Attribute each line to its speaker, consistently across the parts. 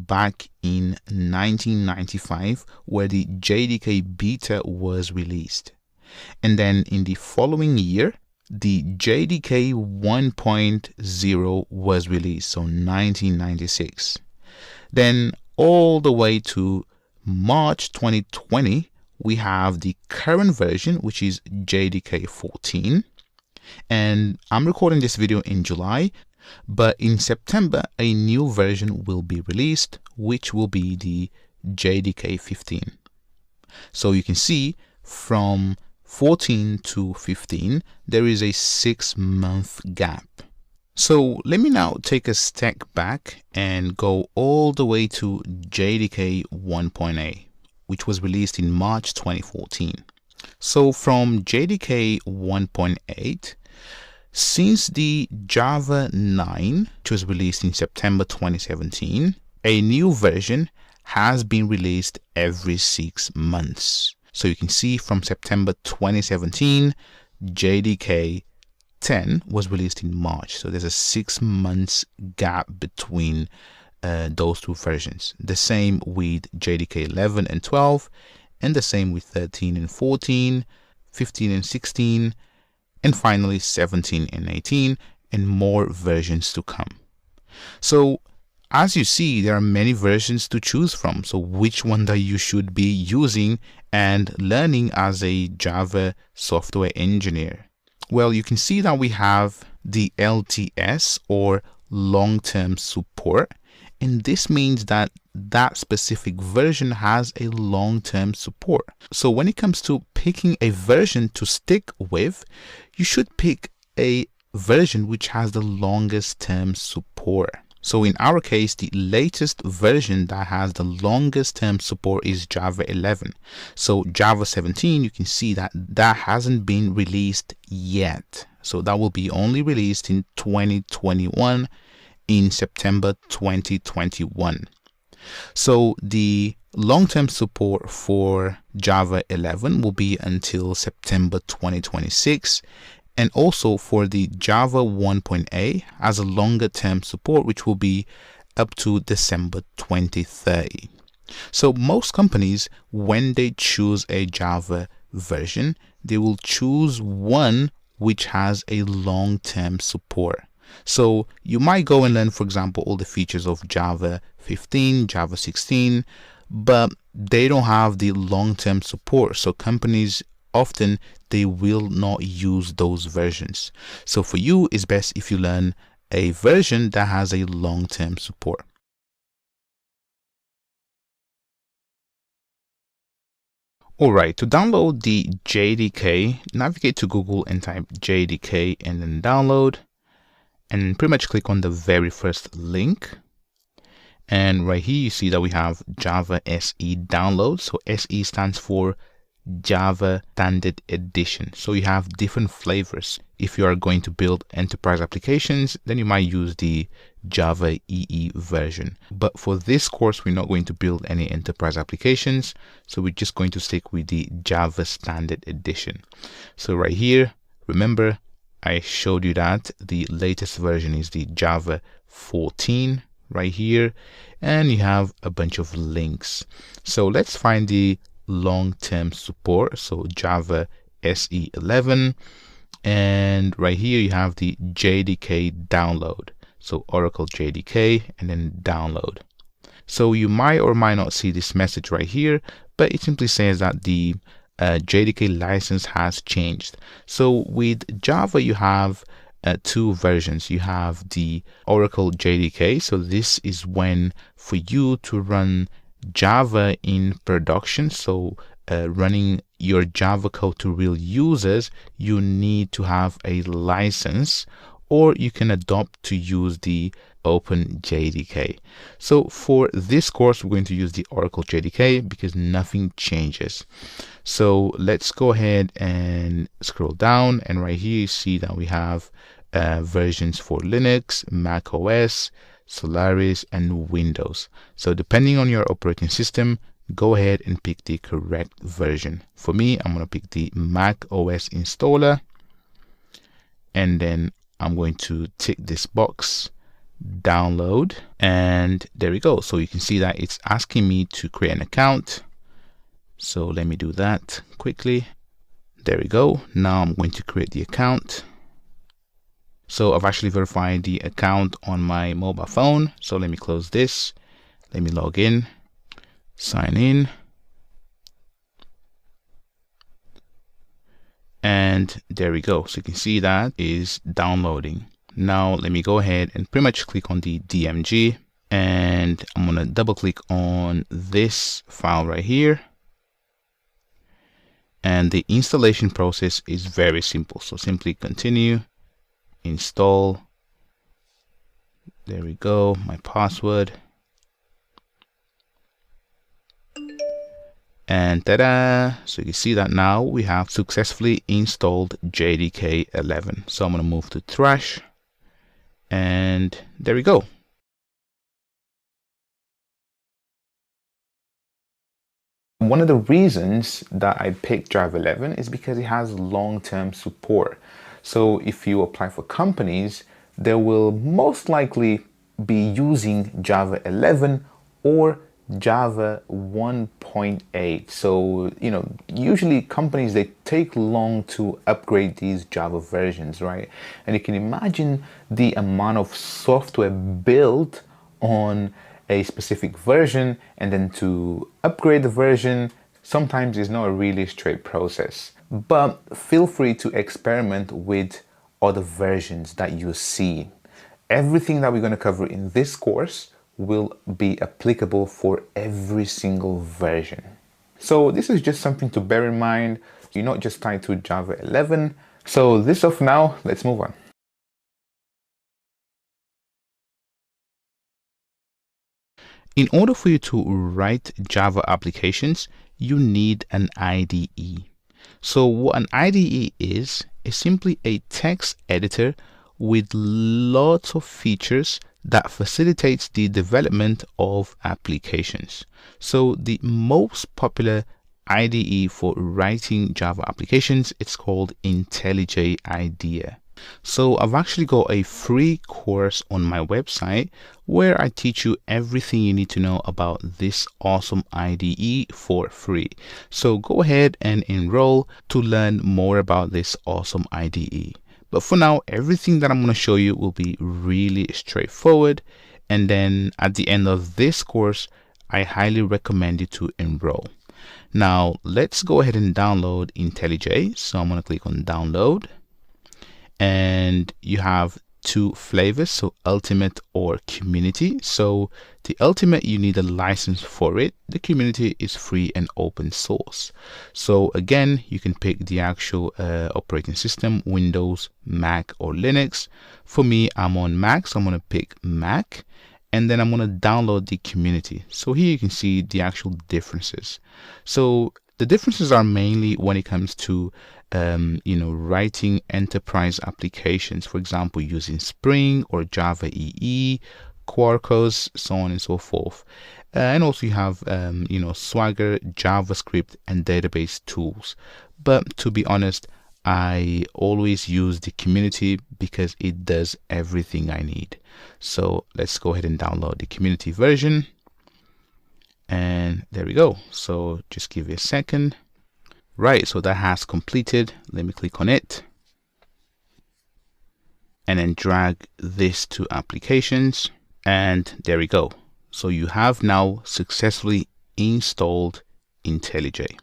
Speaker 1: back in 1995 where the JDK Beta was released. And then in the following year, the JDK 1.0 was released, so 1996. Then all the way to March 2020, we have the current version, which is JDK 14. And I'm recording this video in July, but in September, a new version will be released, which will be the JDK 15. So you can see from 14 to 15, there is a 6-month gap. So let me now take a step back and go all the way to JDK 1.8, which was released in March 2014. So from JDK 1.8, since the Java 9, which was released in September 2017, a new version has been released every 6 months. So you can see from September 2017, JDK 10 was released in March. So there's a 6 months gap between those two versions. The same with JDK 11 and 12, and the same with 13 and 14, 15 and 16, and finally 17 and 18, and more versions to come. So as you see, there are many versions to choose from. So which one that you should be using and learning as a Java software engineer? Well, you can see that we have the LTS, or long-term support, and this means that that specific version has a long-term support. So when it comes to picking a version to stick with, you should pick a version which has the longest term support. So in our case, the latest version that has the longest term support is Java 11. So Java 17, you can see that that hasn't been released yet. So that will be only released in 2021, in September 2021. So the long-term support for Java 11 will be until September 2026. And also for the Java 1.8 has a longer term support, which will be up to December 2030. So most companies, when they choose a Java version, they will choose one which has a long-term support. So you might go and learn, for example, all the features of Java 15, Java 16, but they don't have the long-term support. So companies often they will not use those versions. So for you, it's best if you learn a version that has a long-term support. All right, to download the JDK, navigate to Google and type JDK and then download, and pretty much click on the very first link. And right here, you see that we have Java SE download. So SE stands for Java Standard Edition. So you have different flavors. If you are going to build enterprise applications, then you might use the Java EE version. But for this course, we're not going to build any enterprise applications. So we're just going to stick with the Java Standard Edition. So right here, remember, I showed you that the latest version is the Java 14 right here. And you have a bunch of links. So let's find the long-term support, so Java SE 11, and right here you have the JDK download, so Oracle JDK and then download. So you might or might not see this message right here, but it simply says that the JDK license has changed. So with Java you have two versions. You have the Oracle JDK, so this is when for you to run Java in production, so running your Java code to real users, you need to have a license, or you can adopt to use the Open JDK. So for this course, we're going to use the Oracle JDK because nothing changes. So let's go ahead and scroll down, and right here you see that we have versions for Linux, Mac OS, Solaris, and Windows. So depending on your operating system, go ahead and pick the correct version. For me, I'm going to pick the Mac OS installer, and then I'm going to tick this box download, and there we go. So you can see that it's asking me to create an account. So let me do that quickly. There we go. Now I'm going to create the account. So I've actually verified the account on my mobile phone. So let me close this. Let me log in, sign in. And there we go. So you can see that is downloading. Now let me go ahead and pretty much click on the DMG, and I'm going to double click on this file right here. And the installation process is very simple. So simply continue, install. There we go, my password. And ta-da! So you can see that now we have successfully installed JDK 11. So I'm going to move to Thrash, and there we go. One of the reasons that I picked Java 11 is because it has long-term support. So if you apply for companies, they will most likely be using Java 11 or Java 1.8. So, usually companies, they take long to upgrade these Java versions, right? And you can imagine the amount of software built on a specific version, and then to upgrade the version sometimes is not a really straight process. But feel free to experiment with other versions that you see. Everything that we're going to cover in this course will be applicable for every single version. So this is just something to bear in mind. You're not just tied to Java 11. So this off now, let's move on. In order for you to write Java applications, you need an IDE. So what an IDE is simply a text editor with lots of features that facilitates the development of applications. So the most popular IDE for writing Java applications, it's called IntelliJ IDEA. So I've actually got a free course on my website where I teach you everything you need to know about this awesome IDE for free. So go ahead and enroll to learn more about this awesome IDE. But for now, everything that I'm going to show you will be really straightforward. And then at the end of this course, I highly recommend you to enroll. Now, let's go ahead and download IntelliJ. So I'm going to click on download. And you have two flavors, so Ultimate or Community. So the Ultimate, you need a license for it. The Community is free and open source. So again, you can pick the actual operating system, Windows, Mac, or Linux. For me, I'm on Mac, so I'm going to pick Mac. And then I'm going to download the Community. So here you can see the actual differences. So the differences are mainly when it comes to writing enterprise applications, for example, using Spring or Java EE, Quarkus, so on and so forth. And also you have, Swagger, JavaScript, and database tools. But to be honest, I always use the Community because it does everything I need. So let's go ahead and download the Community version. And there we go. So just give it a second. Right, so that has completed. Let me click on it and then drag this to applications, and there we go. So you have now successfully installed IntelliJ.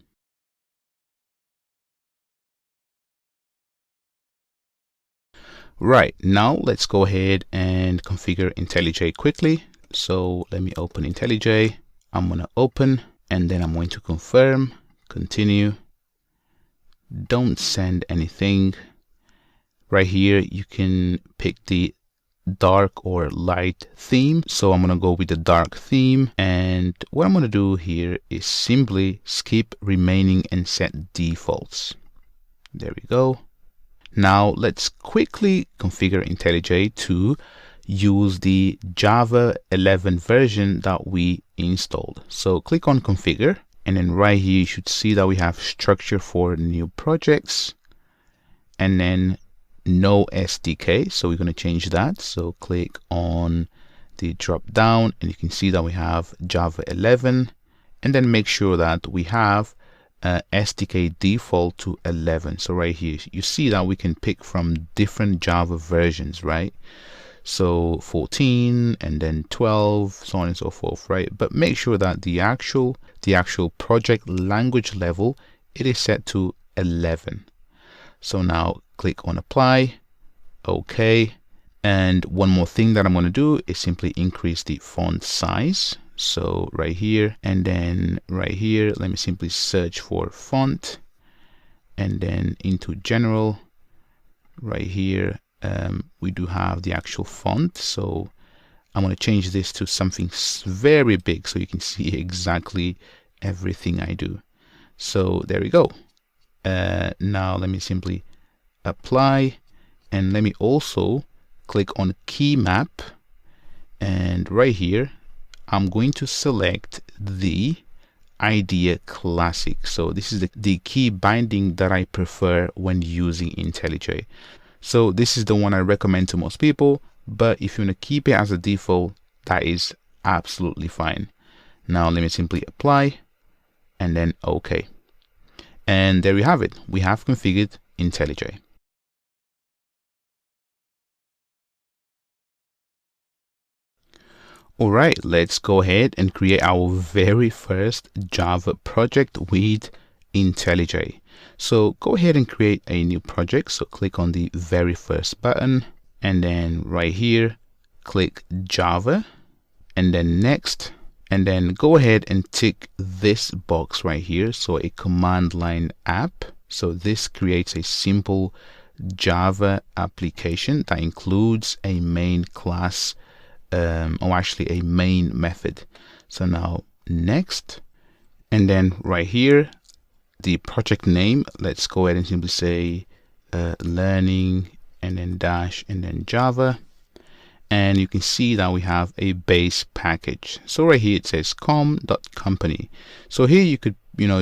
Speaker 1: Right, now let's go ahead and configure IntelliJ quickly. So let me open IntelliJ. I'm going to open, and then I'm going to confirm, continue. Don't send anything. Right here you can pick the dark or light theme, so I'm gonna go with the dark theme, and what I'm gonna do here is simply skip remaining and set defaults. There we go. Now let's quickly configure IntelliJ to use the Java 11 version that we installed. So click on configure, and then right here you should see that we have structure for new projects, and then no SDK, so we're going to change that. So click on the drop down and you can see that we have Java 11, and then make sure that we have SDK default to 11. So right here you see that we can pick from different Java versions, right? So 14 and then 12, so on and so forth, right? But make sure that the actual project language level, it is set to 11. So now click on apply, okay. And one more thing that I'm going to do is simply increase the font size. So right here, and then right here, let me simply search for font, and then into general, right here, we do have the actual font. So I'm going to change this to something very big so you can see exactly everything I do. So there we go. Now let me simply apply, and let me also click on key map, and right here I'm going to select the IDEA Classic. So this is the key binding that I prefer when using IntelliJ. So this is the one I recommend to most people, but if you want to keep it as a default, that is absolutely fine. Now let me simply apply and then OK. And there we have it. We have configured IntelliJ. All right, let's go ahead and create our very first Java project with IntelliJ. So go ahead and create a new project. So click on the very first button, and then right here, click Java, and then next, and then go ahead and tick this box right here. So a command line app. So this creates a simple Java application that includes a main class, or actually a main method. So now next, and then right here, the project name, let's go ahead and simply say learning, and then dash, and then Java. And you can see that we have a base package. So right here it says com.company. So here you could,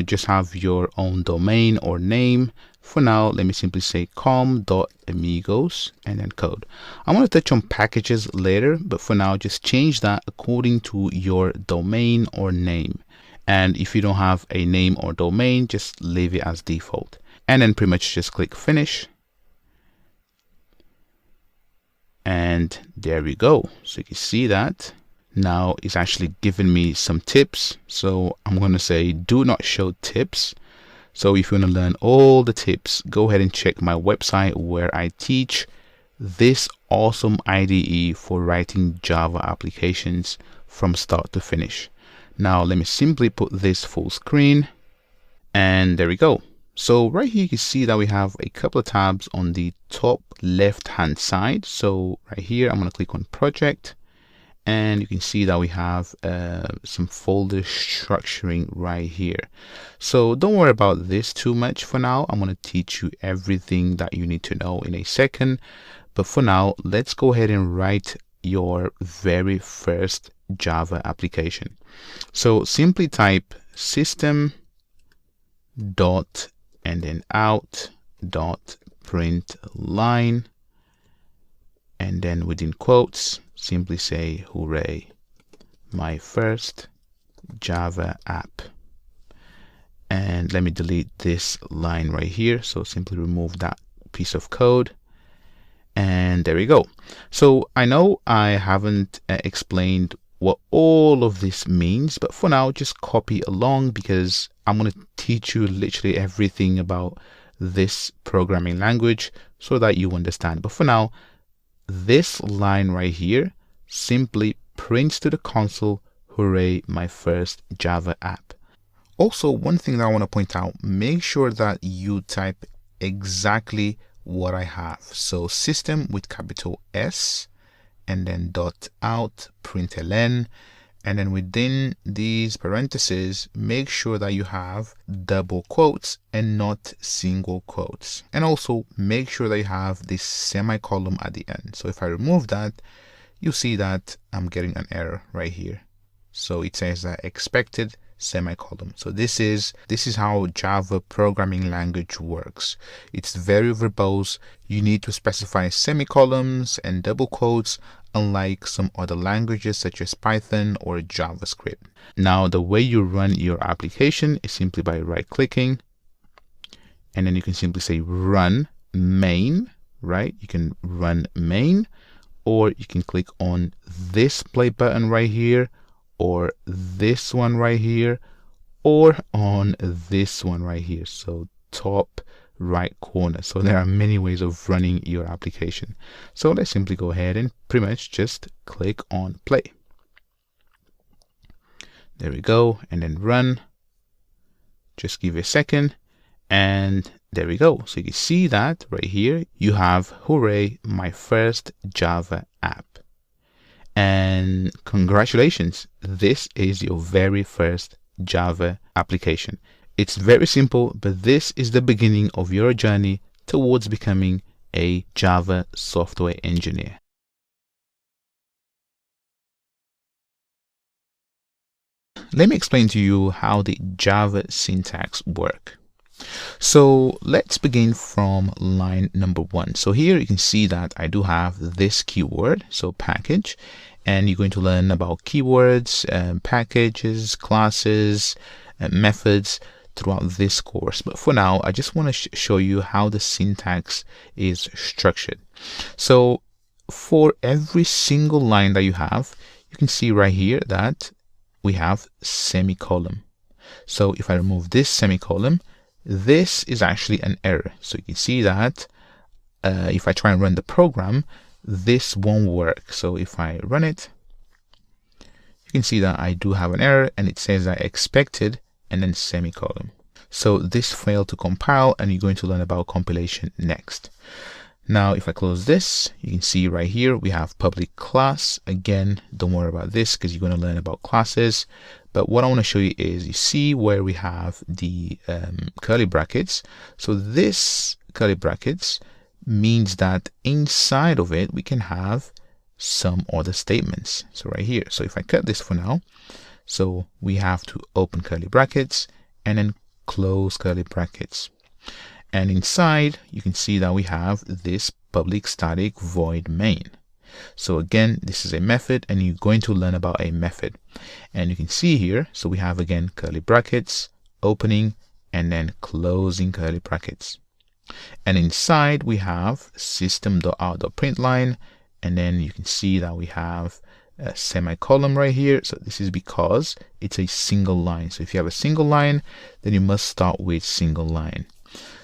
Speaker 1: just have your own domain or name. For now, let me simply say com.amigos and then code. I'm going to touch on packages later, but for now, just change that according to your domain or name. And if you don't have a name or domain, just leave it as default. And then pretty much just click finish. And there we go. So you can see that now it's actually giving me some tips. So I'm going to say do not show tips. So if you want to learn all the tips, go ahead and check my website where I teach this awesome IDE for writing Java applications from start to finish. Now let me simply put this full screen, and there we go. So right here you can see that we have a couple of tabs on the top left hand side. So right here I'm going to click on project, and you can see that we have some folder structuring right here. So don't worry about this too much for now. I'm going to teach you everything that you need to know in a second. But for now, let's go ahead and write your very first Java application. So simply type system dot and then out dot print line, and then within quotes simply say hooray, my first Java app. And let me delete this line right here. So simply remove that piece of code. And there we go. So I know I haven't explained what all of this means, but for now, just copy along because I'm going to teach you literally everything about this programming language so that you understand. But for now, this line right here simply prints to the console, hooray, my first Java app. Also, one thing that I want to point out, make sure that you type exactly what I have. So system with capital S, and then dot out println, and then within these parentheses, make sure that you have double quotes and not single quotes. And also make sure that you have this semicolon at the end. So if I remove that, you see that I'm getting an error right here. So it says that expected semicolon. So this is how Java programming language works. It's very verbose. You need to specify semicolons and double quotes, unlike some other languages such as Python or JavaScript. Now, the way you run your application is simply by right-clicking, and then you can simply say run main, right? You can run main, or you can click on this play button right here, or this one right here, or on this one right here. So top right corner. So there are many ways of running your application. So let's simply go ahead and pretty much just click on play. There we go, and then run. Just give it a second, and there we go. So you can see that right here you have, hooray, my first Java app. And congratulations, this is your very first Java application. It's very simple, but this is the beginning of your journey towards becoming a Java software engineer. Let me explain to you how the Java syntax work. So let's begin from line number 1. So here you can see that I do have this keyword, so package, and you're going to learn about keywords, packages, classes, methods throughout this course. But for now, I just want to show you how the syntax is structured. So for every single line that you have, you can see right here that we have semicolon. So if I remove this semicolon, this is actually an error. So you can see that if I try and run the program, this won't work. So if I run it, you can see that I do have an error, and it says I expected and then semicolon. So this failed to compile, and you're going to learn about compilation next. Now, if I close this, you can see right here we have public class. Again, don't worry about this because you're going to learn about classes. But what I want to show you is, you see where we have the curly brackets. So this curly brackets means that inside of it we can have some other statements. So right here. So if I cut this for now, so we have to open curly brackets and then close curly brackets. And inside, you can see that we have this public static void main. So again, this is a method, and you're going to learn about a method. And you can see here, so we have again curly brackets, opening, and then closing curly brackets. And inside, we have system.out.println, and then you can see that we have a semicolon right here. So this is because it's a single line. So if you have a single line, then you must start with single line.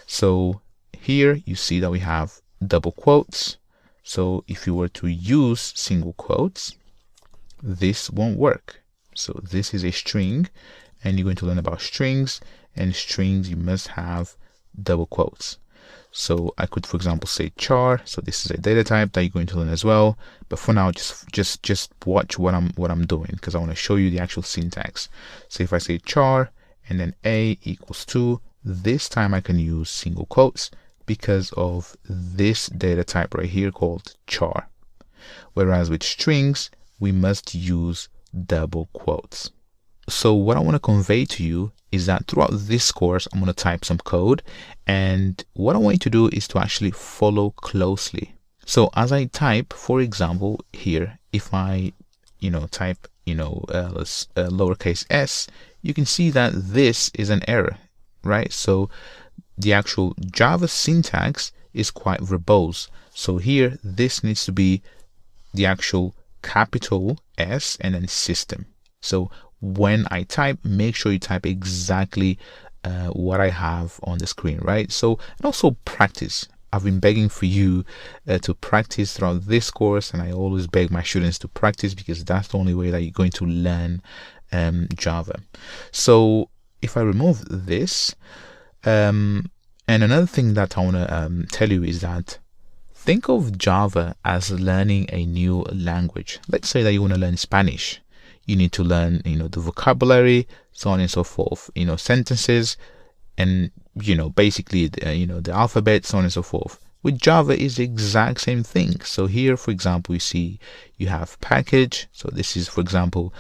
Speaker 1: So here you see that we have double quotes. So if you were to use single quotes, this won't work. So this is a string, and you're going to learn about strings, and strings you must have double quotes. So I could, for example, say char. So this is a data type that you're going to learn as well. But for now, just watch what I'm doing, because I want to show you the actual syntax. So if I say char and then a equals 2, this time I can use single quotes because of this data type right here called char. Whereas with strings, we must use double quotes. So what I want to convey to you is that throughout this course, I'm going to type some code, and what I want you to do is to actually follow closely. So as I type, for example, here, if I, type, lowercase s, you can see that this is an error, right? So the actual Java syntax is quite verbose. So here, this needs to be the actual capital S and then system. So when I type, make sure you type exactly what I have on the screen, right? So, and also practice. I've been begging for you to practice throughout this course, and I always beg my students to practice because that's the only way that you're going to learn Java. So if I remove this, and another thing that I want to tell you is that think of Java as learning a new language. Let's say that you want to learn Spanish. You need to learn, the vocabulary, so on and so forth, sentences, and, basically, the alphabet, so on and so forth. With Java is the exact same thing. So here, for example, you see you have package. So this is, for example,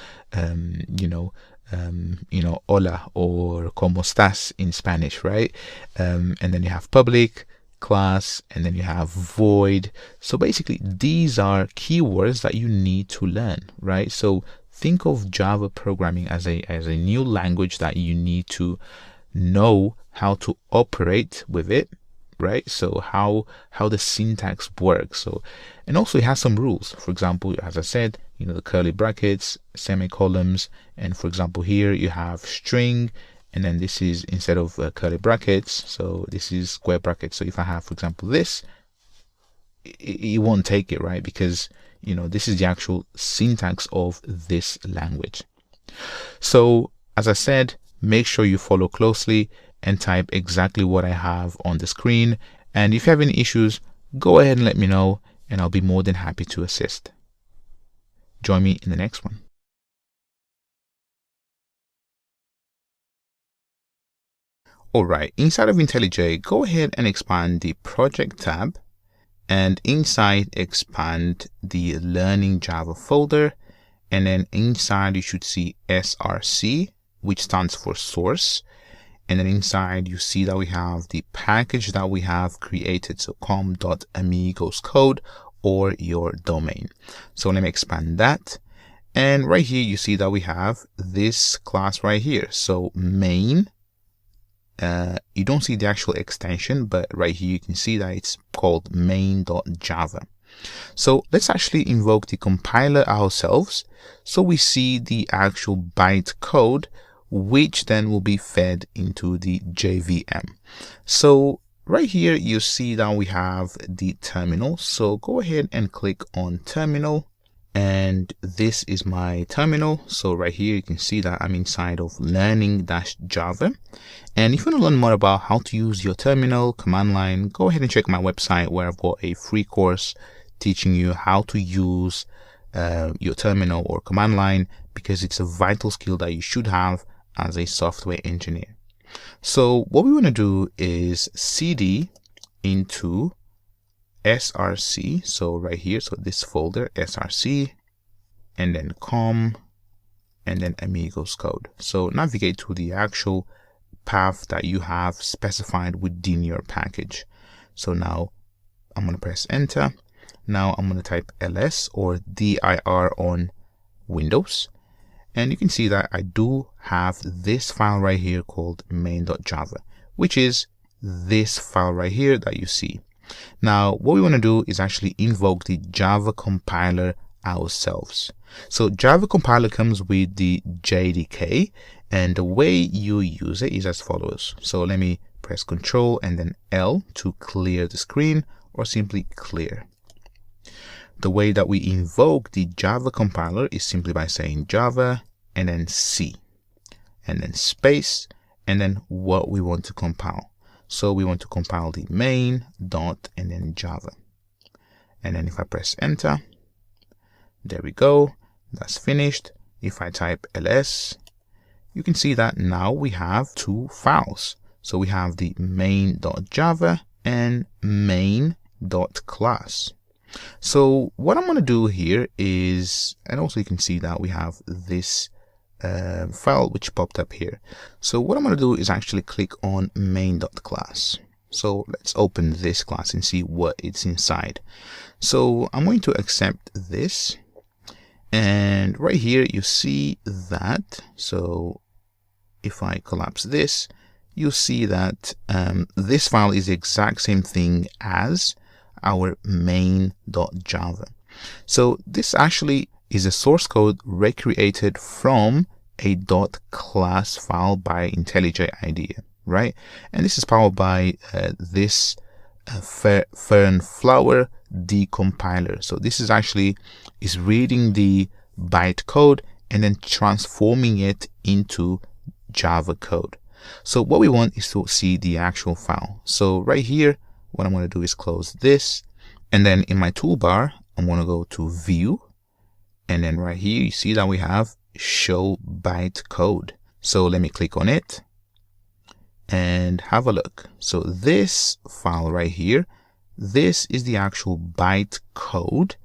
Speaker 1: hola or como estás in Spanish, right? And then you have public, class, and then you have void. So basically these are keywords that you need to learn, right? So think of Java programming as a new language that you need to know how to operate with it, right? So how the syntax works. So, and also it has some rules. For example, as I said, the curly brackets, semicolons, and for example here you have string, and then this is instead of curly brackets, so this is square brackets. So if I have, for example, this, it won't take it, right? Because this is the actual syntax of this language. So as I said, make sure you follow closely and type exactly what I have on the screen. And if you have any issues, go ahead and let me know, and I'll be more than happy to assist. Join me in the next one. Alright, inside of IntelliJ, go ahead and expand the project tab, and inside expand the learning Java folder, and then inside you should see SRC, which stands for source. And then inside you see that we have the package that we have created, so com.amigos code or your domain. So let me expand that, and right here you see that we have this class right here, so main. You don't see the actual extension, but right here you can see that it's called main.java. So let's actually invoke the compiler ourselves, so we see the actual bytecode, which then will be fed into the JVM. So right here you see that we have the terminal, so go ahead and click on terminal, and this is my terminal. So right here you can see that I'm inside of learning-java. And if you want to learn more about how to use your terminal command line, go ahead and check my website, where I've got a free course teaching you how to use your terminal or command line, because it's a vital skill that you should have as a software engineer. So what we want to do is cd into src, so right here, so this folder src, and then com, and then amigos code. So navigate to the actual path that you have specified within your package. So now I'm going to press enter. Now I'm going to type ls or dir on Windows, and you can see that I do have this file right here called main.java, which is this file right here that you see. Now what we want to do is actually invoke the Java compiler ourselves. So Java compiler comes with the JDK, and the way you use it is as follows. So let me press Ctrl and then L to clear the screen, or simply clear. The way that we invoke the Java compiler is simply by saying Java and then C and then space and then what we want to compile. So we want to compile the main dot and then Java. And then if I press enter, there we go, that's finished. If I type ls, you can see that now we have two files. So we have the main.java and main.class. So what I'm going to do here is, and also you can see that we have this file which popped up here. So what I'm going to do is actually click on main.class. So let's open this class and see what it's inside. So I'm going to accept this, and right here you see that, so if I collapse this, you see that this file is the exact same thing as our main.java. So this actually is a source code recreated from a .class file by IntelliJ IDEA, right? And this is powered by this Fernflower decompiler. So this is actually reading the bytecode and then transforming it into Java code. So what we want is to see the actual file. So right here, what I'm going to do is close this, and then in my toolbar I'm going to go to view, and then right here you see that we have show bytecode. So let me click on it and have a look. So this file right here, this is the actual bytecode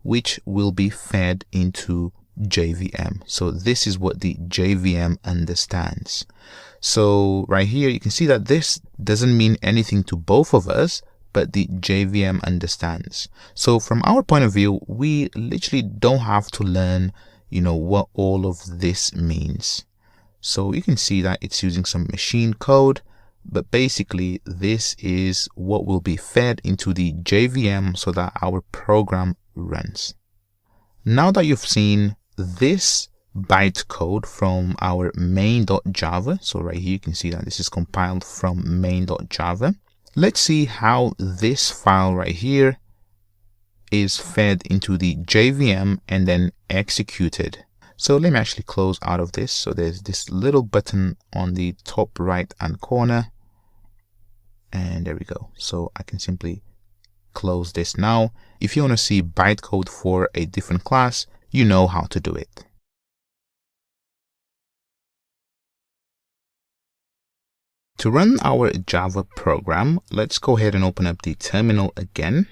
Speaker 1: which will be fed into JVM. So this is what the JVM understands. So right here, you can see that this doesn't mean anything to both of us, but the JVM understands. So from our point of view, we literally don't have to learn, what all of this means. So you can see that it's using some machine code, but basically this is what will be fed into the JVM so that our program runs. Now that you've seen this bytecode from our main.java, so right here you can see that this is compiled from main.java. Let's see how this file right here is fed into the JVM and then executed. So let me actually close out of this. So there's this little button on the top right hand corner, and there we go. So I can simply close this now. If you want to see bytecode for a different class, you know how to do it. To run our Java program, let's go ahead and open up the terminal again.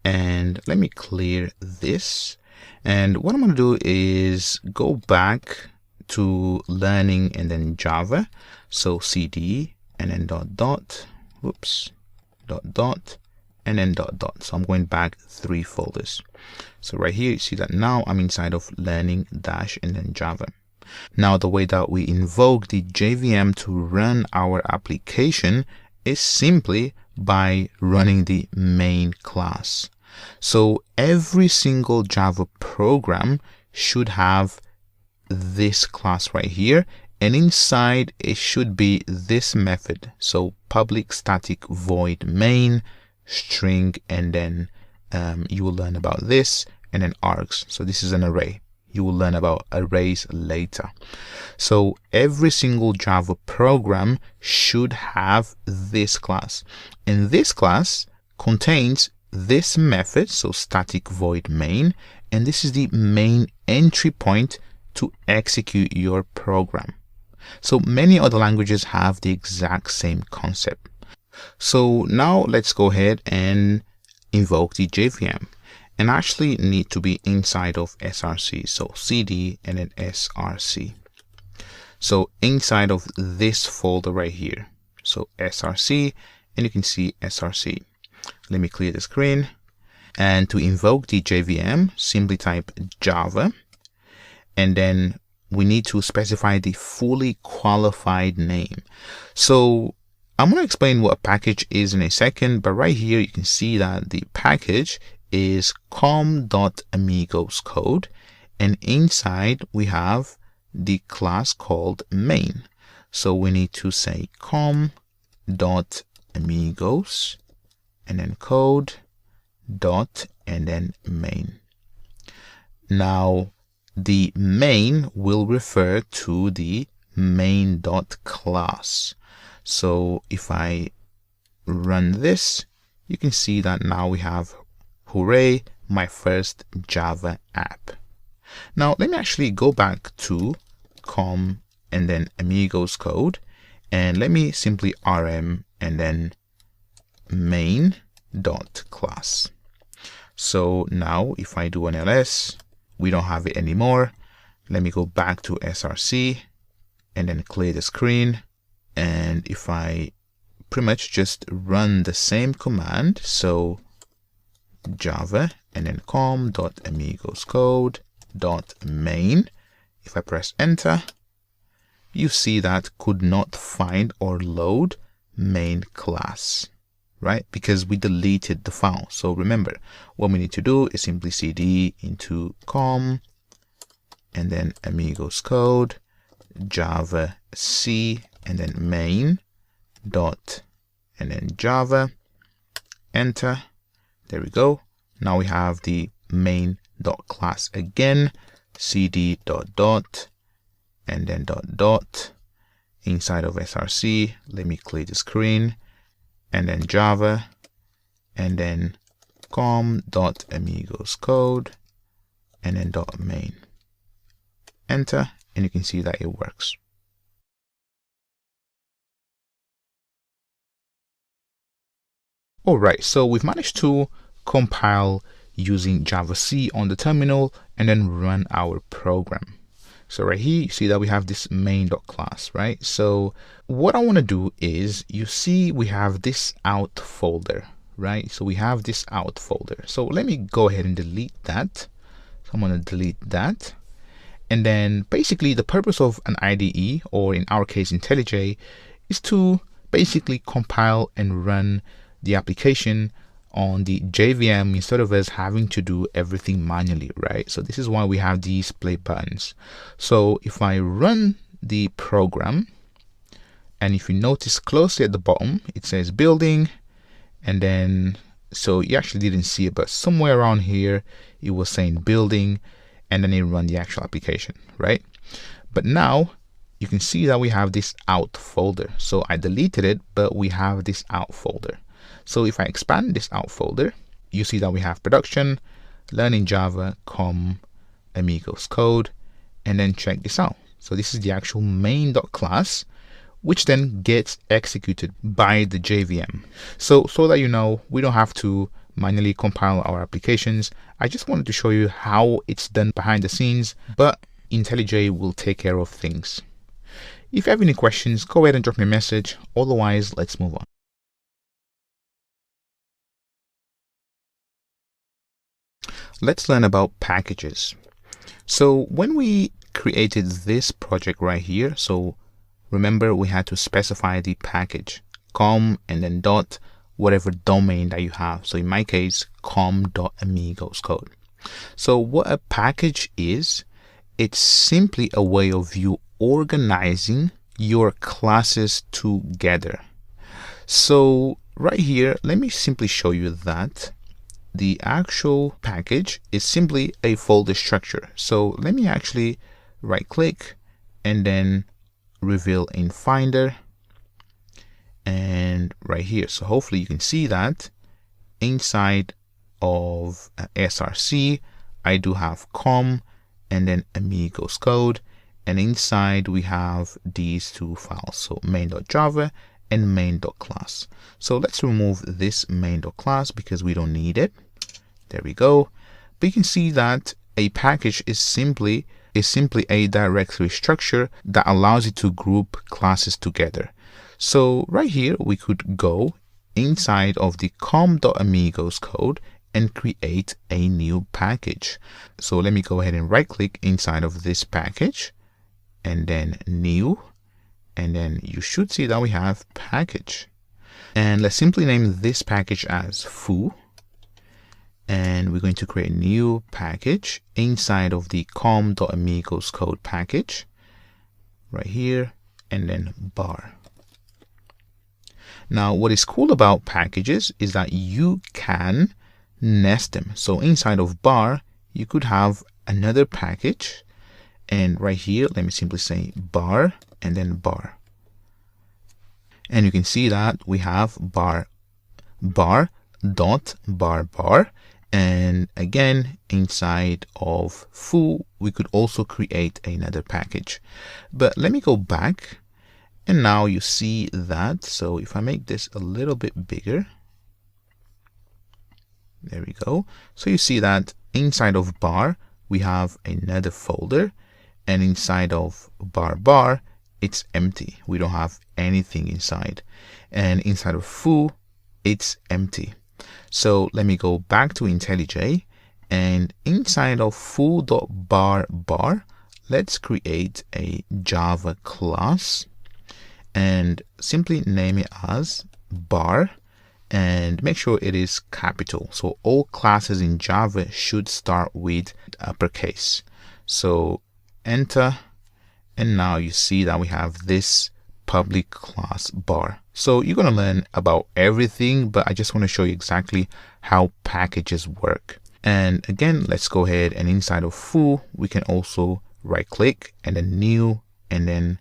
Speaker 1: And let me clear this. And what I'm going to do is go back to learning and then Java. So cd and then dot, and then dot. So I'm going back 3 folders. So right here, you see that now I'm inside of learning dash and then Java. Now the way that we invoke the JVM to run our application is simply by running the main class. So every single Java program should have this class right here, and inside it should be this method. So public static void main string, and then you will learn about this, and then args. So this is an array. You will learn about arrays later. So every single Java program should have this class, and this class contains this method, so static void main, and this is the main entry point to execute your program. So many other languages have the exact same concept. So now let's go ahead and invoke the JVM, and actually need to be inside of src. So cd and then src. So inside of this folder right here, so src, and you can see src. Let me clear the screen. And to invoke the JVM, simply type Java, and then we need to specify the fully qualified name. So I'm going to explain what a package is in a second, but right here you can see that the package is com.amigos code, and inside we have the class called main. So we need to say com.amigos and then code dot and then main. Now the main will refer to the main.class. So if I run this, you can see that now we have, hooray, my first Java app. Now let me actually go back to com and then amigos code, and let me simply rm and then main.class. So now if I do an ls, we don't have it anymore. Let me go back to src and then clear the screen. And if I pretty much just run the same command, so Java and then com.amigos code.main, if I press enter, you see that could not find or load main class, right? Because we deleted the file. So remember, what we need to do is simply cd into com and then amigos code Java C and then main dot and then Java, enter. There we go. Now we have the main dot class again, cd dot dot and then dot dot inside of src. Let me clear the screen, and then Java and then com.amigos code and then dot main, enter, and you can see that it works. All right, so we've managed to compile using Java C on the terminal and then run our program. So right here, you see that we have this main.class, right? So what I want to do is, you see we have this out folder, right? So we have this out folder. So let me go ahead and delete that. So I'm going to delete that. And then basically the purpose of an IDE, or in our case IntelliJ, is to basically compile and run the application on the JVM instead of us having to do everything manually, right? So this is why we have these play buttons. So if I run the program, and if you notice closely at the bottom, it says building, and then, so you actually didn't see it, but somewhere around here it was saying building, and then it run the actual application, right? But now you can see that we have this out folder. So I deleted it, but we have this out folder. So if I expand this out folder, you see that we have production, learning Java, com, amigos code, and then check this out. So this is the actual main.class, which then gets executed by the JVM. So that you know, we don't have to manually compile our applications. I just wanted to show you how it's done behind the scenes, but IntelliJ will take care of things. If you have any questions, go ahead and drop me a message. Otherwise, let's move on. Let's learn about packages. So when we created this project right here, so remember we had to specify the package, com and then dot whatever domain that you have. So in my case, com.amigos code. So what a package is, it's simply a way of you organizing your classes together. So right here, let me simply show you that the actual package is simply a folder structure. So let me actually right click and then reveal in Finder, and right here. So hopefully you can see that inside of SRC, I do have com and then amigos code, and inside we have these two files, so main.java and main.class. So let's remove this main.class because we don't need it. There we go. But you can see that a package is simply a directory structure that allows you to group classes together. So right here we could go inside of the com.amigos code and create a new package. So let me go ahead and right click inside of this package and then new, and then you should see that we have package. And let's simply name this package as foo, and we're going to create a new package inside of the com.amigos code package right here, and then bar. Now what is cool about packages is that you can nest them. So inside of bar you could have another package, and right here let me simply say bar and then bar, and you can see that we have bar dot bar, and again inside of foo we could also create another package. But let me go back, and now you see that. So if I make this a little bit bigger, there we go. So you see that inside of bar we have another folder, and inside of bar it's empty. We don't have anything inside, and inside of foo it's empty. So let me go back to IntelliJ, and inside of foo.bar, let's create a Java class and simply name it as bar, and make sure it is capital. So all classes in Java should start with uppercase. So enter, and now you see that we have this public class bar. So you're going to learn about everything, but I just want to show you exactly how packages work. And again, let's go ahead, and inside of foo we can also right click and then new, and then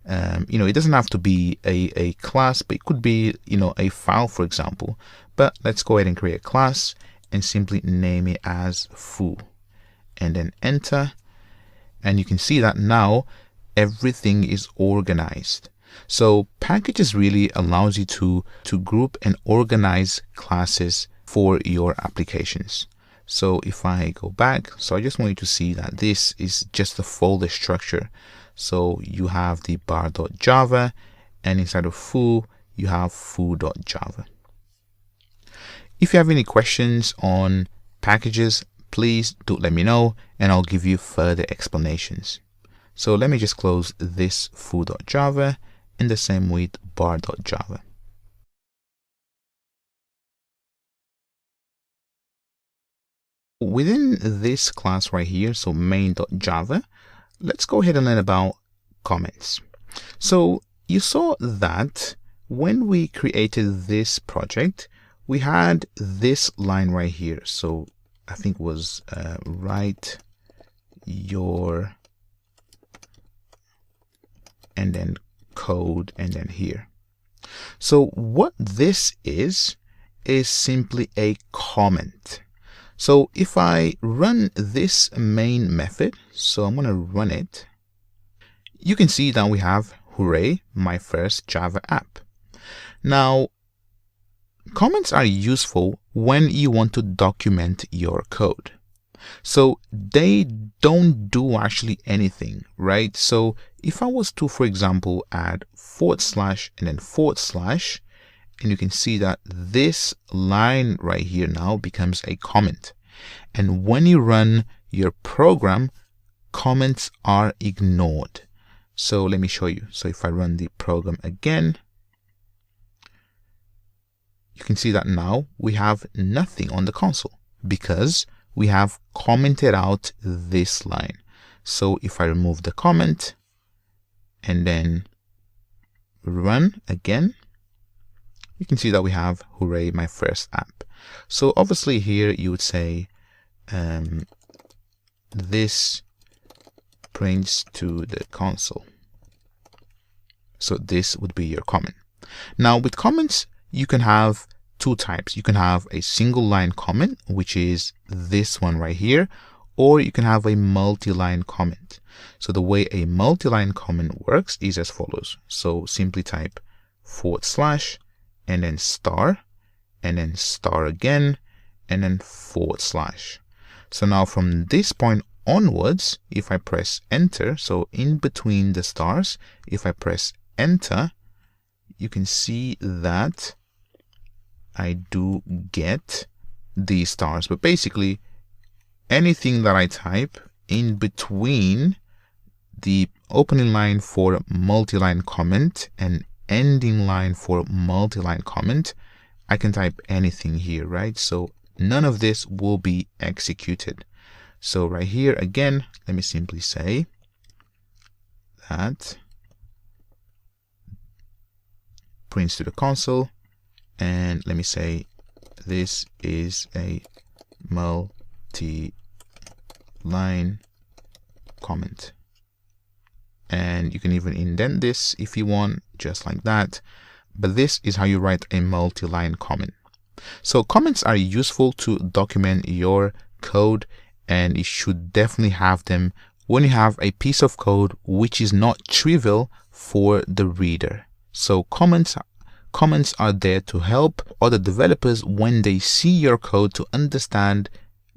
Speaker 1: it doesn't have to be a class, but it could be a file, for example. But let's go ahead and create a class and simply name it as foo, and then enter, and you can see that now everything is organized. So packages really allows you to group and organize classes for your applications. So if I go back, so I just want you to see that this is just the folder structure. So you have the bar.java, and inside of foo, you have foo.java. If you have any questions on packages, please do let me know and I'll give you further explanations. So let me just close this foo.java and the same with bar.java. Within this class right here, so main.java, let's go ahead and learn about comments. So you saw that when we created this project, we had this line right here. So I think it was write your and then code and then here. So what this is simply a comment. So if I run this main method, so I'm going to run it, you can see that we have, hooray, my first Java app. Now, comments are useful when you want to document your code. So they don't do actually anything, right? So if I was to, for example, add / and then /, and you can see that this line right here now becomes a comment. And when you run your program, comments are ignored. So let me show you. So if I run the program again, you can see that now we have nothing on the console because we have commented out this line. So if I remove the comment and then run again, you can see that we have, hooray, my first app. So obviously here you would say this prints to the console. So this would be your comment. Now with comments, you can have two types. You can have a single line comment, which is this one right here, or you can have a multi-line comment. So the way a multi-line comment works is as follows. So simply type / and then star, and then star again, and then /. So now from this point onwards, if I press enter, so in between the stars, if I press enter, you can see that I do get these stars. But basically, anything that I type in between the opening line for multi-line comment and ending line for multi-line comment, I can type anything here, right? So none of this will be executed. So right here again, let me simply say that prints to the console, and let me say this is a multi-line comment. And you can even indent this if you want, just like that. But this is how you write a multi-line comment. So comments are useful to document your code, and you should definitely have them when you have a piece of code which is not trivial for the reader. So comments are there to help other developers when they see your code to understand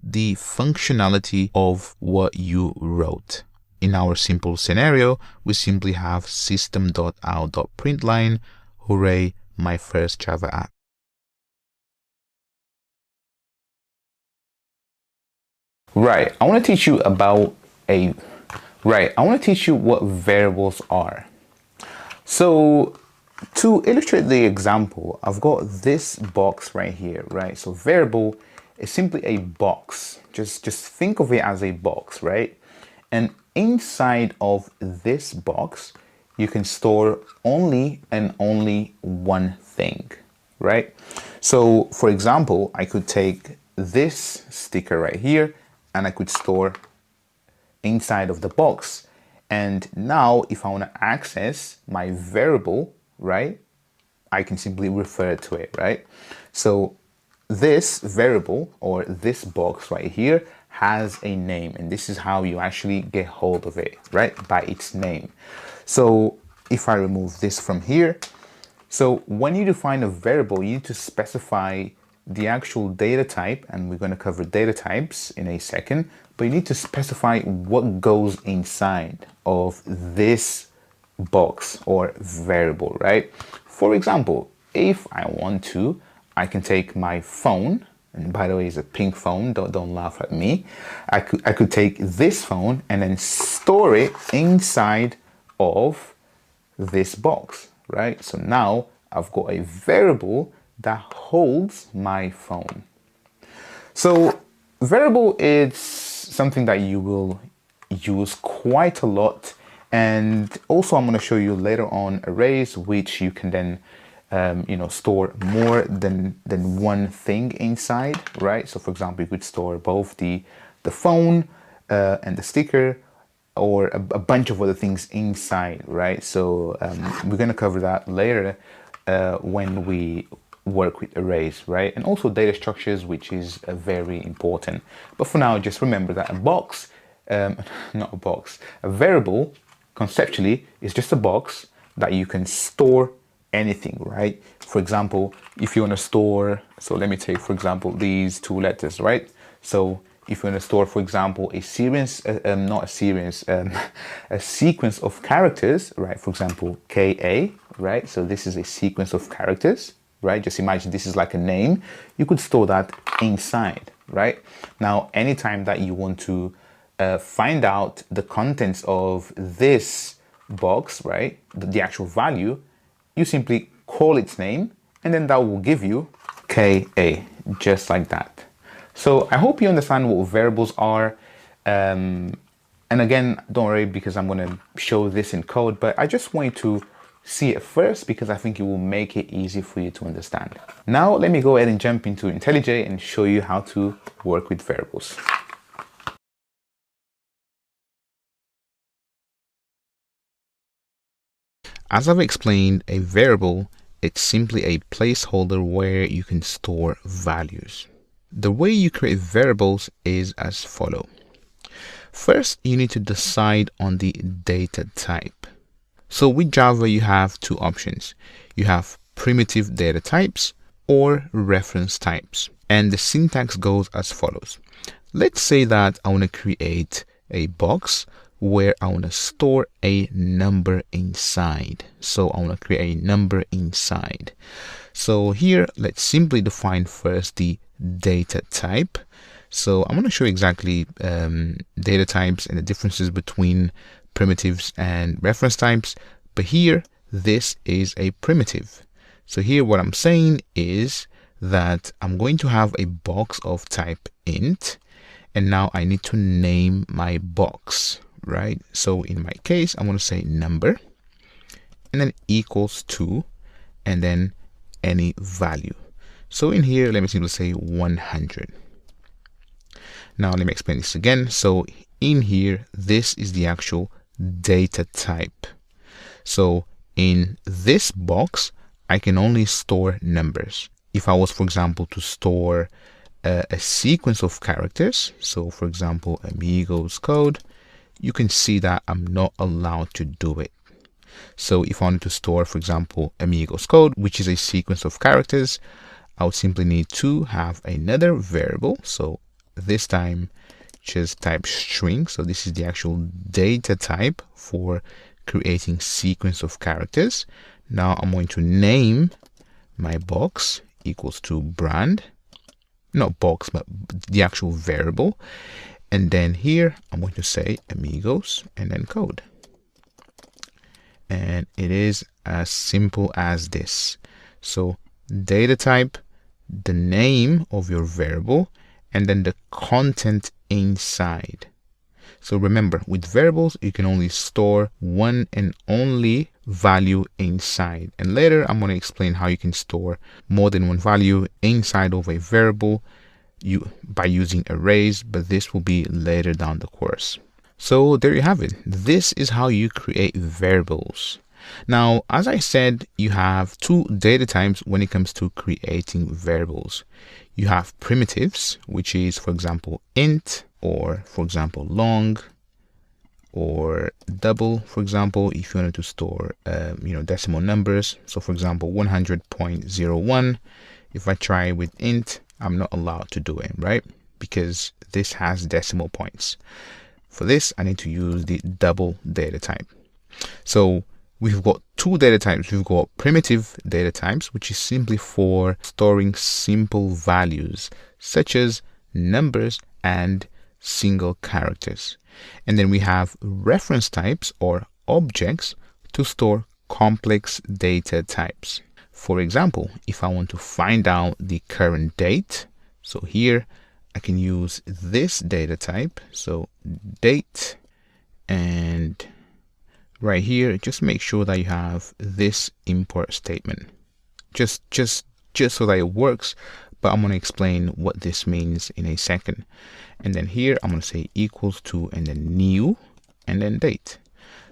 Speaker 1: the functionality of what you wrote. In our simple scenario, we simply have system.out.println, hooray, my first Java app. Right, I want to teach you what variables are. So to illustrate the example, I've got this box right here, right? So variable is simply a box. Just think of it as a box, right? And inside of this box, you can store only and only one thing, right? So for example, I could take this sticker right here and I could store inside of the box. And now if I want to access my variable, right, I can simply refer to it, right? So this variable or this box right here has a name, and this is how you actually get hold of it, right? By its name. So if I remove this from here, so when you define a variable, you need to specify the actual data type, and we're going to cover data types in a second, but you need to specify what goes inside of this box or variable, right? For example, if I want to, I can take my phone, and by the way, it's a pink phone, don't laugh at me. I could take this phone and then store it inside of this box, right? So now I've got a variable that holds my phone. So variable is something that you will use quite a lot, and also I'm going to show you later on arrays, which you can then store more than one thing inside, right? So for example, you could store both the phone and the sticker, or a bunch of other things inside, right? So we're going to cover that later when we work with arrays, right? And also data structures, which is very important. But for now, just remember that a box, not a box, a variable conceptually is just a box that you can store anything, right? For example, if you want to store, so let me take, for example, these two letters, right? So if you want to store, for example, a series, not a series, a sequence of characters, right? For example, KA, right? So this is a sequence of characters, right? Just imagine this is like a name. You could store that inside, right? Now, anytime that you want to find out the contents of this box, right? The actual value, you simply call its name, and then that will give you KA, just like that. So I hope you understand what variables are. And again, don't worry, because I'm going to show this in code, but I just want you to see it first because I think it will make it easy for you to understand. Now, let me go ahead and jump into IntelliJ and show you how to work with variables. As I've explained, a variable, it's simply a placeholder where you can store values. The way you create variables is as follows. First, you need to decide on the data type. So with Java, you have two options. You have primitive data types or reference types. And the syntax goes as follows. Let's say that I want to create a box where I want to store a number inside. So I want to create a number inside. So here, let's simply define first the data type. So I'm going to show you exactly data types and the differences between primitives and reference types. But here, this is a primitive. So here what I'm saying is that I'm going to have a box of type int, and now I need to name my box, right? So in my case, I'm going to say number, and then equals to, and then any value. So in here, let me simply say 100. Now let me explain this again. So in here, this is the actual data type. So in this box, I can only store numbers. If I was, for example, to store a sequence of characters, so for example, Amigos code, you can see that I'm not allowed to do it. So if I wanted to store, for example, Amigos code, which is a sequence of characters, I would simply need to have another variable. So this time, just type string. So this is the actual data type for creating sequence of characters. Now I'm going to name my box equals to brand, not box, but the actual variable. And then here I'm going to say Amigos and then code. And it is as simple as this. So data type, the name of your variable, and then the content inside. So remember, with variables, you can only store one and only value inside. And later, I'm going to explain how you can store more than one value inside of a variable by using arrays, but this will be later down the course. So there you have it. This is how you create variables. Now, as I said, you have two data types when it comes to creating variables. You have primitives, which is, for example, int, or for example, long, or double, for example, if you wanted to store, decimal numbers. So for example, 100.01 if I try with int, I'm not allowed to do it, right? Because this has decimal points. For this, I need to use the double data type. So we've got two data types. We've got primitive data types, which is simply for storing simple values such as numbers and single characters. And then we have reference types or objects to store complex data types. For example, if I want to find out the current date, so here I can use this data type, so date, and right here just make sure that you have this import statement just so that it works, but I'm going to explain what this means in a second. And then here I'm going to say equals to, and then new, and then date.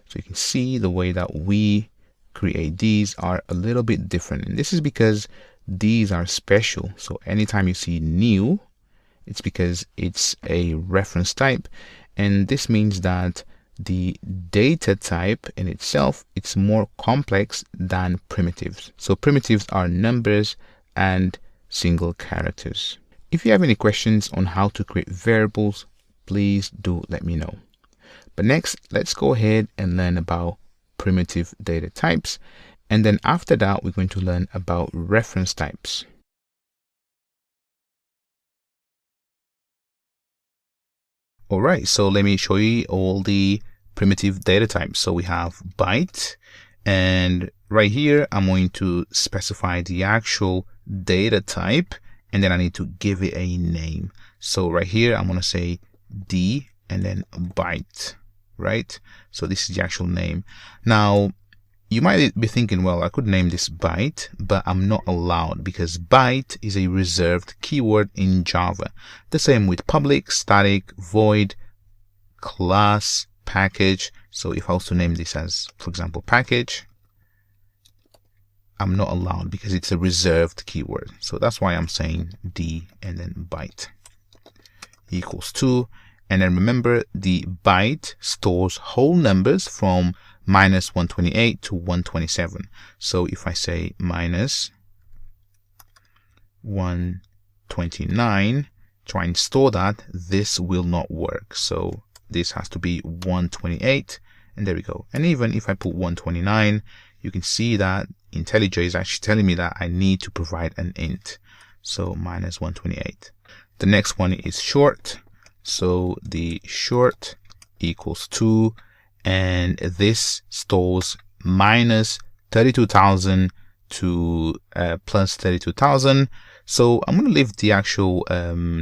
Speaker 1: So you can see the way that we create these are a little bit different, and this is because these are special. So anytime you see new, it's because it's a reference type, and this means that the data type in itself, it's more complex than primitives. So primitives are numbers and single characters. If you have any questions on how to create variables, please do let me know. But next, let's go ahead and learn about primitive data types, and then after that we're going to learn about reference types. Alright, so let me show you all the primitive data types. So we have byte, and right here I'm going to specify the actual data type, and then I need to give it a name. So right here I'm going to say D and then byte, right? So this is the actual name. Now you might be thinking, well, I could name this byte, but I'm not allowed because byte is a reserved keyword in Java. The same with public, static, void, class, package. So if I was to name this as, for example, package, I'm not allowed because it's a reserved keyword. So that's why I'm saying D and then byte equals to. And then remember, the byte stores whole numbers from minus 128 to 127. So if I say minus 129, try and store that, this will not work. So this has to be 128, and there we go. And even if I put 129, you can see that IntelliJ is actually telling me that I need to provide an int. So minus 128. The next one is short. So the short equals 2, and this stores minus 32,000 to plus 32,000. So I'm going to leave the actual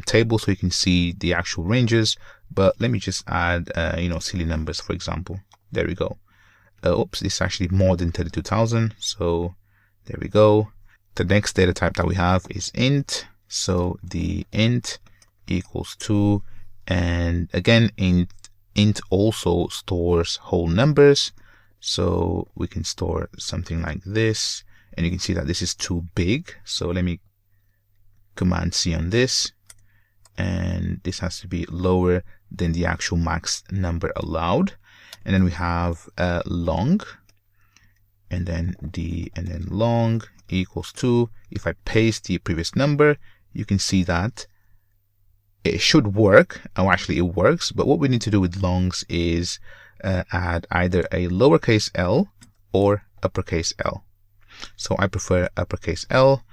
Speaker 1: table so you can see the actual ranges, but let me just add silly numbers, for example. There we go. Oops, this is actually more than 32,000. So there we go. The next data type that we have is int. So the int equals 2, and again int also stores whole numbers. So we can store something like this, and you can see that this is too big. So let me Command C on this, and this has to be lower than the actual max number allowed. And then we have long, and then long equals 2. If I paste the previous number, you can see that it should work. Oh, actually it works, but what we need to do with longs is add either a lowercase l or uppercase L. So I prefer uppercase L.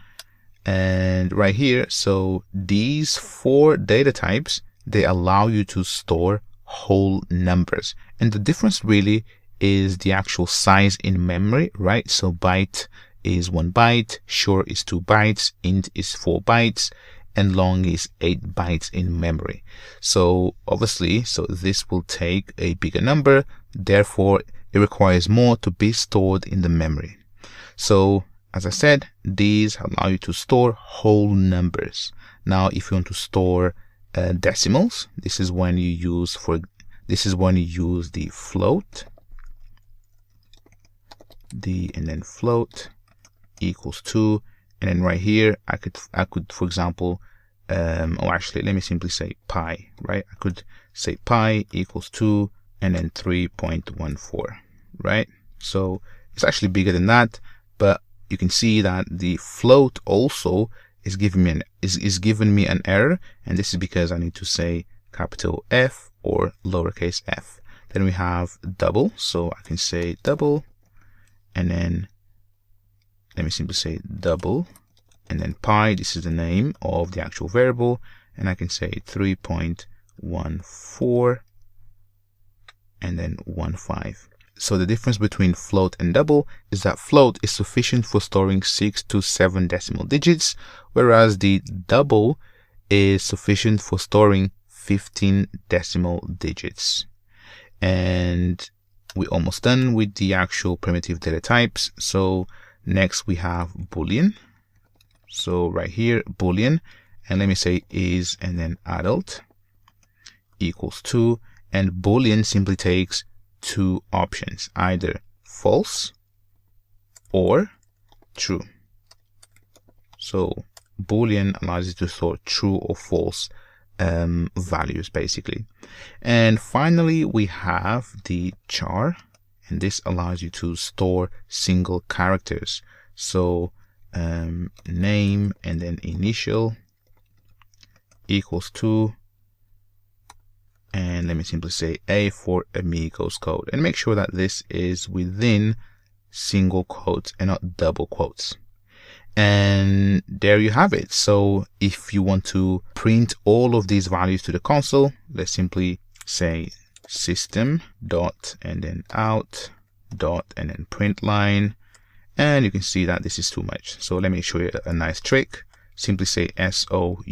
Speaker 1: And right here, so these 4 data types, they allow you to store whole numbers, and the difference really is the actual size in memory, right? So byte is 1 byte, short is 2 bytes, int is 4 bytes, and long is 8 bytes in memory. So obviously, so this will take a bigger number, therefore it requires more to be stored in the memory. So as I said, these allow you to store whole numbers. Now if you want to store decimals, this is when you use the float, and then float equals 2, and then right here I could for example actually let me simply say pi, right? I could say pi equals 2 and then 3.14, right? So it's actually bigger than that, but you can see that the float also is giving me an error, and this is because I need to say capital F or lowercase f. Then we have double, so I can say double, and then let me simply say double, and then pi, this is the name of the actual variable, and I can say 3.14 and then 15. So the difference between float and double is that float is sufficient for storing 6 to 7 decimal digits, whereas the double is sufficient for storing 15 decimal digits. And we're almost done with the actual primitive data types. So next we have Boolean. So right here, Boolean, and let me say is and then adult equals 2, and Boolean simply takes two options, either false or true. So Boolean allows you to store true or false values basically. And finally we have the char, and this allows you to store single characters. So name and then initial equals 2, and let me simply say A for amigos code, and make sure that this is within single quotes and not double quotes. And there you have it. So if you want to print all of these values to the console, let's simply say system dot and then out dot and then print line, and you can see that this is too much. So let me show you a nice trick. Simply say SOUT,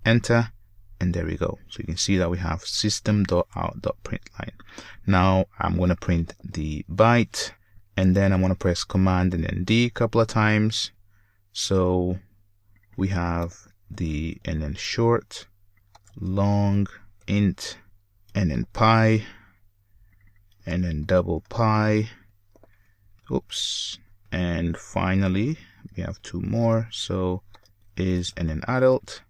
Speaker 1: enter, and there we go. So you can see that we have system.out.println. Now I'm going to print the byte, and then I'm going to press command and then D a couple of times. So we have the and then short, long, int, and then pi, and then double pi. Oops. And finally we have two more. So is and then adult,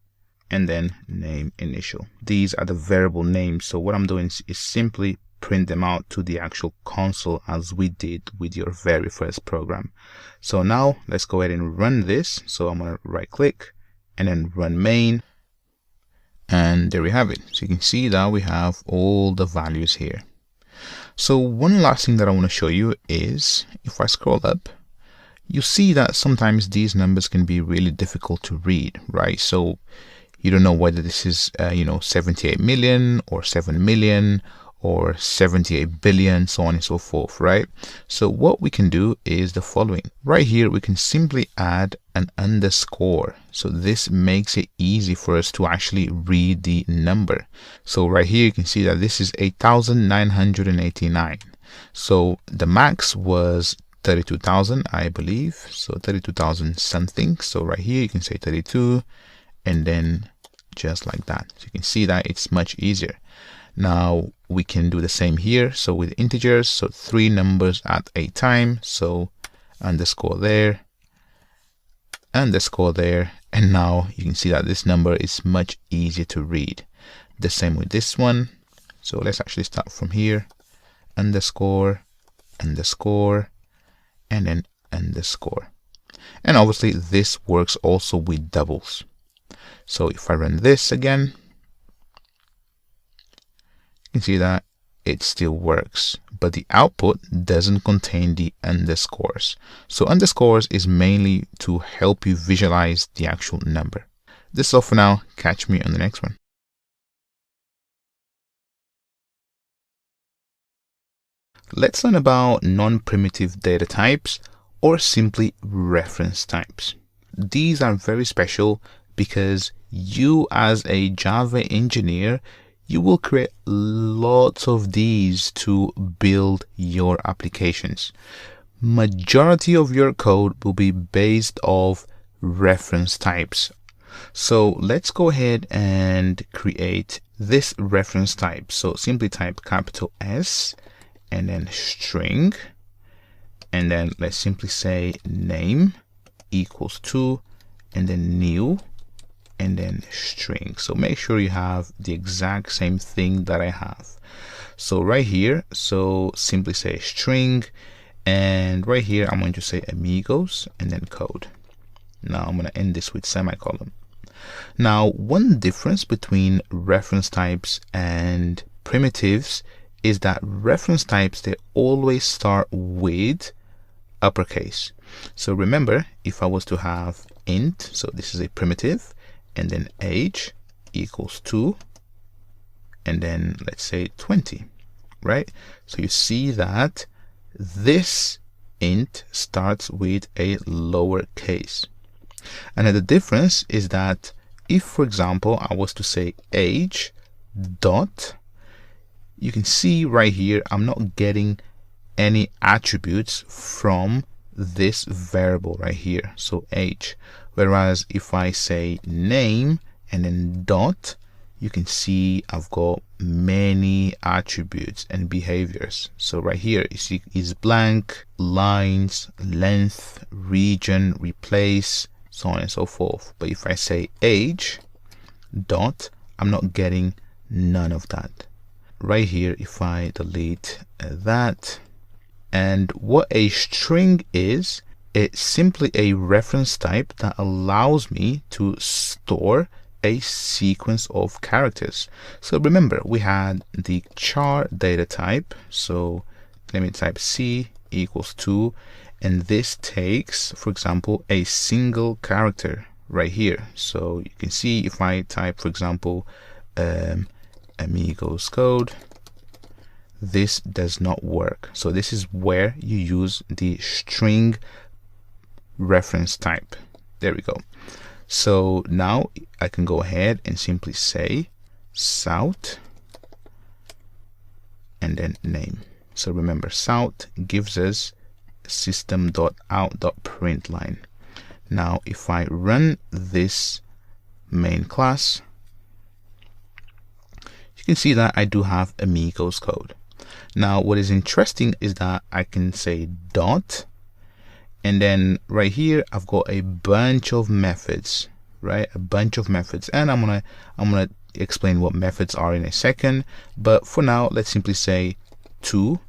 Speaker 1: and then name initial. These are the variable names. So what I'm doing is simply print them out to the actual console as we did with your very first program. So now let's go ahead and run this. So I'm going to right click and then run main, and there we have it. So you can see that we have all the values here. So one last thing that I want to show you is if I scroll up, you see that sometimes these numbers can be really difficult to read, right? So you don't know whether this is 78 million or 7 million or 78 billion, so on and so forth, right? So what we can do is the following. Right here we can simply add an underscore, so this makes it easy for us to actually read the number. So right here you can see that this is 8,989. So the max was 32,000, I believe, so 32,000 something. So right here you can say 32, and then just like that. So you can see that it's much easier. Now we can do the same here. So with integers, so 3 numbers at a time. So underscore there, underscore there, and now you can see that this number is much easier to read. The same with this one. So let's actually start from here. Underscore, underscore, and then underscore. And obviously this works also with doubles. So if I run this again, you can see that it still works, but the output doesn't contain the underscores. So underscores is mainly to help you visualize the actual number. This is all for now. Catch me on the next one. Let's learn about non-primitive data types, or simply reference types. These are very special because you as a Java engineer, you will create lots of these to build your applications. Majority of your code will be based off reference types. So let's go ahead and create this reference type. So simply type capital S and then string, and then let's simply say name equals to, and then new, and then string. So make sure you have the exact same thing that I have. So right here, so simply say string, and right here I'm going to say amigos and then code. Now I'm going to end this with semicolon. Now, one difference between reference types and primitives is that reference types, they always start with uppercase. So remember, if I was to have int, so this is a primitive, and then age equals 2, and then let's say 20, right? So you see that this int starts with a lowercase. Another difference is that if, for example, I was to say age dot, you can see right here I'm not getting any attributes from this variable right here, so age. Whereas if I say name and then dot, you can see I've got many attributes and behaviors. So right here you see is blank, lines, length, region, replace, so on and so forth. But if I say age dot, I'm not getting none of that. Right here, if I delete that, and what a string is, it's simply a reference type that allows me to store a sequence of characters. So remember, we had the char data type, so let me type C equals 2, and this takes, for example, a single character right here. So you can see if I type, for example, amigos code, this does not work. So this is where you use the string reference type. There we go. So now I can go ahead and simply say South and then name. So remember, South gives us system.out.println. Now if I run this main class, you can see that I do have amigos code. Now what is interesting is that I can say dot, and then right here I've got a bunch of methods, right? A bunch of methods, and I'm gonna explain what methods are in a second, but for now let's simply say to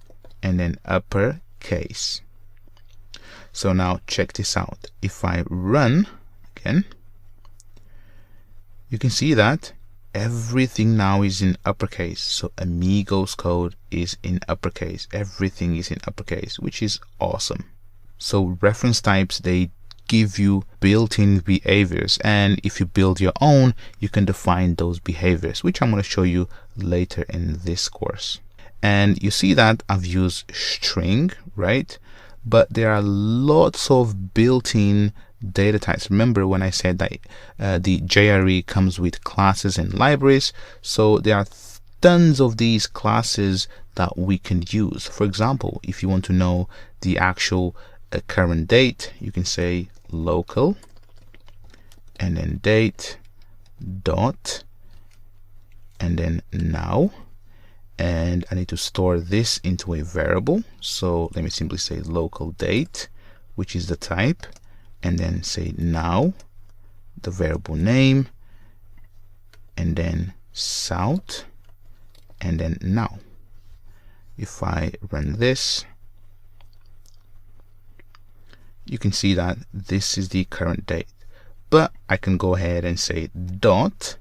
Speaker 1: and then uppercase. So now check this out. If I run again, you can see that everything now is in uppercase. So amigos code is in uppercase. Everything is in uppercase, which is awesome. So reference types, they give you built-in behaviors, and if you build your own, you can define those behaviors, which I'm going to show you later in this course. And you see that I've used string, right? But there are lots of built-in data types. Remember when I said that the JRE comes with classes and libraries, so there are tons of these classes that we can use. For example, if you want to know the actual current date, you can say local and then date dot and then now, and I need to store this into a variable. So let me simply say local date, which is the type, and then say now, the variable name, and then South, and then now. If I run this, you can see that this is the current date, but I can go ahead and say dot,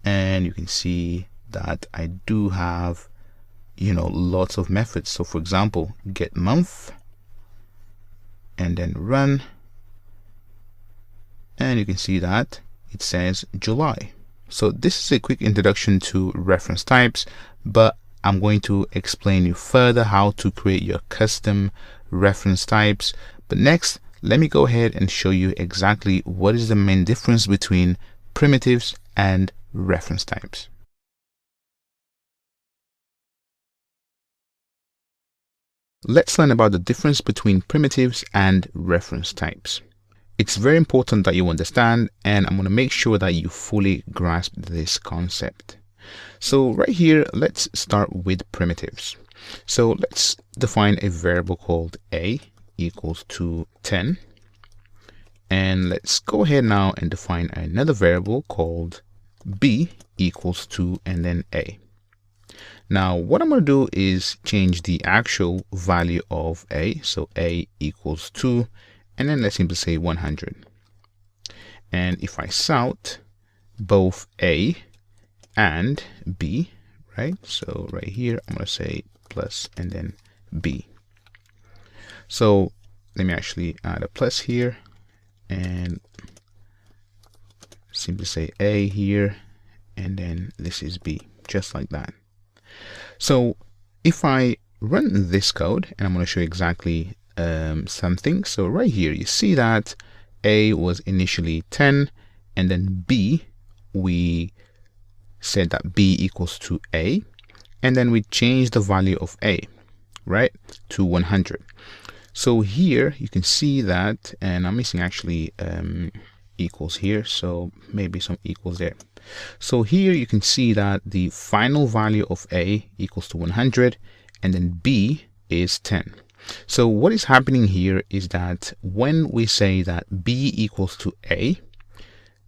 Speaker 1: and you can see that I do have, you know, lots of methods. So for example, get month and then run, and you can see that it says July. So this is a quick introduction to reference types, but I'm going to explain you further how to create your custom reference types. But next, let me go ahead and show you exactly what is the main difference between primitives and reference types. Let's learn about the difference between primitives and reference types. It's very important that you understand, and I'm going to make sure that you fully grasp this concept. So right here, let's start with primitives. So let's define a variable called a equals to 10. And let's go ahead now and define another variable called b equals to and then a. Now what I'm going to do is change the actual value of a. So a equals 2, and then let's simply say 100. And if I south both A and B, right? So right here, I'm going to say plus and then B. So let me actually add a plus here and simply say A here, and then this is B, just like that. So if I run this code, and I'm going to show you exactly something. So right here, you see that A was initially 10, and then B, we said that B equals to A, and then we changed the value of A, right, to 100. So here you can see that, and I'm missing actually equals here, so maybe some equals there. So here you can see that the final value of A equals to 100, and then B is 10. So what is happening here is that when we say that B equals to A,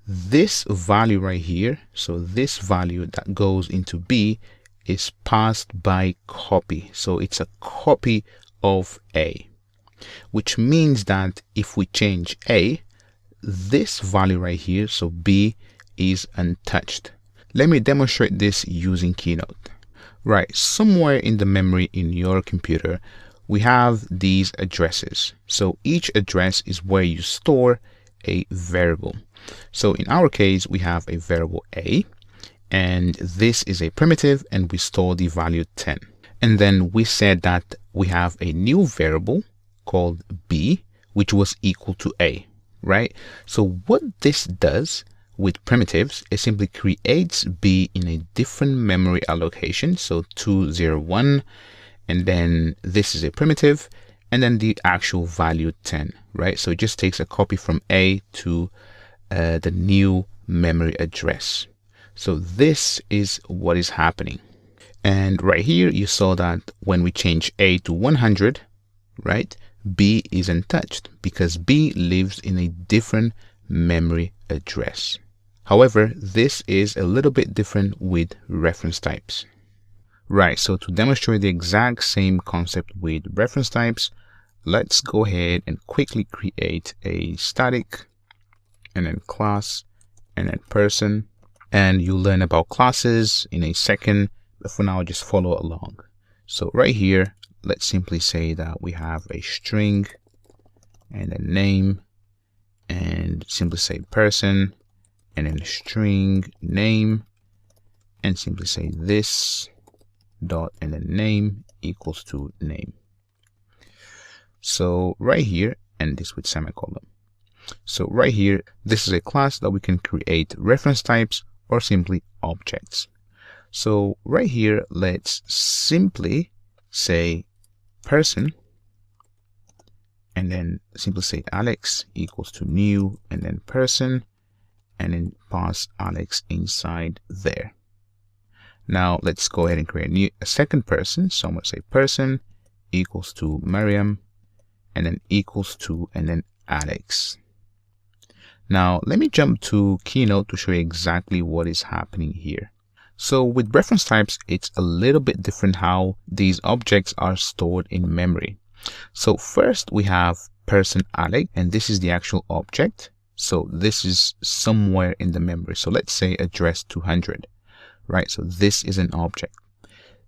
Speaker 1: this value right here, so this value that goes into B is passed by copy. So it's a copy of A, which means that if we change A, this value right here, so B, is untouched. Let me demonstrate this using Keynote. Right, somewhere in the memory in your computer, we have these addresses. So each address is where you store a variable. So in our case, we have a variable A, and this is a primitive, and we store the value 10. And then we said that we have a new variable called B, which was equal to A, right? So what this does with primitives, it simply creates B in a different memory allocation. So 201, and then this is a primitive, and then the actual value 10, right? So it just takes a copy from A to the new memory address. So this is what is happening. And right here, you saw that when we change A to 100, right, B is untouched because B lives in a different memory address. However, this is a little bit different with reference types. Right, so to demonstrate the exact same concept with reference types, let's go ahead and quickly create a static, and then class, and then person. And you'll learn about classes in a second, but for now, just follow along. So right here, let's simply say that we have a string and a name, and simply say person, and then string name, and simply say this dot and then name equals to name. So right here, and this with semicolon. So right here, this is a class that we can create reference types or simply objects. So right here, let's simply say person, and then simply say Alex equals to new, and then person, and then pass Alex inside there. Now let's go ahead and create a second person. So I'm going to say person equals to Mariam, and then equals to, and then Alex. Now let me jump to Keynote to show you exactly what is happening here. So with reference types, it's a little bit different how these objects are stored in memory. So first we have person Alex, and this is the actual object. So this is somewhere in the memory. So let's say address 200, right? So this is an object.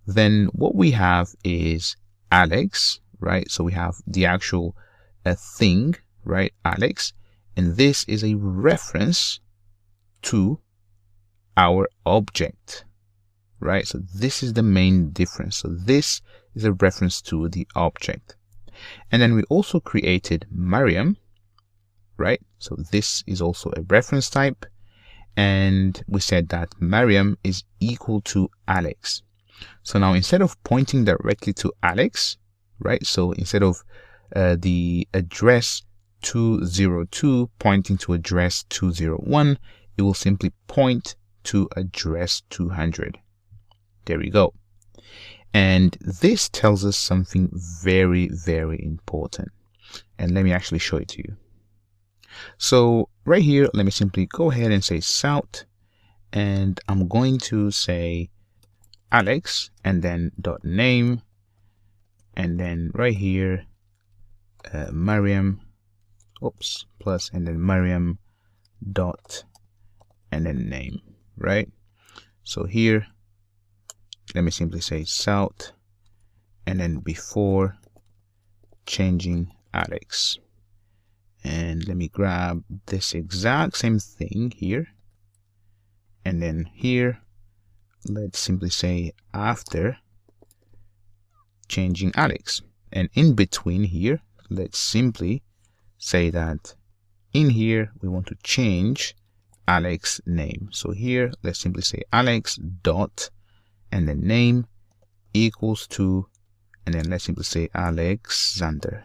Speaker 1: Then what we have is Alex, right? So we have the actual thing, right? Alex, and this is a reference to our object, right? So this is the main difference. So this is a reference to the object. And then we also created Mariam, right? So this is also a reference type. And we said that Mariam is equal to Alex. So now instead of pointing directly to Alex, right? So instead of the address 202 pointing to address 201, it will simply point to address 200. There we go. And this tells us something very, very important. And let me actually show it to you. So right here, let me simply go ahead and say south, and I'm going to say Alex, and then dot name, and then right here, Mariam, oops, plus, and then Mariam dot and then name, right? So here, let me simply say South and then before changing Alex. And let me grab this exact same thing here. And then here, let's simply say after changing Alex. And in between here, let's simply say that in here, we want to change Alex name. So here, let's simply say Alex dot and then name equals to, and then let's simply say Alexander.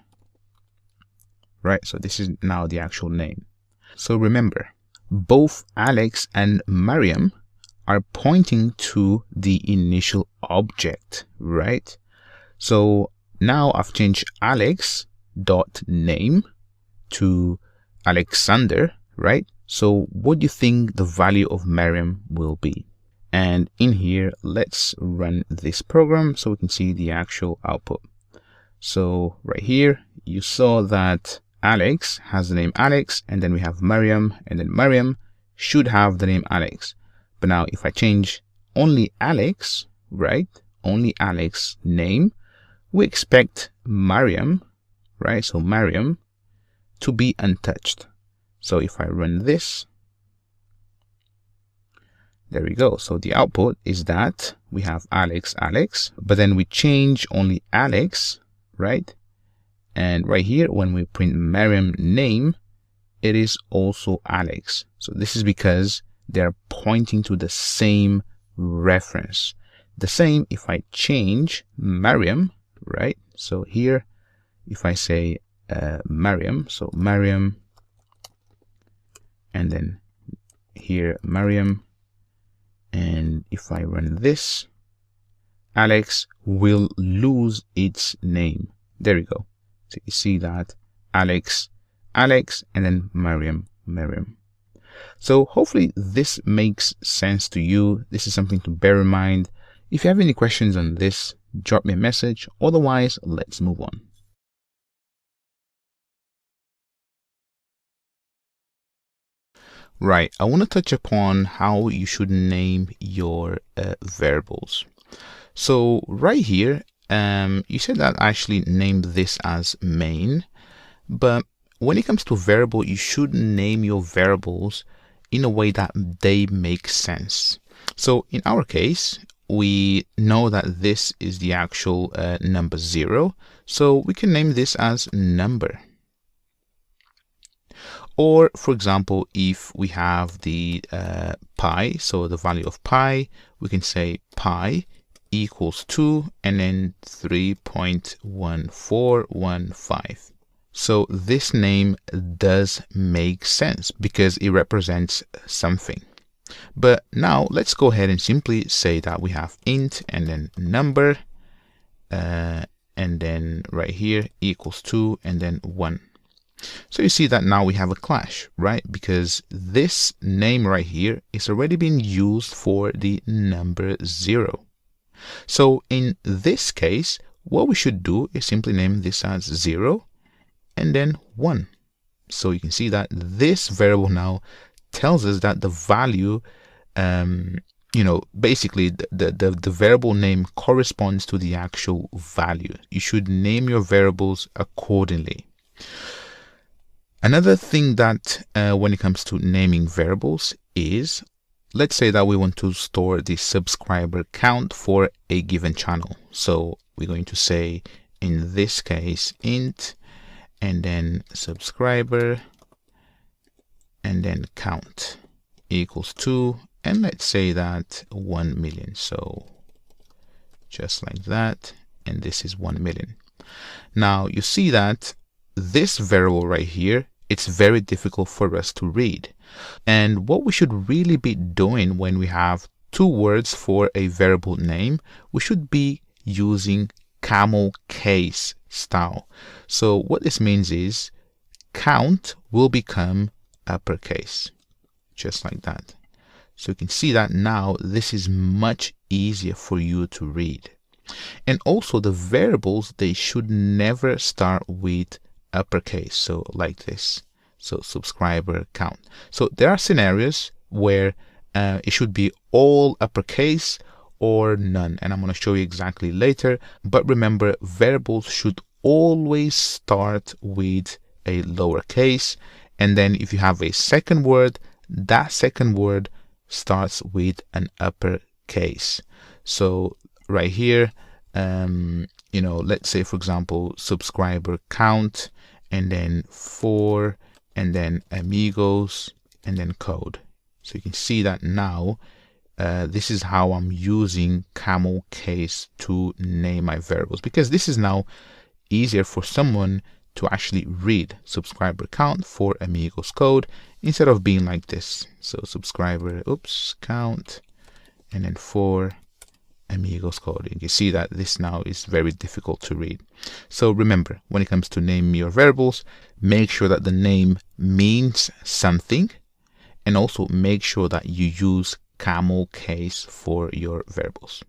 Speaker 1: Right, so this is now the actual name. So remember, both Alex and Mariam are pointing to the initial object, right? So now I've changed Alex dot name to Alexander, right? So what do you think the value of Mariam will be? And in here, let's run this program so we can see the actual output. So right here, you saw that Alex has the name Alex, and then we have Mariam, and then Mariam should have the name Alex. But now if I change only Alex, right? Only Alex name, we expect Mariam, right? So Mariam to be untouched. So if I run this, there we go. So the output is that we have Alex, but then we change only Alex, right? And right here, when we print Mariam name, it is also Alex. So this is because they're pointing to the same reference. The same if I change Mariam, right? So here, if I say Mariam, so Mariam, and then here Mariam, and if I run this, Alex will lose its name. There we go. So you see that Alex, and then Mariam. So hopefully this makes sense to you. This is something to bear in mind. If you have any questions on this, drop me a message. Otherwise, let's move on. Right, I want to touch upon how you should name your variables. So right here, you said that I actually named this as main, but when it comes to variable, you should name your variables in a way that they make sense. So in our case, we know that this is the actual number 0, so we can name this as number. Or for example, if we have the pi, so the value of pi, we can say pi equals 2 and then 3.1415. So this name does make sense because it represents something. But now let's go ahead and simply say that we have int and then number, and then right here equals 2 and then 1. So you see that now we have a clash, right? Because this name right here is already being used for the number 0. So in this case, what we should do is simply name this as 0 and then 1. So you can see that this variable now tells us that the value, basically the variable name corresponds to the actual value. You should name your variables accordingly. Another thing that when it comes to naming variables is, let's say that we want to store the subscriber count for a given channel. So we're going to say, in this case, int and then subscriber and then count equals 2, and let's say that 1 million. So just like that, and this is 1 million. Now you see that this variable right here, it's very difficult for us to read. And what we should really be doing when we have 2 words for a variable name, we should be using camel case style. So what this means is count will become uppercase, just like that. So you can see that now this is much easier for you to read. And also the variables, they should never start with uppercase, so like this. So subscriber count. So there are scenarios where it should be all uppercase or none, and I'm going to show you exactly later. But remember, variables should always start with a lowercase, and then if you have a second word, that second word starts with an uppercase. So right here, you know, let's say for example subscriber count, and then 4, and then amigos, and then code. So you can see that now this is how I'm using camel case to name my variables, because this is now easier for someone to actually read subscriber count for amigos code instead of being like this. So subscriber count, and then for amigos code. You can see that this now is very difficult to read. So remember, when it comes to naming your variables, make sure that the name means something, and also make sure that you use camel case for your variables.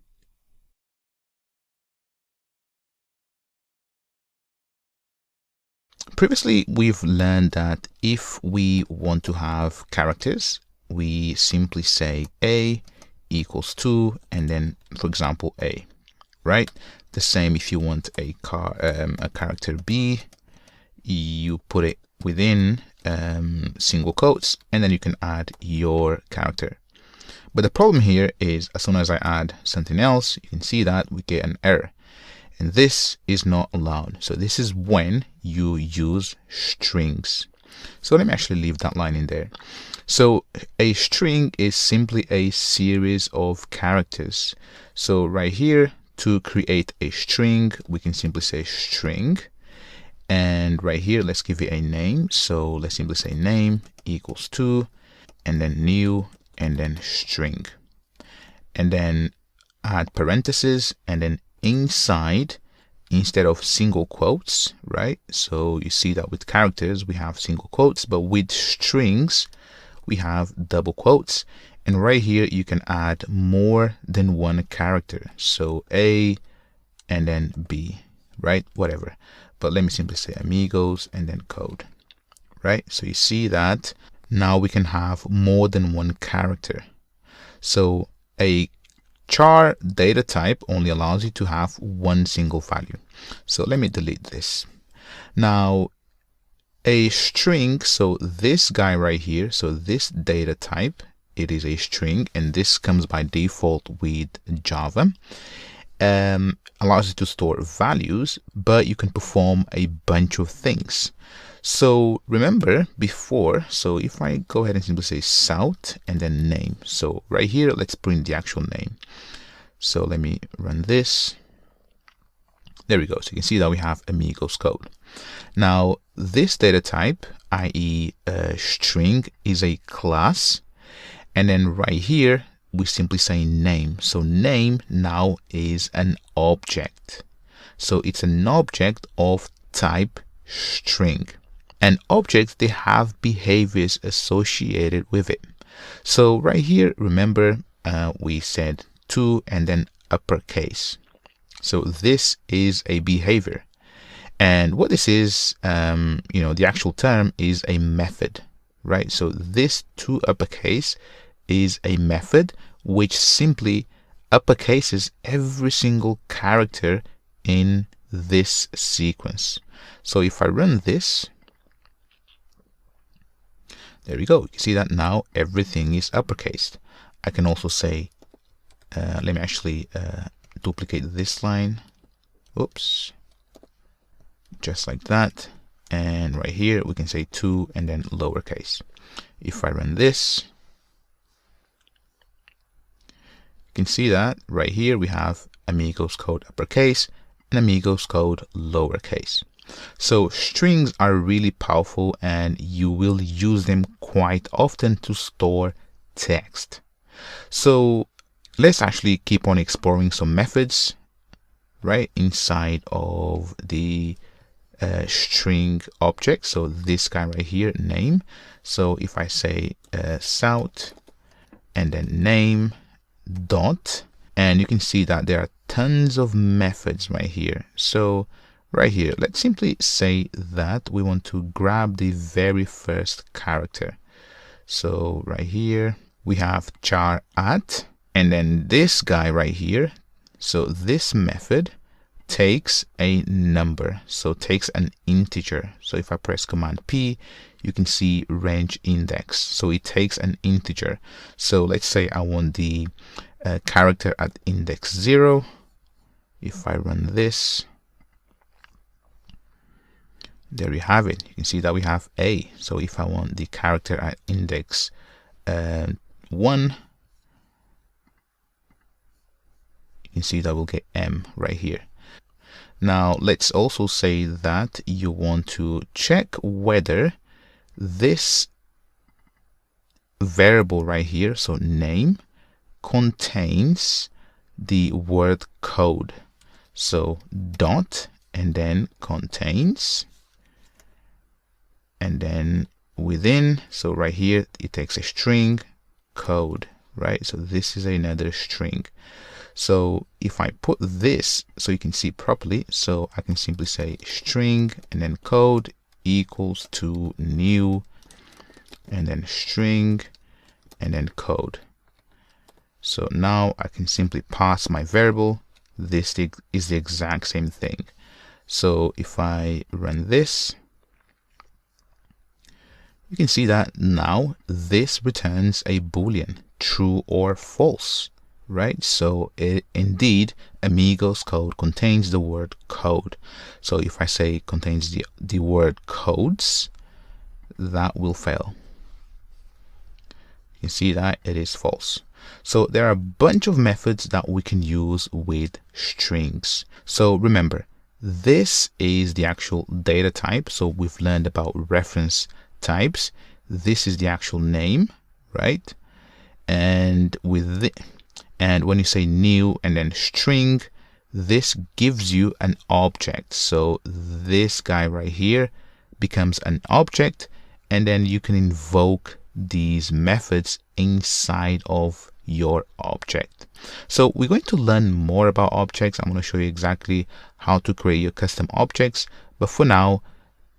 Speaker 1: Previously, we've learned that if we want to have characters, we simply say a equals 2, and then, for example, a, right? The same if you want a character b, you put it within single quotes, and then you can add your character. But the problem here is, as soon as I add something else, you can see that we get an error, and this is not allowed. So this is when you use strings. So let me actually leave that line in there. So a string is simply a series of characters. So right here, to create a string, we can simply say string, and right here let's give it a name. So let's simply say name equals 2, and then new, and then string, and then add parentheses, and then inside, instead of single quotes, right? So you see that with characters we have single quotes, but with strings we have double quotes. And right here you can add more than one character, so a and then b, right? Whatever, but let me simply say amigos and then code, right? So you see that now we can have more than one character. So a char data type only allows you to have one single value. So let me delete this. Now a string, so this guy right here, so this data type, it is a string, and this comes by default with Java. Allows you to store values, but you can perform a bunch of things. So remember before, so if I go ahead and simply say south and then name, so right here let's print the actual name. So let me run this. There we go. So you can see that we have amigos code. Now this data type, i.e. string, is a class, and then right here we simply say name. So name now is an object. So it's an object of type string. And objects, they have behaviors associated with it. So right here, remember, we said 2 and then uppercase. So this is a behavior. And what this is, you know, the actual term is a method, right? So this 2 uppercase is a method which simply uppercases every single character in this sequence. So if I run this, there we go. You see that now everything is uppercased. I can also say, let me actually duplicate this line. Oops. Just like that. And right here we can say 2 and then lowercase. If I run this, you can see that right here we have amigos code uppercase and amigos code lowercase. So strings are really powerful, and you will use them quite often to store text. So let's actually keep on exploring some methods right inside of the string object. So this guy right here, name. So if I say south and then name dot, and you can see that there are tons of methods right here. So right here, let's simply say that we want to grab the very first character. So right here we have char at, and then this guy right here. So this method takes a number, so takes an integer. So if I press Command P, you can see range index. So it takes an integer. So let's say I want the character at index 0. If I run this, there you have it. You can see that we have A. So if I want the character at index 1, you can see that we'll get M right here. Now let's also say that you want to check whether this variable right here, so name, contains the word code. So dot and then contains, and then within, so right here it takes a string code, right? So this is another string. So if I put this so you can see properly, so I can simply say string and then code equals to new and then string and then code. So now I can simply pass my variable. This is the exact same thing. So if I run this, you can see that now this returns a boolean, true or false, right? So indeed, Amigos code contains the word code. So if I say contains the word codes, that will fail. You can see that it is false. So there are a bunch of methods that we can use with strings. So remember, this is the actual data type. So we've learned about reference types. This is the actual name, right? And with the, and when you say new and then string, this gives you an object. So this guy right here becomes an object, and then you can invoke these methods inside of your object. So we're going to learn more about objects. I'm going to show you exactly how to create your custom objects, but for now,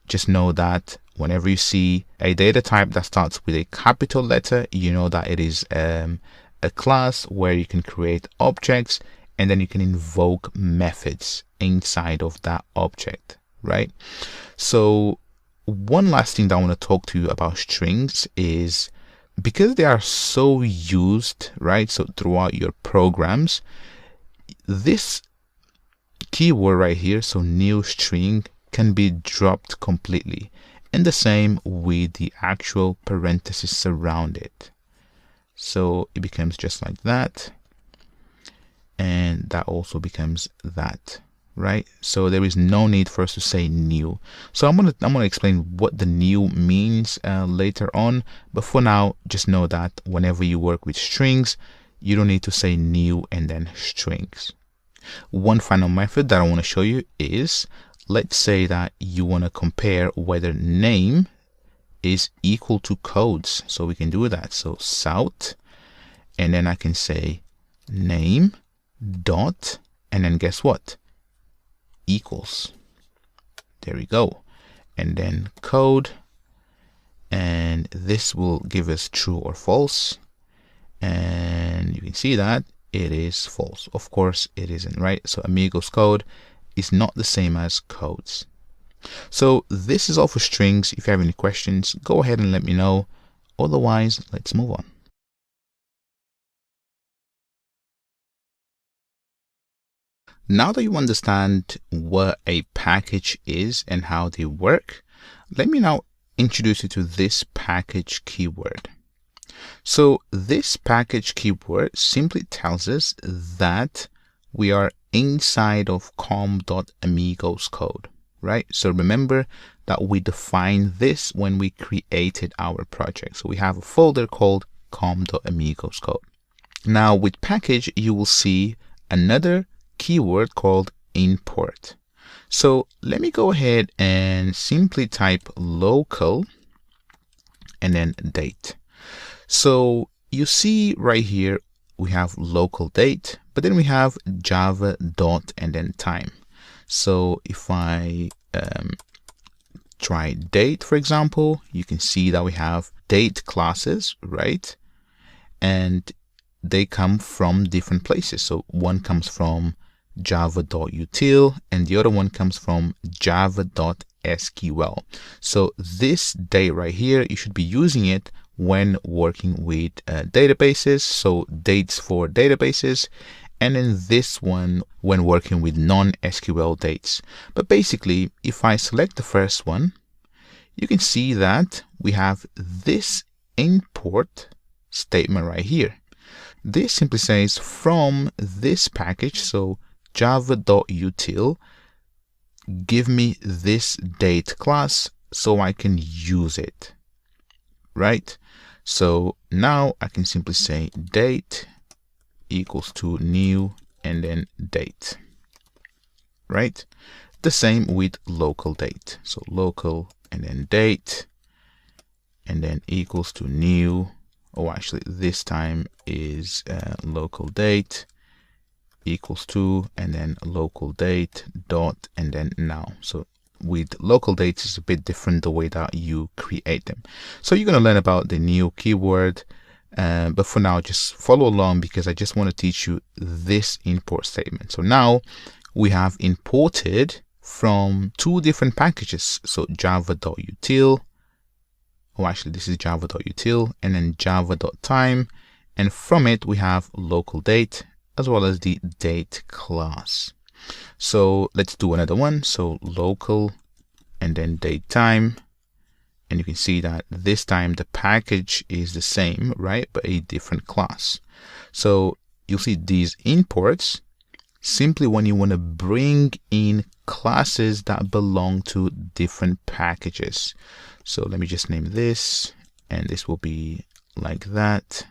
Speaker 1: just know that whenever you see a data type that starts with a capital letter, you know that it is a class where you can create objects, and then you can invoke methods inside of that object, right? So one last thing that I want to talk to you about strings is, because they are so used, right? So throughout your programs, this keyword right here, so new string, can be dropped completely, and the same with the actual parentheses around it. So it becomes just like that, and that also becomes that, right? So there is no need for us to say new. So I'm gonna explain what the new means later on, but for now, just know that whenever you work with strings, you don't need to say new and then strings. One final method that I want to show you is, let's say that you want to compare whether name is equal to codes. So we can do that. So south, and then I can say name dot, and then guess what? Equals. There we go. And then code, and this will give us true or false. And you can see that it is false. Of course it isn't, right? So Amigos code is not the same as codes. So this is all for strings. If you have any questions, go ahead and let me know. Otherwise, let's move on. Now that you understand what a package is and how they work, let me now introduce you to this package keyword. So this package keyword simply tells us that we are inside of com.amigos code, right? So remember that we defined this when we created our project. So we have a folder called com.amigos code. Now with package, you will see another keyword called import. So let me go ahead and simply type local and then date. So you see right here, we have local date, but then we have Java dot and then time. So if I try date, for example, you can see that we have date classes, right? And they come from different places. So one comes from java.util and the other one comes from java.sql. So this date right here, you should be using it when working with databases. So dates for databases, and then this one when working with non-SQL dates. But basically, if I select the first one, you can see that we have this import statement right here. This simply says from this package, so java.util, give me this date class so I can use it, right? So now I can simply say date equals to new and then date, right? The same with local date. So local and then date and then equals to new. Oh, actually this time is local date equals to and then local date dot and then now. So with local dates, it's a bit different the way that you create them. So you're going to learn about the new keyword, but for now just follow along because I just want to teach you this import statement. So now we have imported from two different packages, so java.util, oh actually this is java.util, and then java.time, and from it we have local date as well as the date class. So let's do another one. So local and then date time, and you can see that this time the package is the same, right, but a different class. So you'll see these imports simply when you want to bring in classes that belong to different packages. So let me just name this, and this will be like that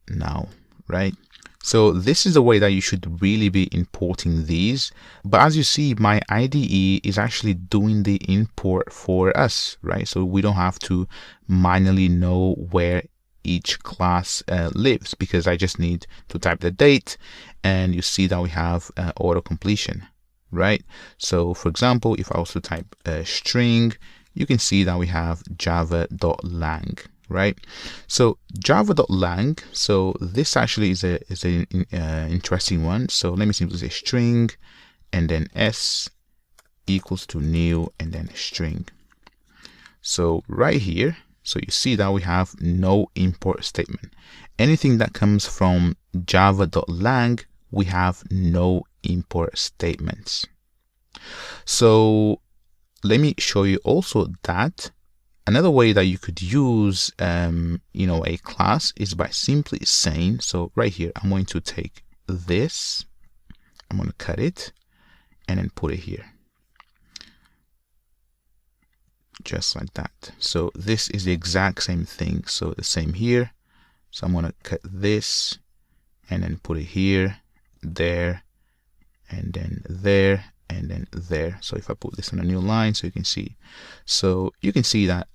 Speaker 1: now, right? So this is the way that you should really be importing these. But as you see, my IDE is actually doing the import for us, right? So we don't have to manually know where each class lives, because I just need to type the date, and you see that we have auto completion, right? So for example, if I also type string, you can see that we have java.lang, right? So java.lang, so this actually is an interesting one. So let me simply say string and then s equals to new and then string. So right here, so you see that we have no import statement. Anything that comes from java.lang, we have no import statements. So let me show you also that another way that you could use a class is by simply saying, so right here I'm going to take this, I'm going to cut it and then put it here, just like that. So this is the exact same thing, so the same here. So I'm going to cut this and then put it here, there, and then there, and then there. So if I put this on a new line, so you can see that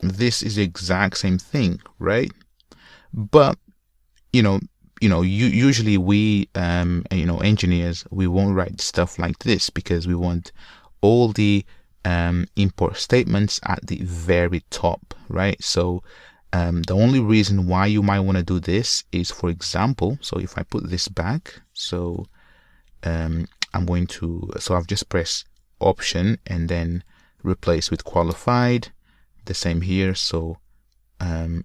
Speaker 1: this is the exact same thing, right? But usually we engineers, we won't write stuff like this because we want all the import statements at the very top, right? So the only reason why you might want to do this is, for example, so if I put this back, so I've just pressed option and then replace with qualified, the same here. So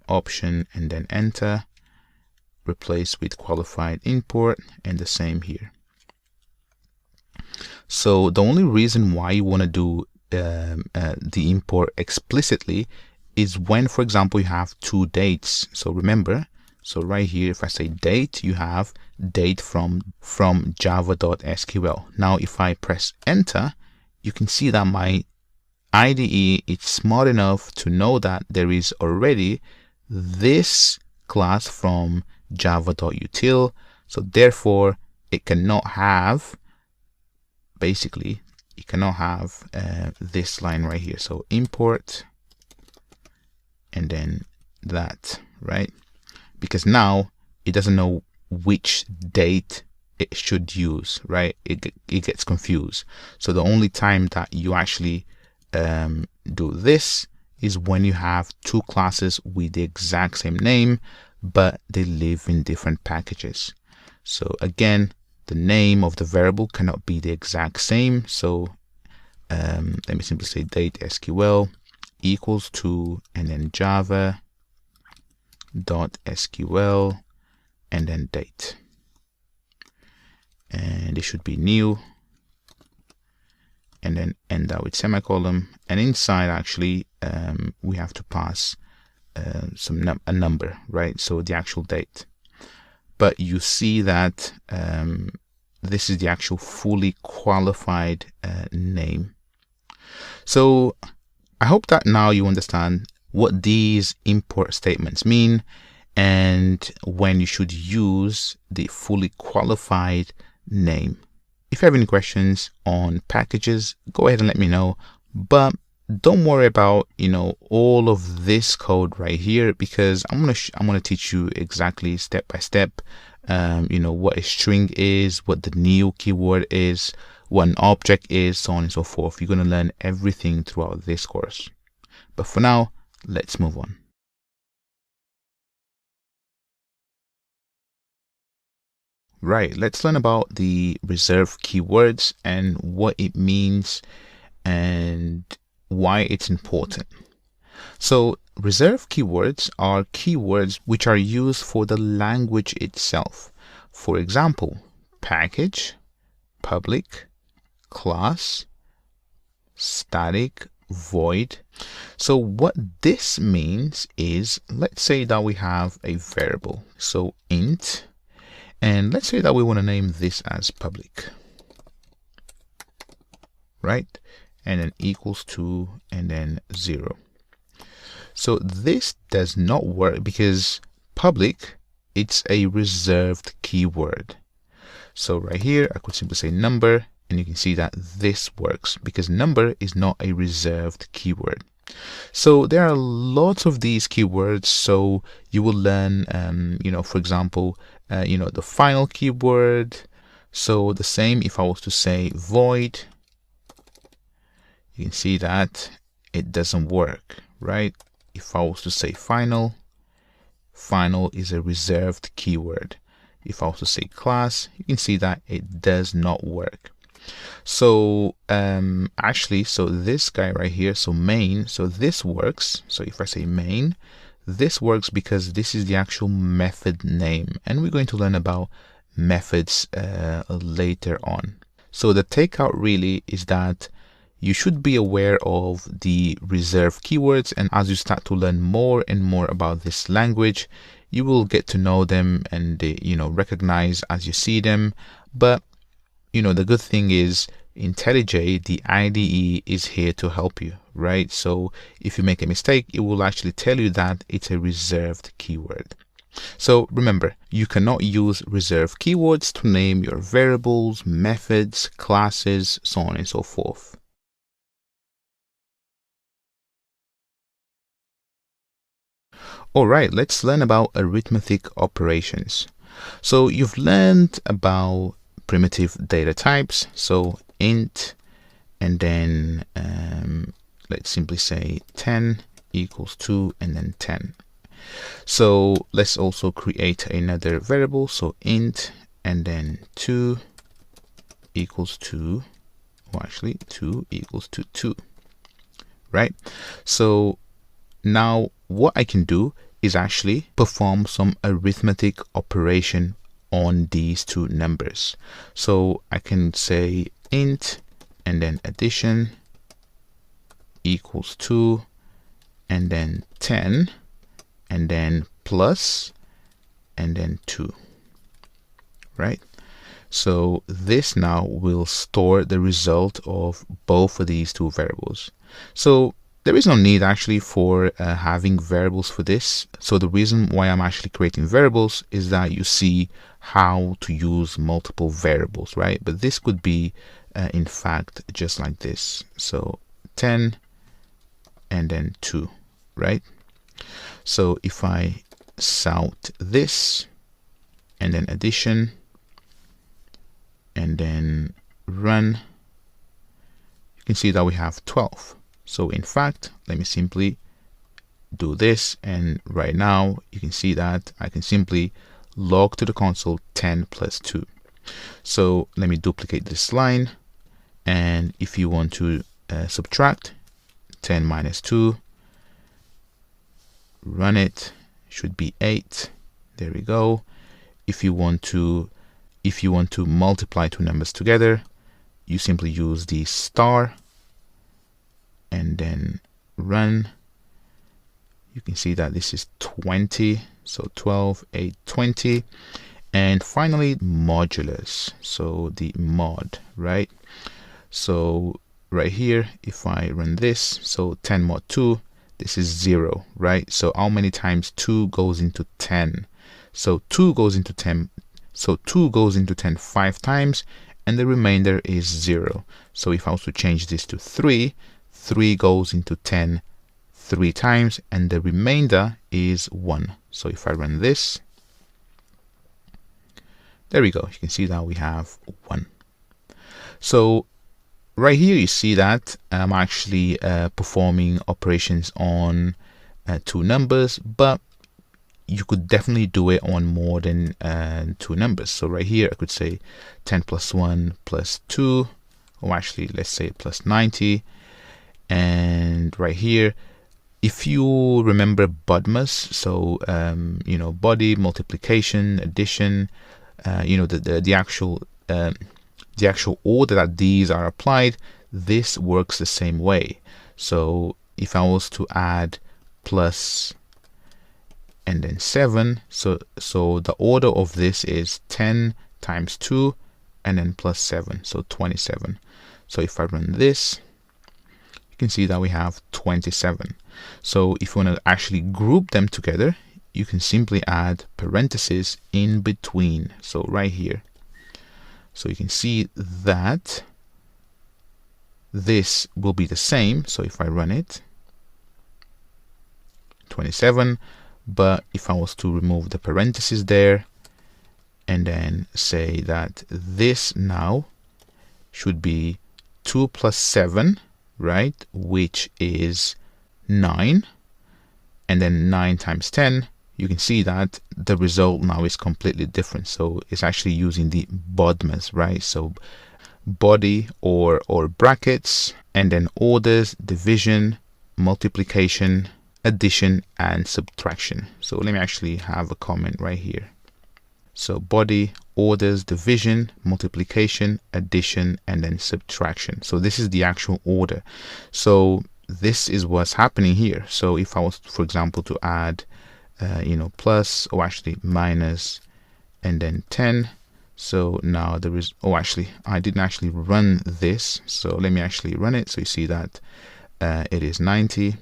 Speaker 1: option and then enter, replace with qualified import, and the same here. So the only reason why you want to do the import explicitly is when, for example, you have two dates. So remember, so right here, if I say date, you have date from java.sql. Now if I press enter, you can see that my IDE is smart enough to know that there is already this class from java.util, so therefore it cannot have, basically it cannot have this line right here. So import and then that, right? Because now it doesn't know which date it should use, right? It gets confused. So the only time that you actually do this is when you have two classes with the exact same name, but they live in different packages. So again, the name of the variable cannot be the exact same. So let me simply say date SQL equals to, and then Java dot SQL, and then date. And it should be new, and then end that with semicolon. And inside, actually, we have to pass a number, right? So the actual date. But you see that this is the actual fully qualified name. So I hope that now you understand what these import statements mean and when you should use the fully qualified name. If you have any questions on packages, go ahead and let me know. But don't worry about, all of this code right here, because I'm gonna teach you exactly step by step, what a string is, what the new keyword is, what an object is, so on and so forth. You're gonna learn everything throughout this course. But for now, let's move on. Right, let's learn about the reserved keywords and what it means and why it's important. So reserved keywords are keywords which are used for the language itself. For example, package, public, class, static, void. So what this means is, let's say that we have a variable, so int, and let's say that we want to name this as public, right? And then equals to, and then 0. So this does not work because public, it's a reserved keyword. So right here, I could simply say number, and you can see that this works because number is not a reserved keyword. So there are lots of these keywords. So you will learn, for example, the final keyword. So the same if I was to say void, you can see that it doesn't work, right? If I was to say final, final is a reserved keyword. If I was to say class, you can see that it does not work. So actually, so this guy right here, so main, so this works. So if I say main, this works because this is the actual method name, and we're going to learn about methods later on. So the takeout really is that you should be aware of the reserved keywords, and as you start to learn more and more about this language, you will get to know them and recognize as you see them. But the good thing is IntelliJ, the IDE, is here to help you, right? So if you make a mistake, it will actually tell you that it's a reserved keyword. So remember, you cannot use reserved keywords to name your variables, methods, classes, so on and so forth. All right, let's learn about arithmetic operations. So you've learned about primitive data types, so int, and then let's simply say 10 equals 2, and then 10. So let's also create another variable, so int, and then 2 equals 2, or actually 2 equals to 2, right? So now what I can do is actually perform some arithmetic operation on these two numbers. So I can say int, and then addition equals 2, and then 10, and then plus, and then 2, right? So this now will store the result of both of these two variables. So there is no need actually for having variables for this. So the reason why I'm actually creating variables is that you see how to use multiple variables, right? But this could be in fact just like this. So 10 and then 2, right? So if I shout this and then addition, and then run, you can see that we have 12. So in fact, let me simply do this, and right now you can see that I can simply log to the console 10 plus 2. So let me duplicate this line, and if you want to subtract 10 minus 2, run it, should be 8. There we go. If you want to multiply two numbers together, you simply use the star and then run. You can see that this is 20, so 12, 8, 20. And finally, modulus, so the mod, right? So right here, if I run this, so 10 mod 2, this is 0, right? So how many times 2 goes into 10? So 2 goes into 10. So 2 goes into 10 5 times, and the remainder is 0. So if I was to change this to 3, 3 goes into 10 3 times, and the remainder is 1. So if I run this, there we go. You can see that we have 1. So right here, you see that I'm actually performing operations on two numbers, but you could definitely do it on more than two numbers. So right here, I could say 10 plus 1 plus 2, or actually, let's say plus 90. And right here, if you remember BODMAS, so you know, body, multiplication, addition, you know, the actual order that these are applied, this works the same way. So if I was to add plus and then 7, so the order of this is 10 times 2 and then plus 7, so 27. So if I run this, you can see that we have 27. So if you want to actually group them together, you can simply add parentheses in between, so right here. So you can see that this will be the same. So if I run it, 27, but if I was to remove the parentheses there and then say that this now should be 2 plus 7, right, which is 9, and then 9 times 10, you can see that the result now is completely different. So it's actually using the BODMAS, right? So body or brackets, and then orders, division, multiplication, addition, and subtraction. So let me actually have a comment right here. So body, orders, division, multiplication, addition, and then subtraction. So this is the actual order. So this is what's happening here. So if I was, for example, to add you know, plus, or actually minus, and then 10. So now there is, oh, actually, I didn't actually run this. So let me actually run it. So you see that it is 90.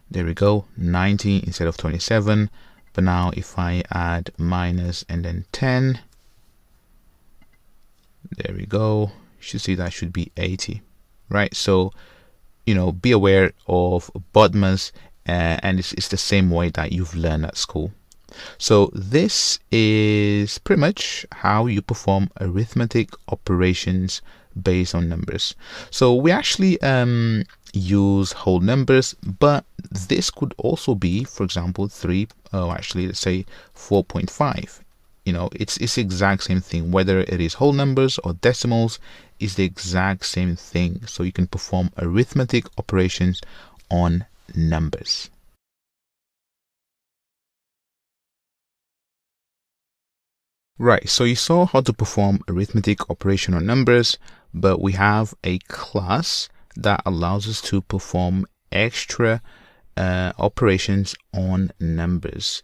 Speaker 1: There we go, 90 instead of 27. But now if I add minus and then 10, there we go. You should see that should be 80, right? So, you know, be aware of BODMAS. And it's the same way that you've learned at school. So this is pretty much how you perform arithmetic operations based on numbers. So we actually use whole numbers, but this could also be, for example, let's say 4.5. You know, it's the exact same thing, whether it is whole numbers or decimals, is the exact same thing. So you can perform arithmetic operations on numbers. Right, so you saw how to perform arithmetic operation on numbers, but we have a class that allows us to perform extra operations on numbers,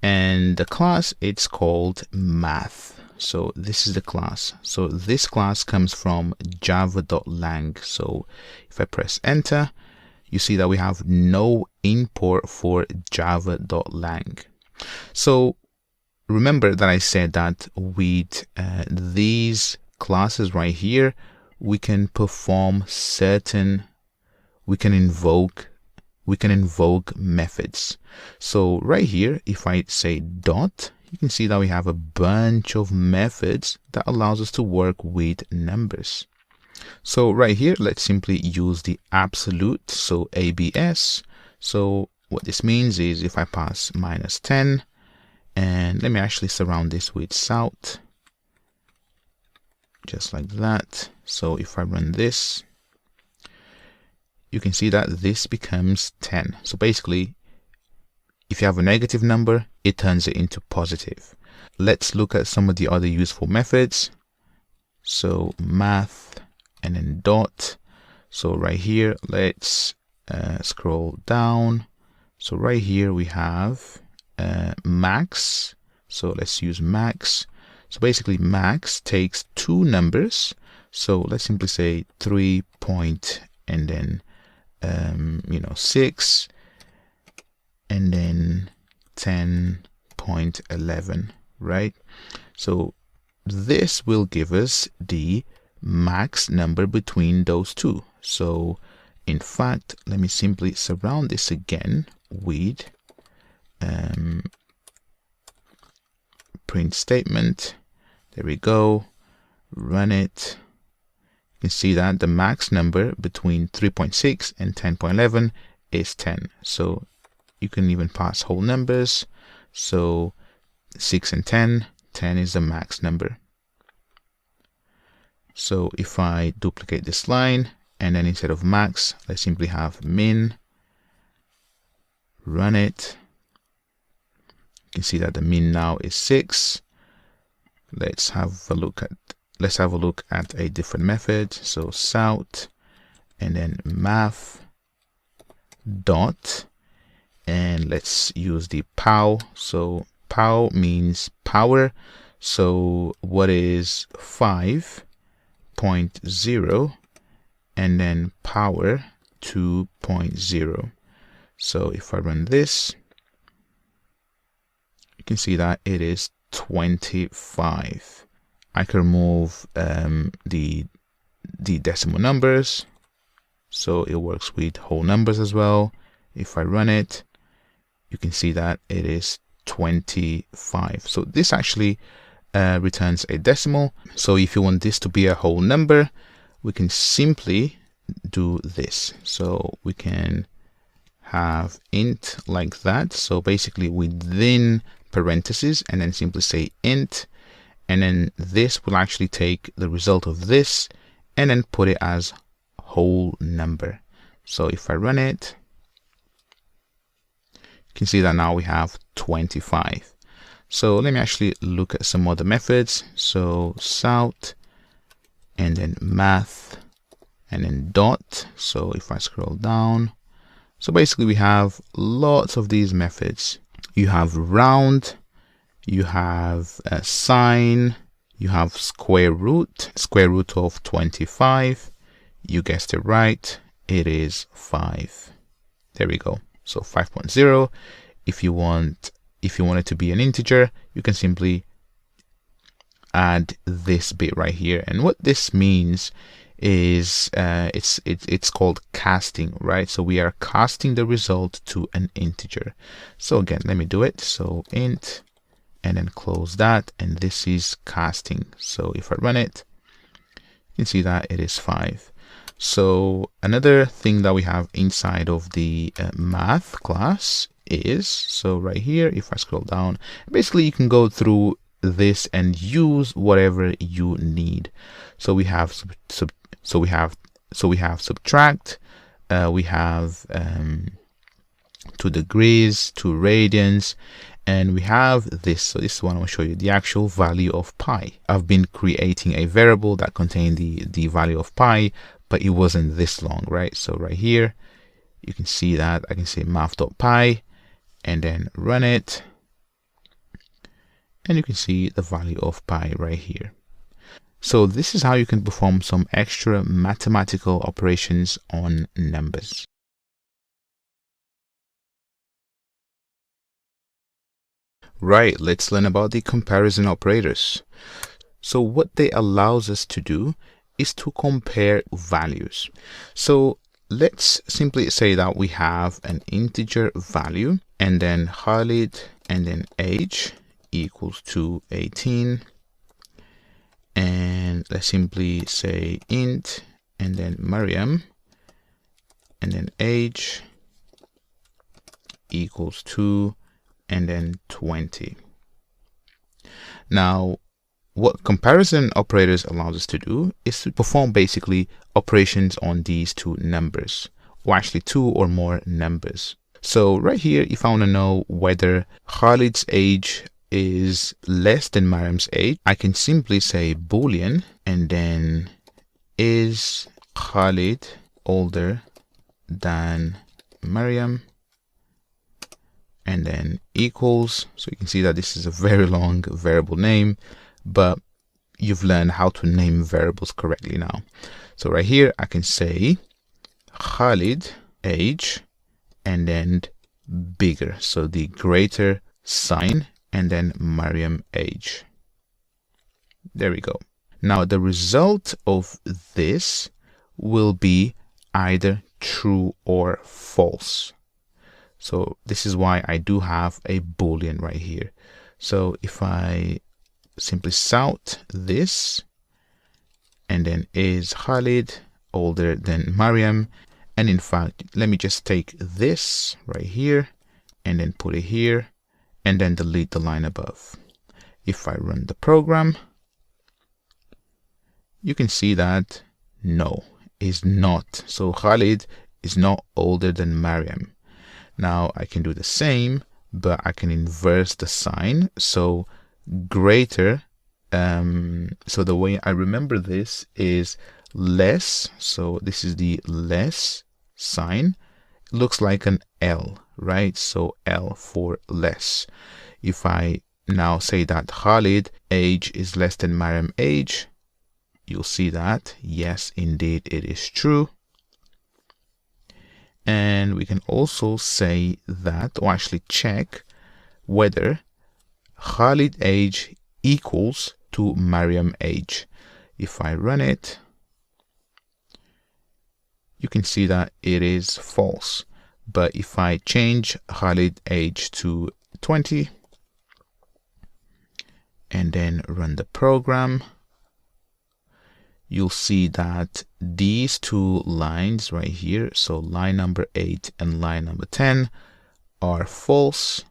Speaker 1: and the class, it's called math. So this is the class. So this class comes from java.lang. So if I press enter, you see that we have no import for java.lang. So remember that I said that with these classes right here, we can perform we can invoke methods. So right here, if I say dot, you can see that we have a bunch of methods that allows us to work with numbers. So right here, let's simply use the absolute, so ABS. So what this means is if I pass -10, and let me actually surround this with south, just like that. So if I run this, you can see that this becomes 10. So basically, if you have a negative number, it turns it into positive. Let's look at some of the other useful methods. So math and then dot. So right here, let's scroll down. So right here we have max. So let's use max. So basically max takes two numbers. So let's simply say 3 point and then 6 and then 10.11, right? So this will give us the max number between those two. So in fact, let me simply surround this again with print statement. There we go. Run it. You can see that the max number between 3.6 and 10.11 is 10. So you can even pass whole numbers. So 6 and 10, 10 is the max number. So if I duplicate this line and then instead of max, let's simply have min, run it. You can see that the min now is 6. Let's have a look at a different method. So south and then math dot, and let's use the pow. So pow means power. So what is 5.0 and then power 2.0. So if I run this, you can see that it is 25. I can remove the decimal numbers, so it works with whole numbers as well. If I run it, you can see that it is 25. So this actually returns a decimal. So if you want this to be a whole number, we can simply do this. So we can have int like that. So basically within parentheses, and then simply say int, and then this will actually take the result of this and then put it as whole number. So if I run it, you can see that now we have 25. So let me actually look at some other methods. So south and then math and then dot. So if I scroll down, so basically we have lots of these methods. You have round, you have a sine, you have square root of 25. You guessed it right, it is 5. There we go. So 5.0. If you want it to be an integer, you can simply add this bit right here. And what this means is it's called casting, right? So we are casting the result to an integer. So again, let me do it. So int and then close that, and this is casting. So if I run it, you can see that it is 5. So another thing that we have inside of the math class is, so right here, if I scroll down, basically you can go through this and use whatever you need. So we have subtract, we have 2 degrees, 2 radians, and we have this. So this one will show you the actual value of pi. I've been creating a variable that contained the value of pi, but it wasn't this long, right? So right here, you can see that I can say math.pi and then run it. And you can see the value of pi right here. So this is how you can perform some extra mathematical operations on numbers. Right, let's learn about the comparison operators. So what they allows us to do is to compare values. So let's simply say that we have an integer value and then Khalid and then age equals to 18. And let's simply say int and then Mariam and then age equals 2 and then 20. Now, what comparison operators allows us to do is to perform basically operations on these two numbers, or actually two or more numbers. So right here, if I want to know whether Khalid's age is less than Mariam's age, I can simply say boolean and then is Khalid older than Mariam, and then equals. So you can see that this is a very long variable name, but you've learned how to name variables correctly now. So right here I can say Khalid age and then bigger, so the greater sign, and then Mariam age. There we go. Now the result of this will be either true or false. So this is why I do have a boolean right here. So if I simply shout this and then is Khalid older than Mariam, and in fact let me just take this right here and then put it here and then delete the line above. If I run the program, you can see that no, is not. So Khalid is not older than Mariam. Now I can do the same, but I can inverse the sign. So greater, so the way I remember this is less. So this is the less sign. It looks like an L, right? So L for less. If I now say that Khalid age is less than Mariam age, you'll see that yes, indeed it is true. And we can also say that, or actually check whether Khalid age equals to Mariam age. If I run it, you can see that it is false. But if I change Khalid age to 20 and then run the program, you'll see that these two lines right here, so line number 8 and line number 10, are false,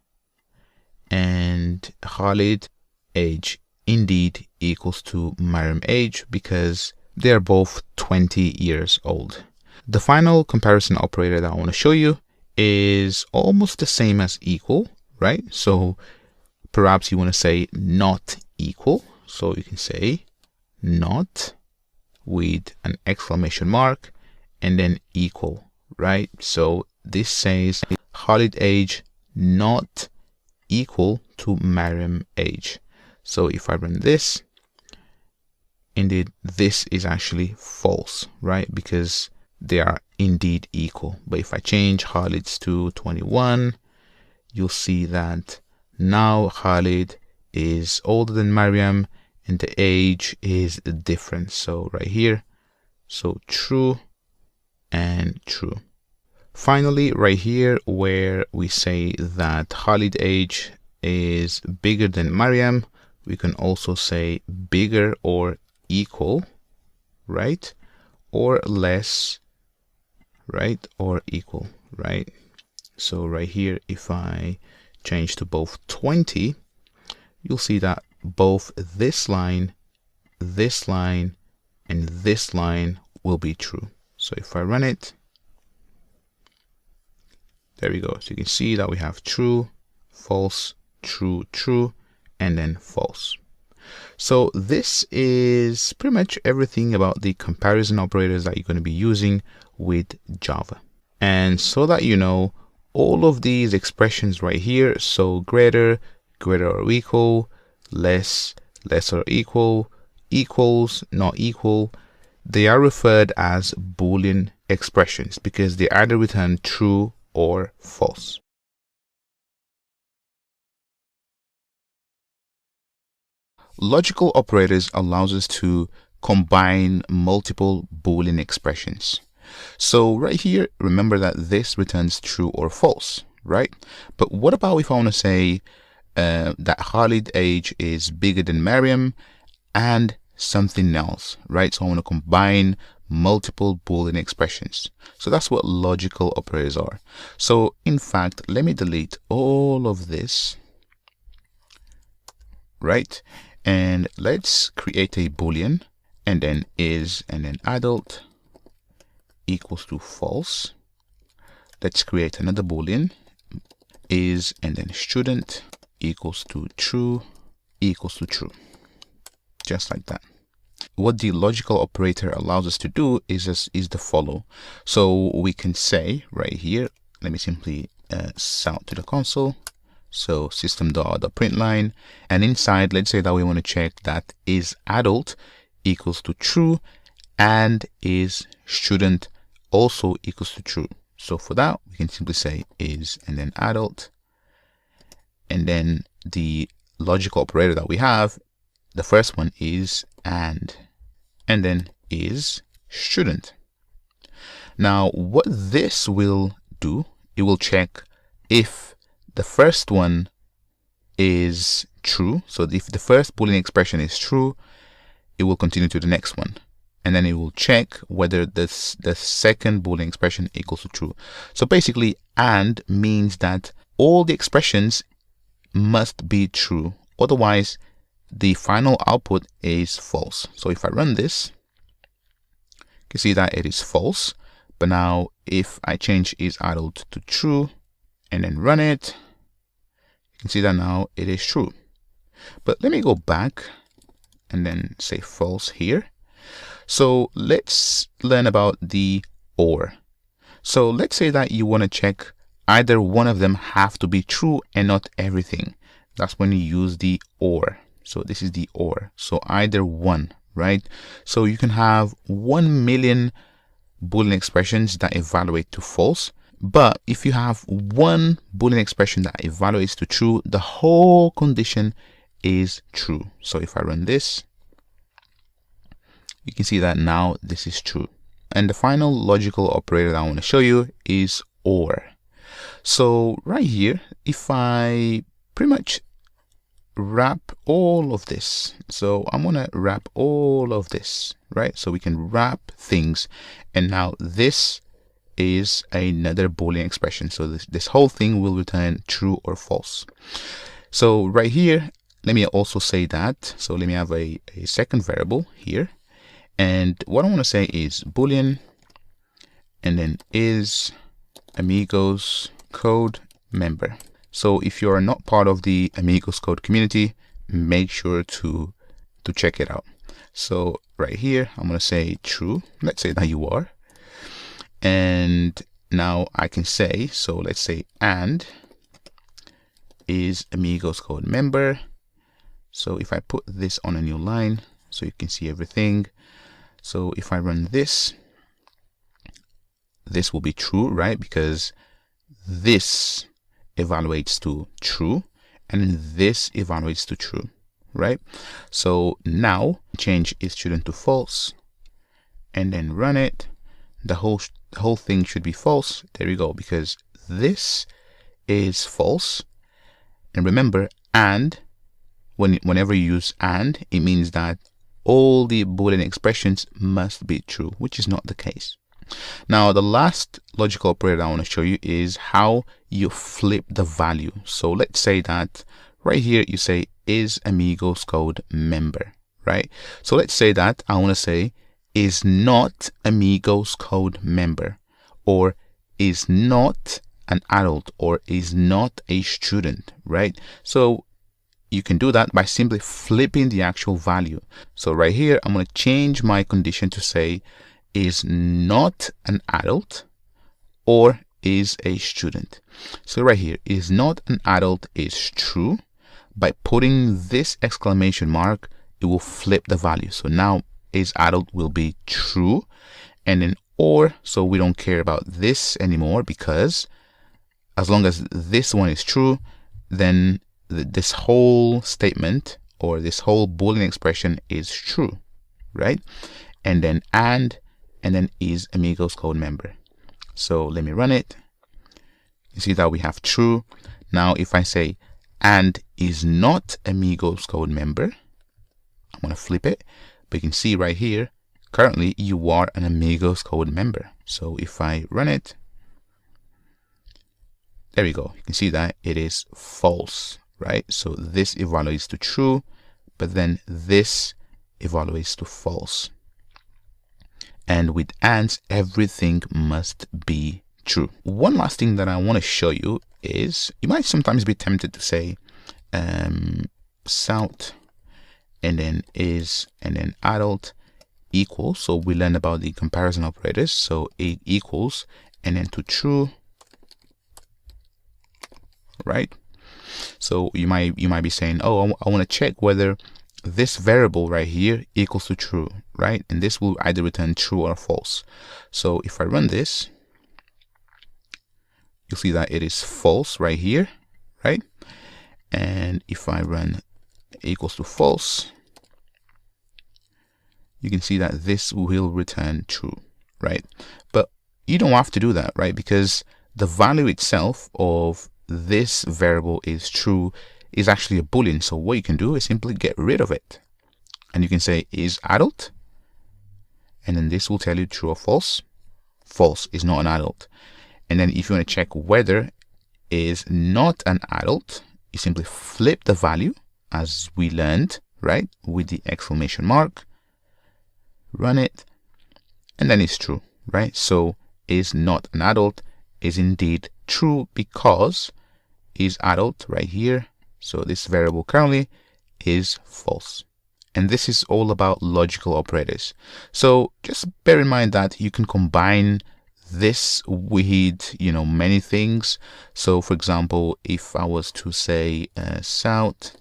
Speaker 1: and Khalid age indeed equals to Mariam age because they are both 20 years old. The final comparison operator that I want to show you is almost the same as equal, right? So perhaps you want to say not equal, so you can say not with an exclamation mark and then equal, right? So this says Khalid age not equal to Mariam age. So if I run this, indeed this is actually false, right? Because they are indeed equal. But if I change Khalid's to 21, you'll see that now Khalid is older than Mariam and the age is different. So right here, so true and true. Finally, right here where we say that Khalid age is bigger than Mariam, we can also say bigger or equal, right? Or less, right? Or equal, right? So right here, if I change to both 20, you'll see that both this line, and this line will be true. So if I run it, there we go. So you can see that we have true, false, true, true, and then false. So this is pretty much everything about the comparison operators that you're going to be using with Java. And so that you know, all of these expressions right here, so greater, greater or equal, less, less or equal, equals, not equal, they are referred as Boolean expressions because they either return true or false. Logical operators allows us to combine multiple Boolean expressions. So right here, remember that this returns true or false, right? But what about if I want to say that Khalid age is bigger than Mariam, and something else, right? So I want to combine multiple Boolean expressions. So that's what logical operators are. So in fact, let me delete all of this, right? And let's create a Boolean, and then is, and then adult equals to false. Let's create another Boolean, is, and then student equals to true, equals to true, just like that. What the logical operator allows us to do is the follow. So we can say right here, let me simply out to the console. So system.println, and inside, let's say that we want to check that is adult equals to true and is student also equals to true. So for that, we can simply say is, and then adult, and then the logical operator that we have, the first one is and then is student. Now what this will do, it will check if the first one is true. So if the first Boolean expression is true, it will continue to the next one, and then it will check whether the second Boolean expression equals to true. So basically, and means that all the expressions must be true, otherwise the final output is false. So if I run this, you can see that it is false. But now if I change is adult to true and then run it, you can see that now it is true. But let me go back and then say false here. So let's learn about the or. So let's say that you want to check either one of them have to be true and not everything. That's when you use the or. So this is the or. So either one, right? So you can have 1 million Boolean expressions that evaluate to false. But if you have one Boolean expression that evaluates to true, the whole condition is true. So if I run this, you can see that now this is true. And the final logical operator that I want to show you is or. So right here, if I pretty much wrap all of this, so I'm gonna wrap all of this, right? So we can wrap things, and now this is another Boolean expression. So this whole thing will return true or false. So right here, let me also say that. So let me have a second variable here, and what I want to say is Boolean, and then is Amigos Code member. So if you are not part of the Amigos Code community, make sure to check it out. So right here, I'm going to say true. Let's say that you are. And now I can say, so let's say and is Amigos Code member. So if I put this on a new line, so you can see everything. So if I run this, this will be true, right? Because this evaluates to true, and then this evaluates to true, right? So now change is student to false, and then run it. The whole thing should be false. There we go, because this is false. And remember, and whenever you use and, it means that all the Boolean expressions must be true, which is not the case. Now the last logical operator I want to show you is how you flip the value. So let's say that right here you say is Amigos Code member, right? So let's say that I want to say is not Amigos Code member, or is not an adult, or is not a student, right? So you can do that by simply flipping the actual value. So right here, I'm going to change my condition to say is not an adult or is a student. So right here, is not an adult is true. By putting this exclamation mark, it will flip the value. So now is adult will be true, and then or, so we don't care about this anymore, because as long as this one is true, then this whole statement or this whole Boolean expression is true, right? And then is Amigos Code member. So let me run it. You see that we have true. Now if I say and is not a Migos Code member. I'm going to flip it, but you can see right here, currently you are an Amigos Code member. So if I run it, there we go. You can see that it is false, right? So this evaluates to true, but then this evaluates to false. And with AND, everything must be true. One last thing that I want to show you is, you might sometimes be tempted to say south and then is and then adult equals. So we learned about the comparison operators. So it equals and then to true, right? So you might be saying, oh, I want to check whether this variable right here equals to true, right? And this will either return true or false. So if I run this, you'll see that it is false right here, right? And if I run equals to false, you can see that this will return true, right? But you don't have to do that, right? Because the value itself of this variable is true is actually a boolean. So what you can do is simply get rid of it, and you can say is adult, and then this will tell you true or false. False is not an adult. And then if you want to check whether is not an adult, you simply flip the value as we learned, right, with the exclamation mark, run it, and then it's true, right? So is not an adult is indeed true because is adult right here. So this variable currently is false. And this is all about logical operators. So just bear in mind that you can combine this with, you know, many things. So for example, if I was to say south,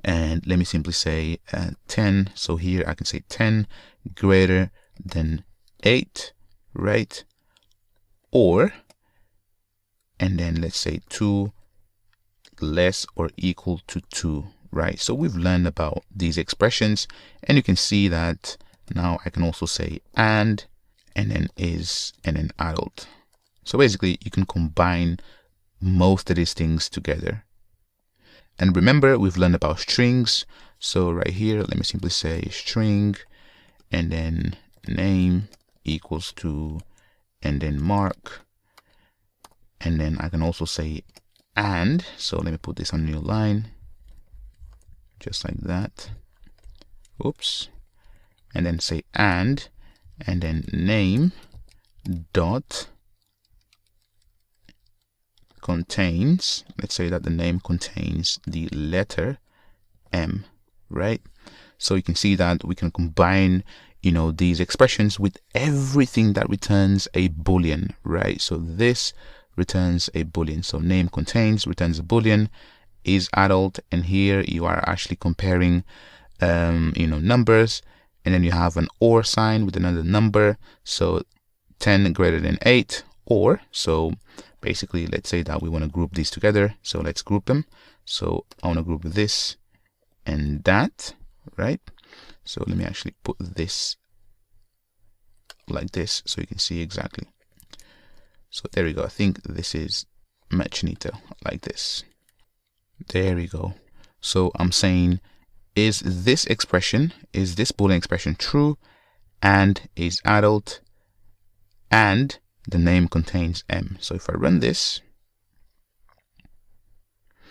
Speaker 1: and let me simply say 10. So here I can say 10 greater than 8, right? Or, and then let's say 2 less or equal to 2, right? So we've learned about these expressions, and you can see that now I can also say and then is and then adult. So basically you can combine most of these things together. And remember, we've learned about strings. So right here, let me simply say string and then name equals to and then mark, and then I can also say and. So let me put this on a new line, just like that. Oops. And then say and then name dot contains, let's say that the name contains the letter M, right? So you can see that we can combine, you know, these expressions with everything that returns a boolean, right? So this returns a boolean. So name contains returns a boolean, is adult, and here you are actually comparing you know, numbers, and then you have an or sign with another number. So 10 greater than 8, or, so basically let's say that we want to group these together. So let's group them. So I want to group this and that, right? So let me actually put this like this so you can see exactly. So there we go. I think this is much neater like this. There we go. So I'm saying, is this expression, is this Boolean expression true, and is adult, and the name contains M. So if I run this,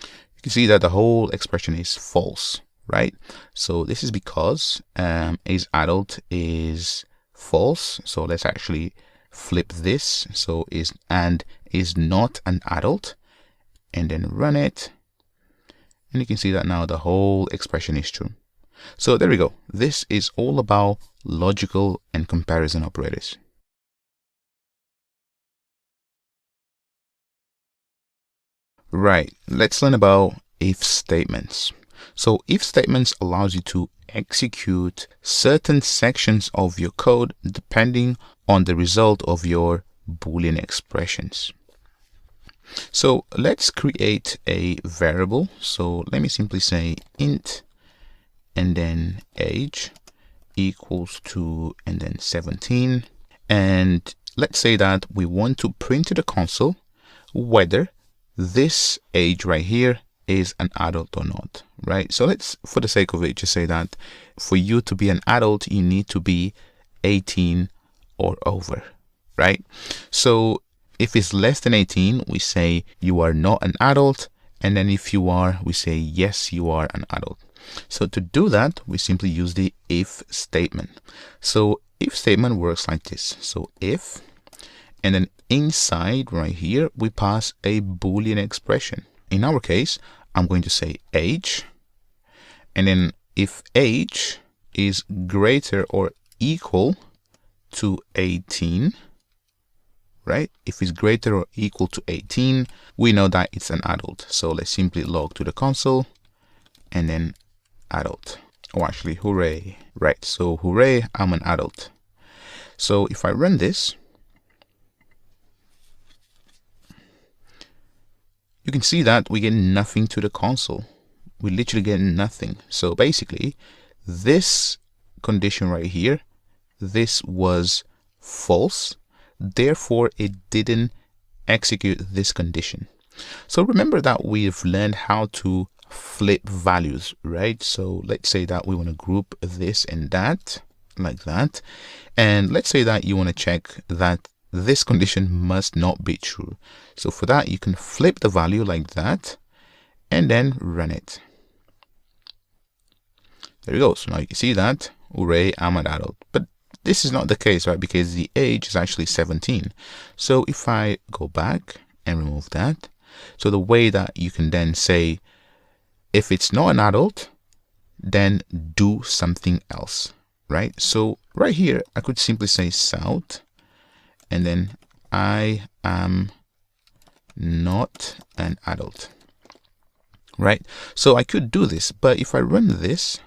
Speaker 1: you can see that the whole expression is false, right? So this is because is adult is false. So let's actually flip this. So is and is not an adult, and then run it. And you can see that now the whole expression is true. So there we go. This is all about logical and comparison operators. Right, let's learn about if statements. So if statements allows you to execute certain sections of your code depending on the result of your Boolean expressions. So let's create a variable. So let me simply say int and then age equals to and then 17. And let's say that we want to print to the console whether this age right here is an adult or not, right? So let's, for the sake of it, just say that for you to be an adult, you need to be 18 or over, right? So if it's less than 18, we say you are not an adult. And then if you are, we say yes, you are an adult. So to do that, we simply use the if statement. So if statement works like this. So if, and then inside right here, we pass a Boolean expression. In our case, I'm going to say age. And then if age is greater or equal to 18, right? If it's greater or equal to 18, we know that it's an adult. So let's simply log to the console and then adult. Oh, actually, hooray. Right. So hooray, I'm an adult. So if I run this, you can see that we get nothing to the console. We literally get nothing. So basically, this condition right here, this was false. Therefore, it didn't execute this condition. So remember that we've learned how to flip values, right? So let's say that we want to group this and that like that. And let's say that you want to check that this condition must not be true. So for that, you can flip the value like that and then run it. There you go. So now you can see that, hooray, I'm an adult. But this is not the case, right? Because the age is actually 17. So if I go back and remove that, so the way that you can then say, if it's not an adult, then do something else, right? So right here, I could simply say south, and then I am not an adult, right? So I could do this, but if I run this,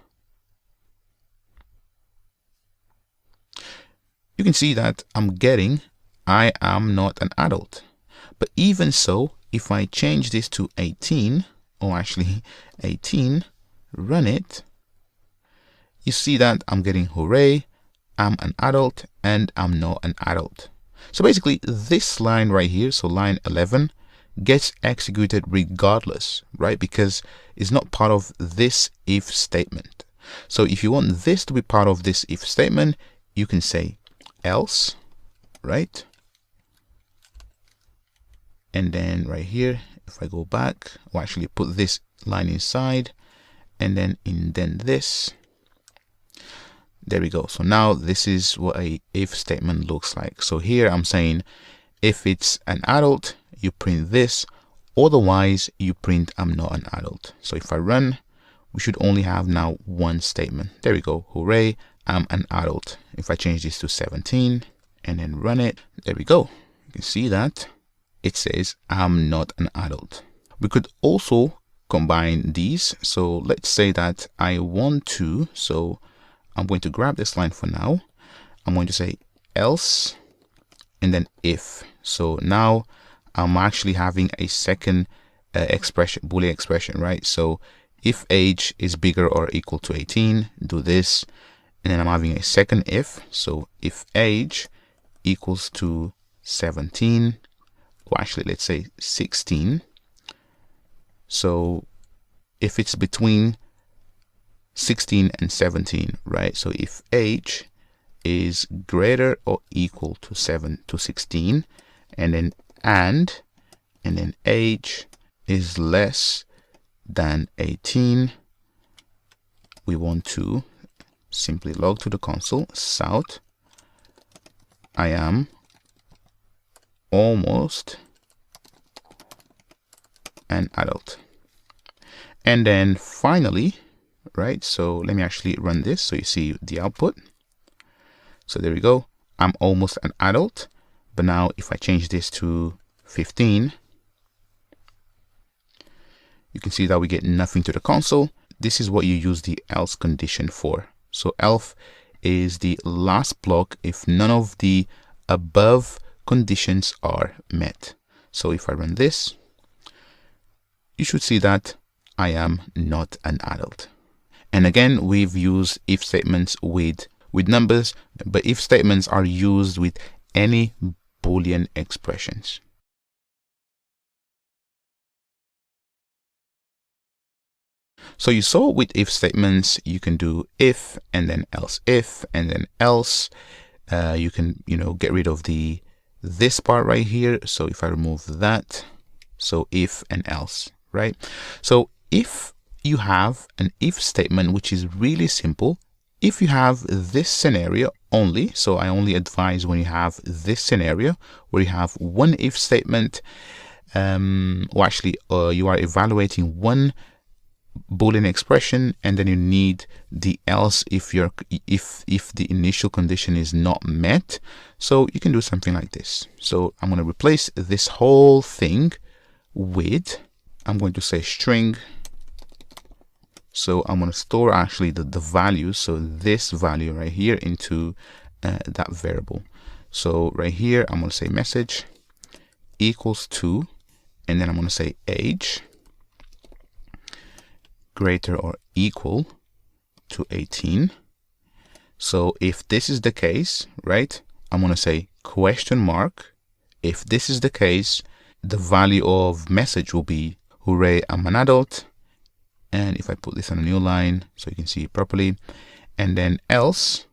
Speaker 1: you can see that I'm getting, I am not an adult. But even so, if I change this to 18, or actually 18, run it, you see that I'm getting hooray, I'm an adult, and I'm not an adult. So basically this line right here, so line 11, gets executed regardless, right? Because it's not part of this if statement. So if you want this to be part of this if statement, you can say else, right? And then right here, if I go back, I'll actually put this line inside and then indent this. There we go. So now this is what a if statement looks like. So here I'm saying if it's an adult, you print this, otherwise you print I'm not an adult. So if I run, we should only have now one statement. There we go. Hooray, I'm an adult. If I change this to 17 and then run it, there we go. You can see that it says I'm not an adult. We could also combine these. So let's say that I want to, so I'm going to grab this line for now. I'm going to say else and then if. So now I'm actually having a second expression, Boolean expression, right? So if age is bigger or equal to 18, do this. And then I'm having a second if. So if age equals to 17, or actually let's say 16. So if it's between 16 and 17, right? So if age is greater or equal to 16, and then age is less than 18, we want to simply log to the console south, I am almost an adult. And then finally, right, so let me actually run this so you see the output. So there we go, I'm almost an adult. But now if I change this to 15, you can see that we get nothing to the console. This is what you use the else condition for. So else is the last block if none of the above conditions are met. So if I run this, you should see that I am not an adult. And again, we've used if statements with numbers, but if statements are used with any Boolean expressions. So you saw with if statements, you can do if and then else if and then else. You can, get rid of this part right here. So if I remove that, so if and else, right? So if you have an if statement, which is really simple, if you have this scenario only, so I only advise when you have this scenario where you have one if statement, or actually you are evaluating one Boolean expression, and then you need the else if the initial condition is not met. So you can do something like this. So I'm going to replace this whole thing with, I'm going to say string. So I'm going to store actually the value, so this value right here, into that variable. So right here I'm going to say message equals to, and then I'm going to say age greater or equal to 18. So if this is the case, right, I'm going to say question mark. If this is the case, the value of message will be hooray, I'm an adult. And if I put this on a new line so you can see it properly, and then else,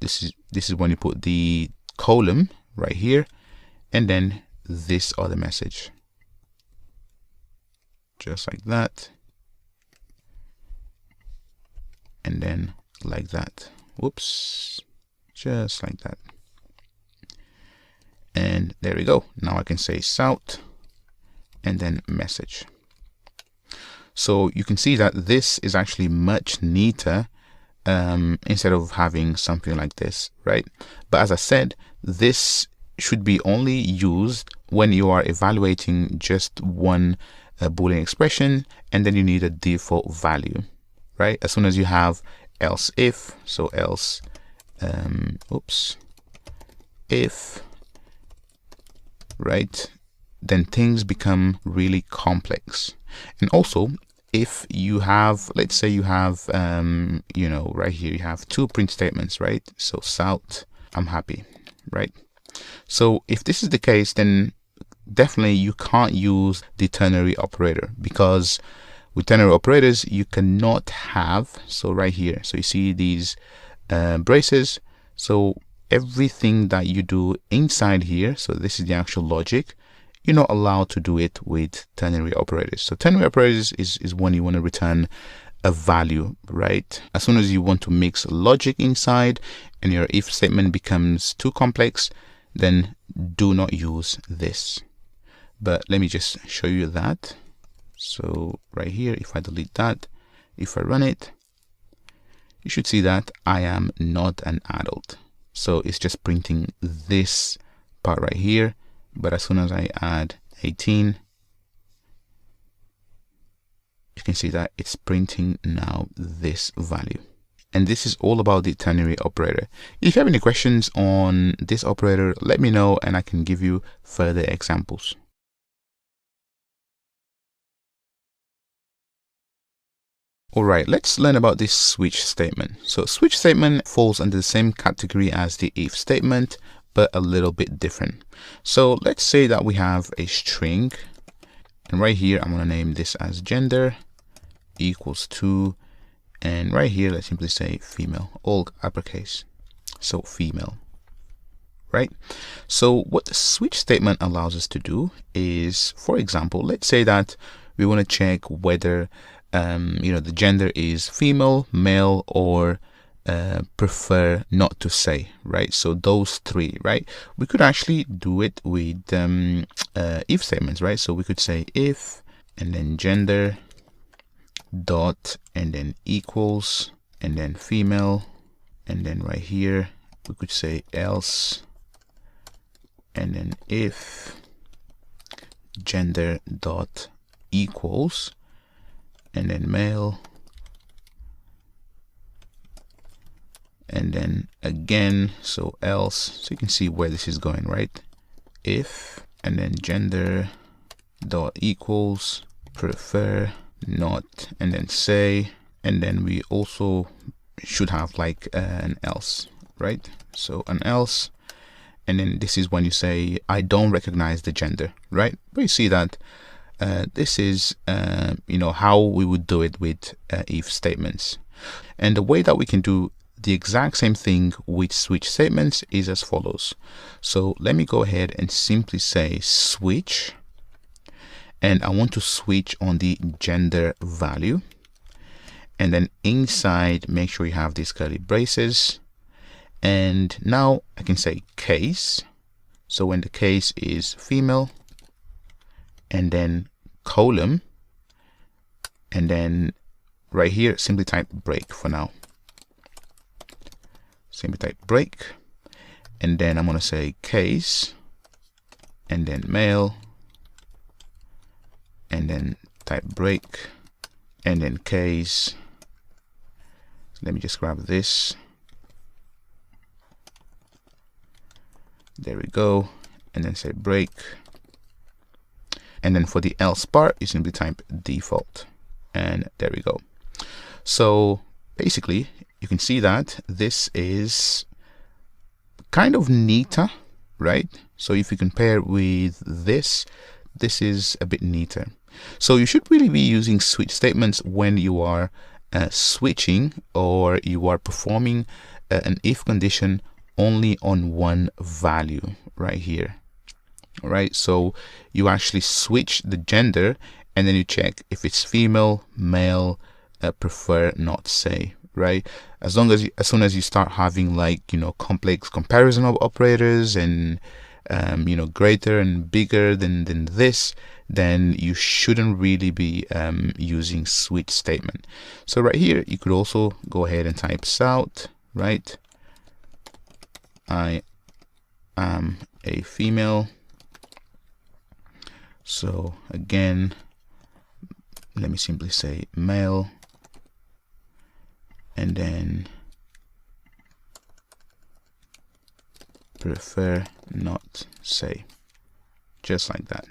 Speaker 1: this is when you put the column right here, and then this other message, just like that, and then like that. Whoops, just like that. And there we go. Now I can say south and then message. So you can see that this is actually much neater instead of having something like this, right? But as I said, this should be only used when you are evaluating just one Boolean expression, and then you need a default value, right? As soon as you have else if, so else, if, right, then things become really complex. And also, if you have, let's say you have, right here, you have two print statements, right? So south, I'm happy, right? So if this is the case, then definitely you can't use the ternary operator, because with ternary operators, you cannot have, so right here, so you see these braces. So everything that you do inside here, so this is the actual logic, you're not allowed to do it with ternary operators. So ternary operators is when you want to return a value, right? As soon as you want to mix logic inside and your if statement becomes too complex, then do not use this. But let me just show you that. So right here, if I delete that, if I run it, you should see that I am not an adult. So it's just printing this part right here. But as soon as I add 18, you can see that it's printing now this value. And this is all about the ternary operator. If you have any questions on this operator, let me know and I can give you further examples. All right, let's learn about this switch statement. So switch statement falls under the same category as the if statement, but a little bit different. So let's say that we have a string, and right here I'm going to name this as gender equals to, and right here let's simply say female, all uppercase, so female, right? So what the switch statement allows us to do is, for example, let's say that we want to check whether the gender is female, male, or prefer not to say, right? So those three, right? We could actually do it with if statements, right? So we could say if, and then gender dot, and then equals, and then female, and then right here we could say else, and then if gender dot equals, and then male, and then again, so else. So you can see where this is going, right? If, and then gender dot equals, prefer not, and then say, and then we also should have like an else, right? So an else, and then this is when you say I don't recognize the gender, right? But you see that this is how we would do it with if statements. And the way that we can do the exact same thing with switch statements is as follows. So let me go ahead and simply say switch, and I want to switch on the gender value, and then inside make sure you have these curly braces, and now I can say case. So when the case is female, and then column, and then right here simply type break for now. Simply type break, and then I'm going to say case, and then male, and then type break, and then case. So let me just grab this. There we go, and then say break. And then for the else part, you simply type default, and there we go. So basically, you can see that this is kind of neater, right? So if you compare with this is a bit neater. So you should really be using switch statements when you are switching, or you are performing an if condition only on one value right here. All right, so you actually switch the gender, and then you check if it's female, male, prefer, not say, right? As soon as you start having complex comparison of operators and greater and bigger than this, then you shouldn't really be using switch statement. So right here you could also go ahead and type south, right? I am a female. So again, let me simply say male, and then prefer not say, just like that.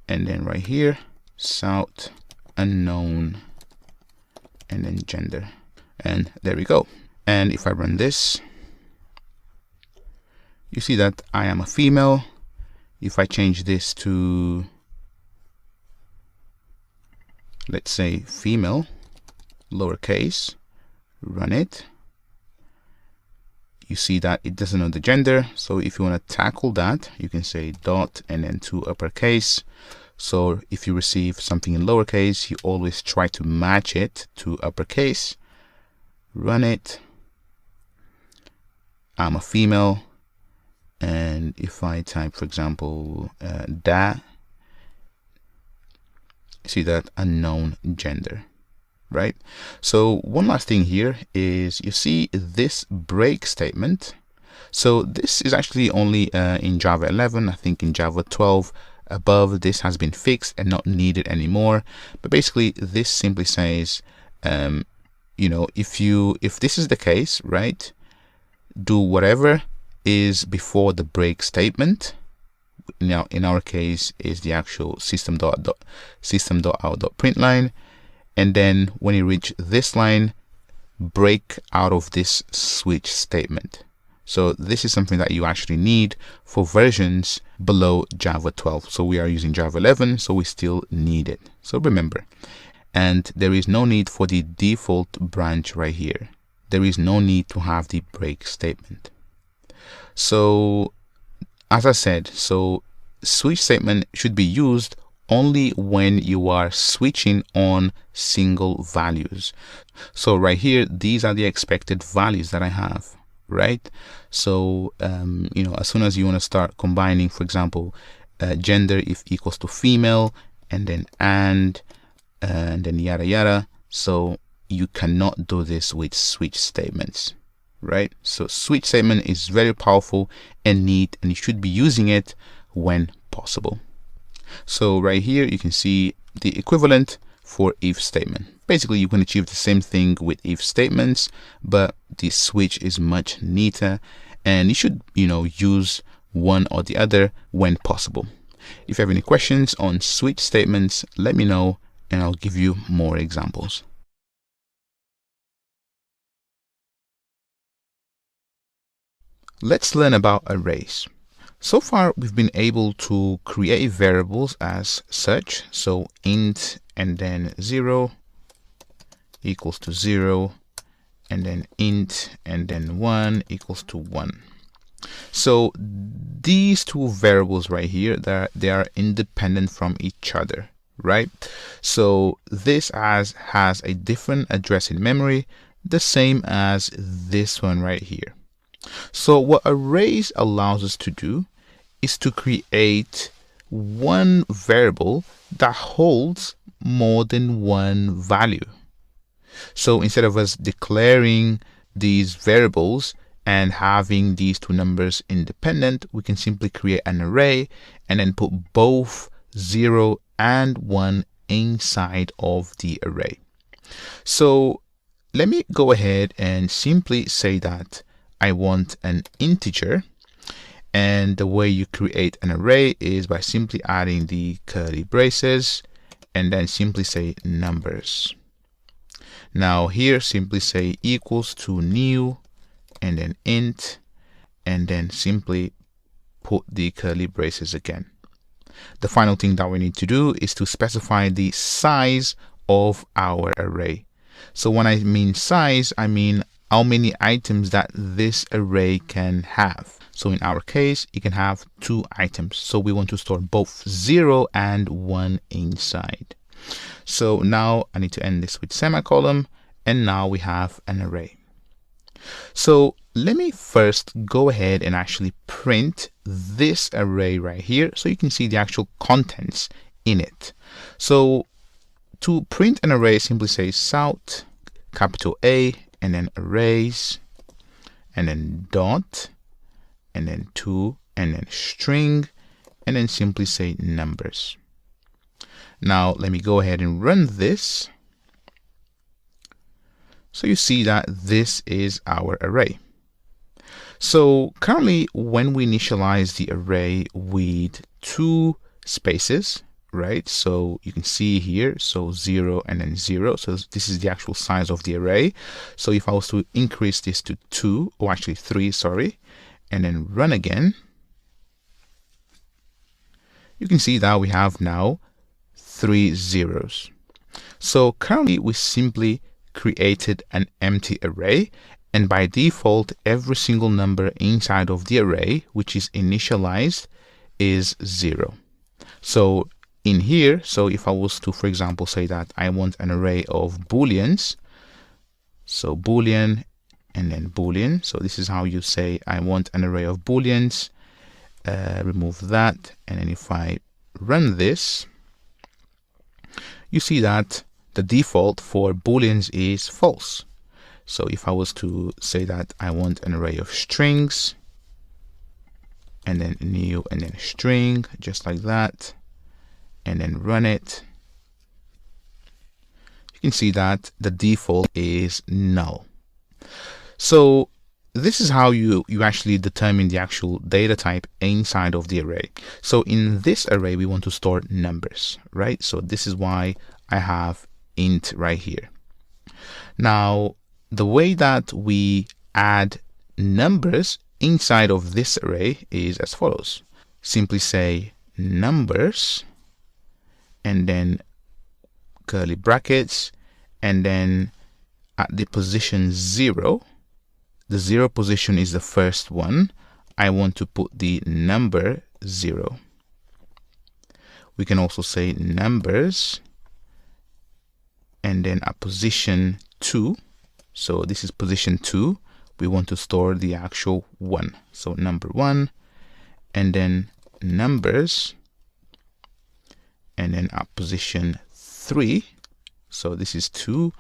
Speaker 1: And then right here, south, unknown, and then gender, and there we go. And if I run this, you see that I am a female. If I change this to, let's say, female, lowercase, run it, you see that it doesn't know the gender. So if you want to tackle that, you can say dot and then to uppercase. So if you receive something in lowercase, you always try to match it to uppercase. Run it. I'm a female, and if I type, for example, da, see that unknown gender, right? So one last thing here is, you see this break statement. So this is actually only in Java 11. I think in Java 12 above, this has been fixed and not needed anymore. But basically this simply says, if this is the case, right, do whatever is before the break statement. Now in our case is the actual system.out.println, and then when you reach this line, break out of this switch statement. So this is something that you actually need for versions below Java 12. So we are using Java 11, so we still need it. So remember, and there is no need for the default branch right here. There is no need to have the break statement. So as I said, so switch statement should be used only when you are switching on single values. So right here, these are the expected values that I have, right? So as soon as you want to start combining, for example, gender if equals to female, and then yada yada, so you cannot do this with switch statements, right? So switch statement is very powerful and neat, and you should be using it when possible. So right here you can see the equivalent for if statement. Basically you can achieve the same thing with if statements, but the switch is much neater, and you should use one or the other when possible. If you have any questions on switch statements, let me know and I'll give you more examples. Let's learn about arrays. So far, we've been able to create variables as such. So int and then 0 equals to 0, and then int and then 1 equals to 1. So these two variables right here, they are independent from each other, right? So this has a different address in memory, the same as this one right here. So what arrays allows us to do is to create one variable that holds more than one value. So instead of us declaring these variables and having these two numbers independent, we can simply create an array and then put both 0 and 1 inside of the array. So let me go ahead and simply say that I want an integer, and the way you create an array is by simply adding the curly braces and then simply say numbers. Now here simply say equals to new and then int, and then simply put the curly braces again. The final thing that we need to do is to specify the size of our array. So when I mean size, I mean how many items that this array can have. So in our case, it can have 2 items. So we want to store both 0 and 1 inside. So now I need to end this with semicolon, and now we have an array. So let me first go ahead and actually print this array right here so you can see the actual contents in it. So to print an array, simply say south, capital A, and then arrays, and then dot, and then 2, and then string, and then simply say numbers. Now let me go ahead and run this. So you see that this is our array. So currently when we initialize the array with 2 spaces, right? So you can see here, so 0 and then 0. So this is the actual size of the array. So if I was to increase this to 2, or actually 3, sorry, and then run again, you can see that we have now 3 zeros. So currently we simply created an empty array, and by default every single number inside of the array which is initialized is 0. So in here, so if I was to, for example, say that I want an array of booleans, so boolean and then boolean, so this is how you say I want an array of booleans. Remove that, and then if I run this, you see that the default for booleans is false. So if I was to say that I want an array of strings, and then new and then string, just like that, and then run it, you can see that the default is null. So this is how you actually determine the actual data type inside of the array. So in this array, we want to store numbers, right? So this is why I have int right here. Now, the way that we add numbers inside of this array is as follows. Simply say numbers, and then curly brackets, and then at the position 0, the 0 position is the first one, I want to put the number 0. We can also say numbers, and then at position 2, so this is position 2, we want to store the actual 1. So number 1, and then numbers, and then at position 3, so this is 2,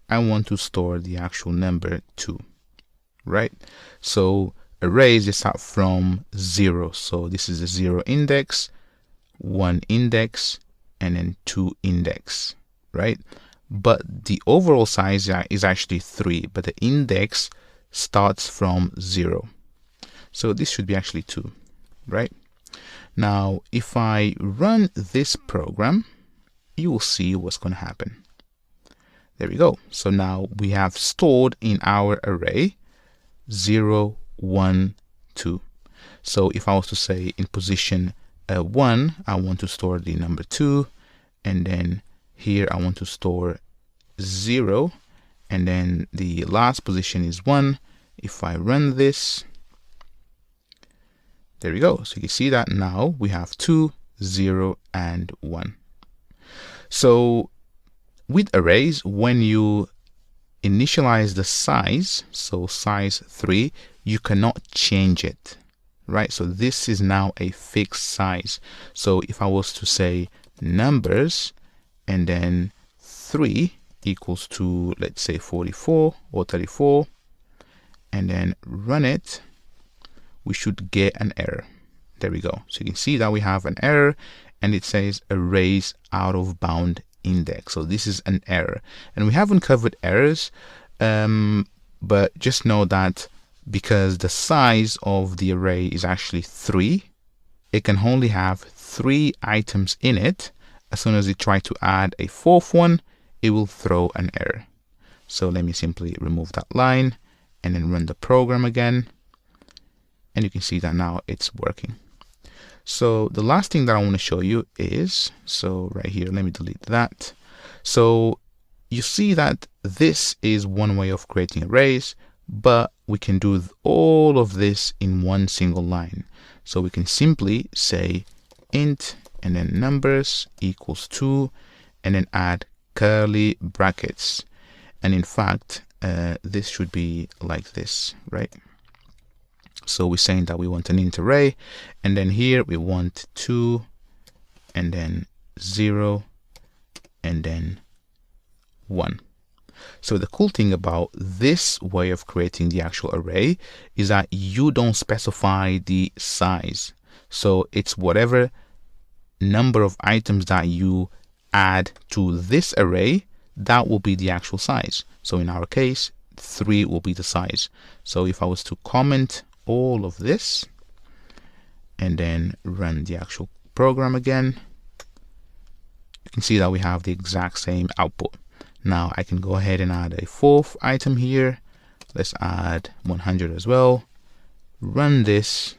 Speaker 1: I want to store the actual number 2, right? So arrays, they start from 0. So this is a 0 index, 1 index, and then 2 index, right? But the overall size is actually 3, but the index starts from 0. So this should be actually 2, right? Now, if I run this program, you will see what's going to happen. There we go. So now we have stored in our array 0, 1, 2. So if I was to say in position 1, I want to store the number 2, and then here I want to store 0, and then the last position is 1. If I run this, there we go. So you can see that now we have 2, 0, and 1. So with arrays, when you initialize the size, so size 3, you cannot change it, right? So this is now a fixed size. So if I was to say numbers and then 3 equals to, let's say 44 or 34, and then run it, we should get an error. There we go. So you can see that we have an error, and it says arrays out of bound index. So this is an error, and we haven't covered errors, but just know that because the size of the array is actually 3, it can only have 3 items in it. As soon as you try to add a 4th one, it will throw an error. So let me simply remove that line and then run the program again, and you can see that now it's working. So the last thing that I want to show you is, so right here, let me delete that. So you see that this is one way of creating arrays, but we can do all of this in one single line. So we can simply say int and then numbers equals 2, and then add curly brackets. And in fact, this should be like this, right? So we're saying that we want an int array, and then here we want 2, and then 0, and then 1. So the cool thing about this way of creating the actual array is that you don't specify the size. So it's whatever number of items that you add to this array, that will be the actual size. So in our case, 3 will be the size. So if I was to comment all of this and then run the actual program again, you can see that we have the exact same output. Now I can go ahead and add a 4th item here. Let's add 100 as well. Run this,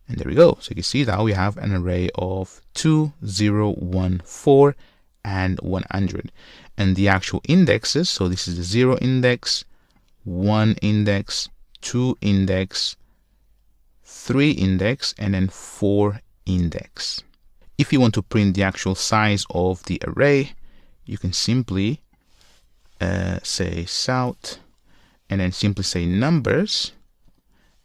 Speaker 1: and there we go. So you can see that we have an array of 2, 0, 1, 4, and 100. And the actual indexes, so this is the 0 index, 1 index, 2 index, 3 index, and then 4 index. If you want to print the actual size of the array, you can simply say south, and then simply say numbers,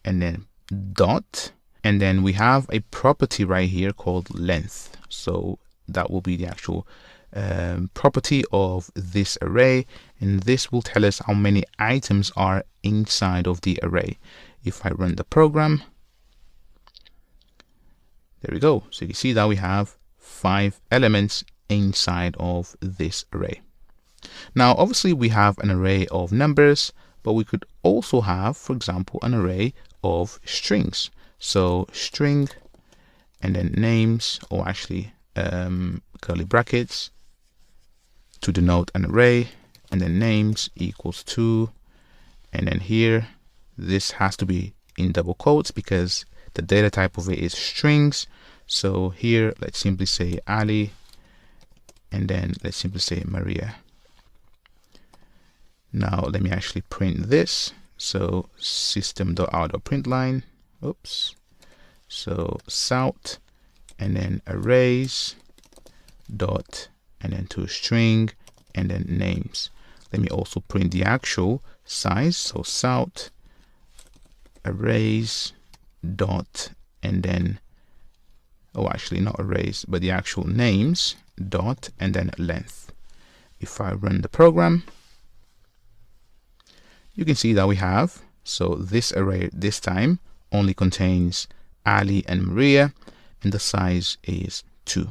Speaker 1: and then dot, and then we have a property right here called length. So that will be the actual property of this array, and this will tell us how many items are inside of the array. If I run the program, there we go. So you can see that we have 5 elements inside of this array. Now obviously we have an array of numbers, but we could also have, for example, an array of strings. So string and then names, or actually curly brackets to denote an array, and then names equals 2, and then here this has to be in double quotes because the data type of it is strings. So here let's simply say Ali, and then let's simply say Maria. Now let me actually print this. So system.out.println, oops, so south, and then arrays dot, and then to string, and then names. Let me also print the actual size. So south, arrays dot, and then, oh actually not arrays, but the actual names dot, and then length. If I run the program, you can see that we have, so this array this time only contains Ali and Maria, and the size is 2.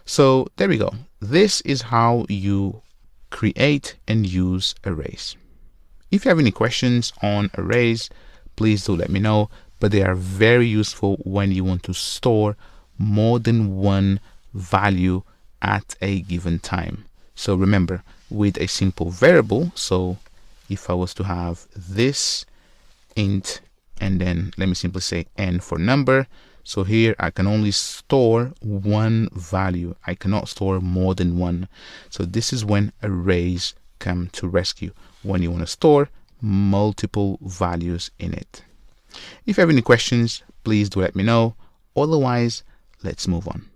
Speaker 1: So there we go. This is how you create and use arrays. If you have any questions on arrays, please do let me know, but they are very useful when you want to store more than one value at a given time. So remember, with a simple variable, so if I was to have this int and then let me simply say n for number. So here I can only store one value. I cannot store more than one. So this is when arrays come to rescue, when you want to store multiple values in it. If you have any questions, please do let me know. Otherwise, let's move on.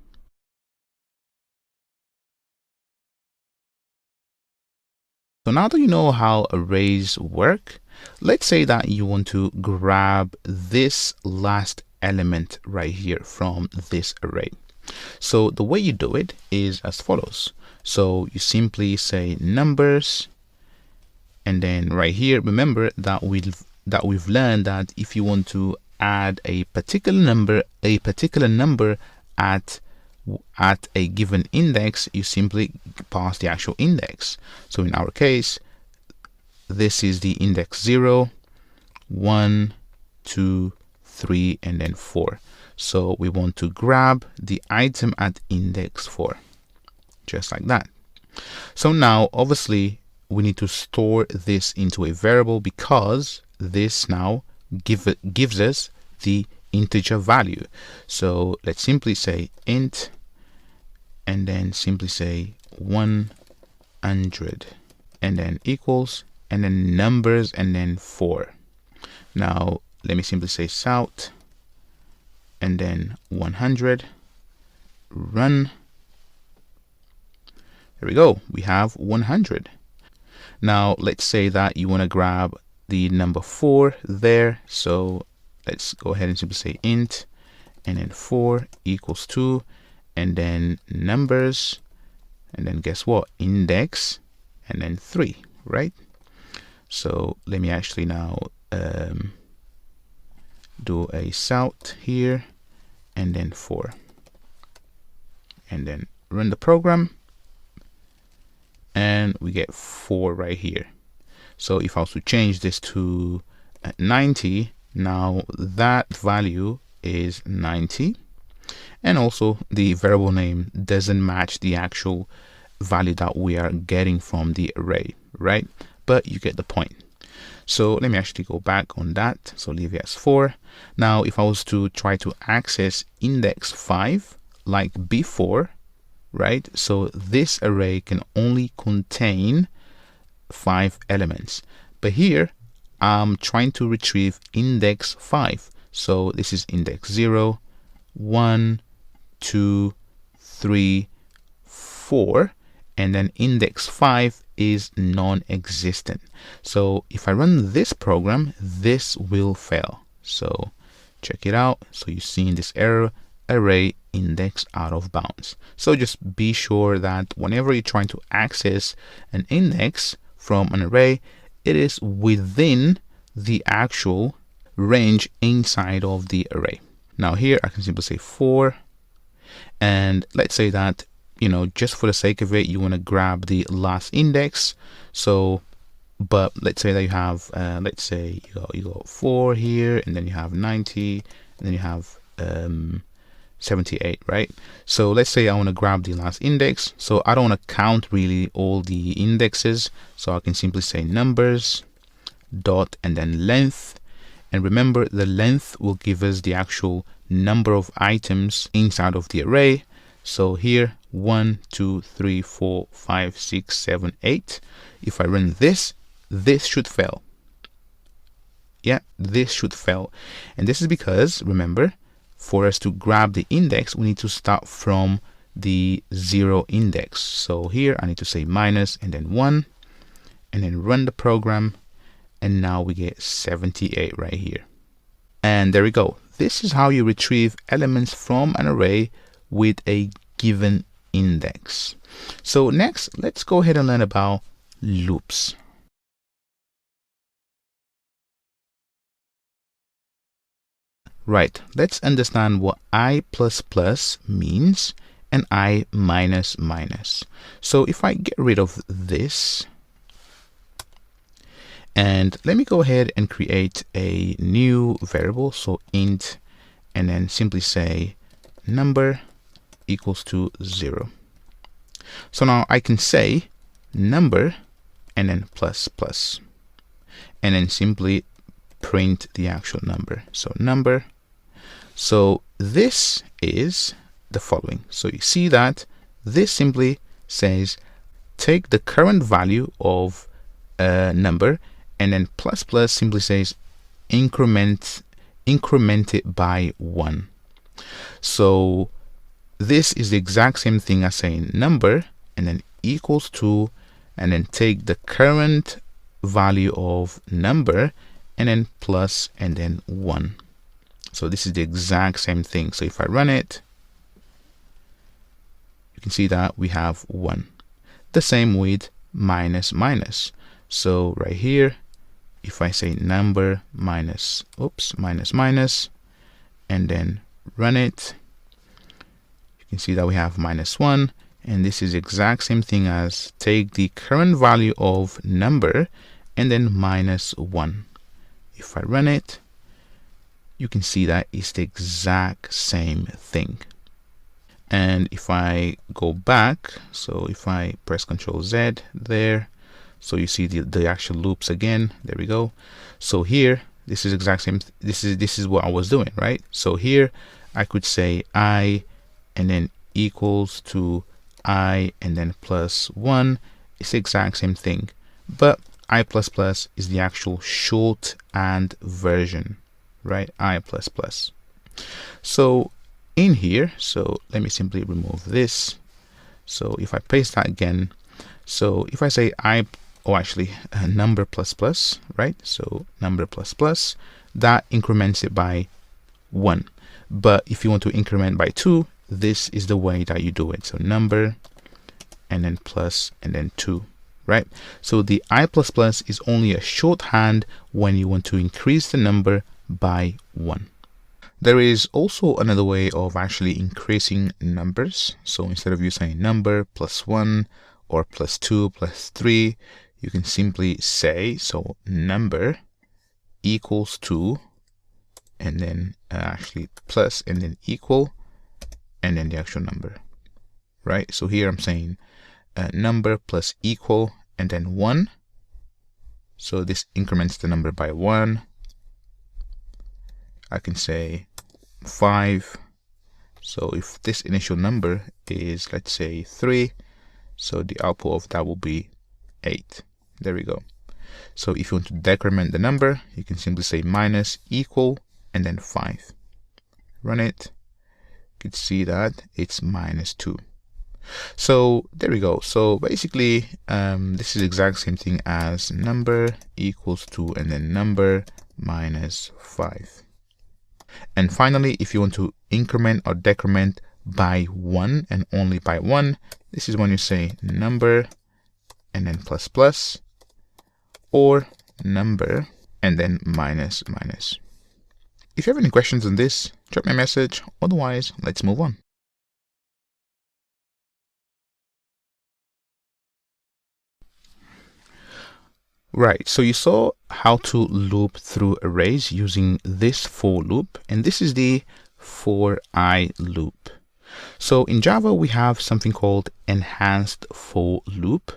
Speaker 1: So now that you know how arrays work, let's say that you want to grab this last element right here from this array. So the way you do it is as follows. So you simply say numbers, and then right here, remember that we've learned that if you want to add a particular number at a given index, you simply pass the actual index. So in our case, this is the index 0, 1, 2, 3, and then 4. So we want to grab the item at index 4, just like that. So now obviously we need to store this into a variable, because this now gives us the integer value. So let's simply say int, and then simply say 100, and then equals, and then numbers, and then 4. Now let me simply say south, and then 100, run. There we go, we have 100. Now let's say that you want to grab the number 4 there. So let's go ahead and simply say int, and then 4 equals 2, and then numbers, and then guess what, index, and then 3, right? So let me actually now do a south here, and then 4, and then run the program, and we get 4 right here. So if I was to change this to 90, now that value is 90, and also the variable name doesn't match the actual value that we are getting from the array, right? But you get the point. So let me actually go back on that. So leave it as 4. Now if I was to try to access index 5 like before, right? So this array can only contain 5 elements, but here I'm trying to retrieve index 5. So this is index 0, 1, 2, 3, 4, and then index 5 is non-existent. So if I run this program, this will fail. So check it out. So you see in this error, array index out of bounds. So just be sure that whenever you're trying to access an index from an array, it is within the actual range inside of the array. Now here I can simply say 4, and let's say that, you know, just for the sake of it, you want to grab the last index. So but let's say that you have let's say you go 4 here, and then you have 90, and then you have 78, right? So let's say I want to grab the last index. So I don't want to count really all the indexes, so I can simply say numbers dot and then length, and remember the length will give us the actual number of items inside of the array. So here 1, 2, 3, 4, 5, 6, 7, 8. If I run this should fail. Yeah, this should fail, and this is because, remember, for us to grab the index, we need to start from the 0 index. So here I need to say minus and then 1, and then run the program, and now we get 78 right here. And there we go. This is how you retrieve elements from an array with a given index. So next, let's go ahead and learn about loops. Right, let's understand what I++ means and I minus minus. So if I get rid of this, and let me go ahead and create a new variable, so int, and then simply say number equals to 0. So now I can say number and then plus plus, and then simply print the actual number. So number. So this is the following. So you see that this simply says take the current value of a number, and then plus plus simply says increment it by 1. So this is the exact same thing as saying number and then equals to, and then take the current value of number and then plus and then 1. So this is the exact same thing. So if I run it, you can see that we have 1. The same with minus minus. So right here, if I say number minus minus, and then run it, you can see that we have minus 1. And this is the exact same thing as take the current value of number and then minus 1. If I run it, you can see that it's the exact same thing. And if I go back, so if I press Ctrl Z there, so you see the actual loops again. There we go. So here, this is exact same. This is what I was doing, right? So here I could say I and then equals to I and then plus 1. It's the exact same thing, but I plus plus is the actual shorthand version, right? I plus plus. So in here, so let me simply remove this. So if I paste that again, so if I say number plus plus, right? So number plus plus, that increments it by 1. But if you want to increment by 2, this is the way that you do it. So number and then plus and then 2, right? So the I plus plus is only a shorthand when you want to increase the number by 1. There is also another way of actually increasing numbers. So instead of you saying number plus 1 or plus 2 plus 3, you can simply say, so number equals to, and then actually plus and then equal, and then the actual number, right? So here I'm saying number plus equal and then 1. So this increments the number by 1. I can say 5. So if this initial number is, let's say 3, so the output of that will be 8. There we go. So if you want to decrement the number, you can simply say minus equal and then 5. Run it. You can see that it's minus 2. So there we go. So basically this is the exact same thing as number equals to and then number minus 5. And finally, if you want to increment or decrement by 1 and only by 1, this is when you say number and then plus plus, or number and then minus minus. If you have any questions on this, drop me a message. Otherwise, let's move on. Right, so you saw how to loop through arrays using this for loop, and this is the for I loop. So in Java, we have something called enhanced for loop,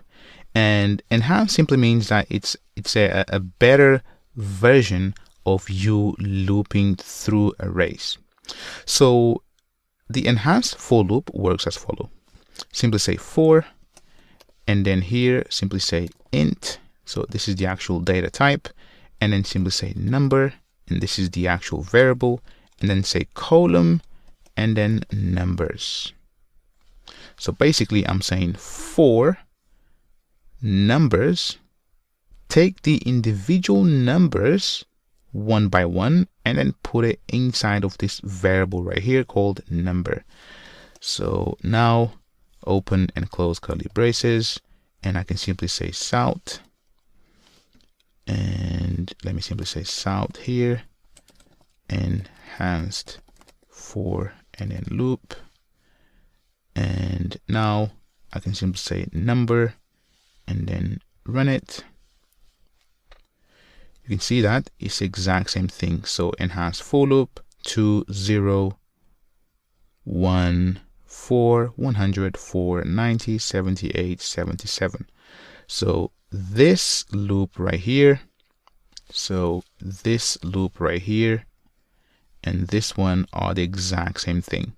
Speaker 1: and enhanced simply means that it's a better version of you looping through arrays. So the enhanced for loop works as follows. Simply say for, and then here simply say int. So this is the actual data type, and then simply say number, and this is the actual variable, and then say column, and then numbers. So basically I'm saying for numbers, take the individual numbers one by one, and then put it inside of this variable right here called number. So now open and close curly braces, and I can simply say south. And let me simply say south here, enhanced for and then loop. And now I can simply say number and then run it. You can see that it's the exact same thing. So enhanced for loop 2 0 1 4 100 4 90 78 77. So this loop right here So this loop right here and this one are the exact same thing.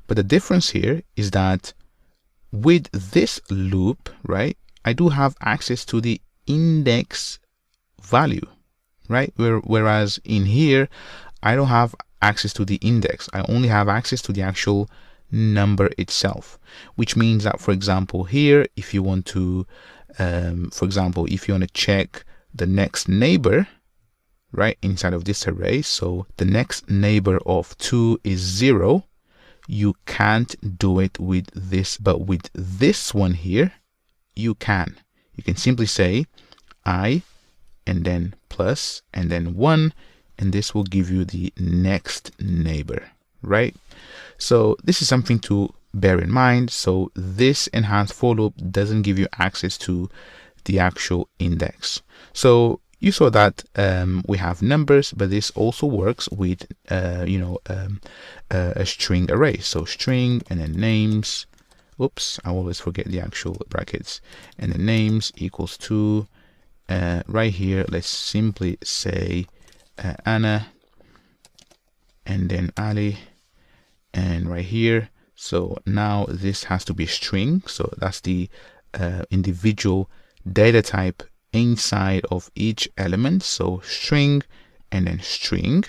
Speaker 1: But the difference here is that with this loop, right, I do have access to the index value, right? Whereas in here, I don't have access to the index. I only have access to the actual number itself, which means that, for example, here, if you want to, for example, if you want to check the next neighbor, right, inside of this array, so the next neighbor of 2 is 0, you can't do it with this, but with this one here, you can. You can simply say I and then plus and then 1, and this will give you the next neighbor, right? So this is something to bear in mind. So this enhanced for loop doesn't give you access to the actual index. So you saw that we have numbers, but this also works with a string array. So string and then names. Oops, I always forget the actual brackets. And then names equals to right here. Let's simply say Anna and then Ali, and right here. So now this has to be string. So that's the individual data type inside of each element. So string and then string,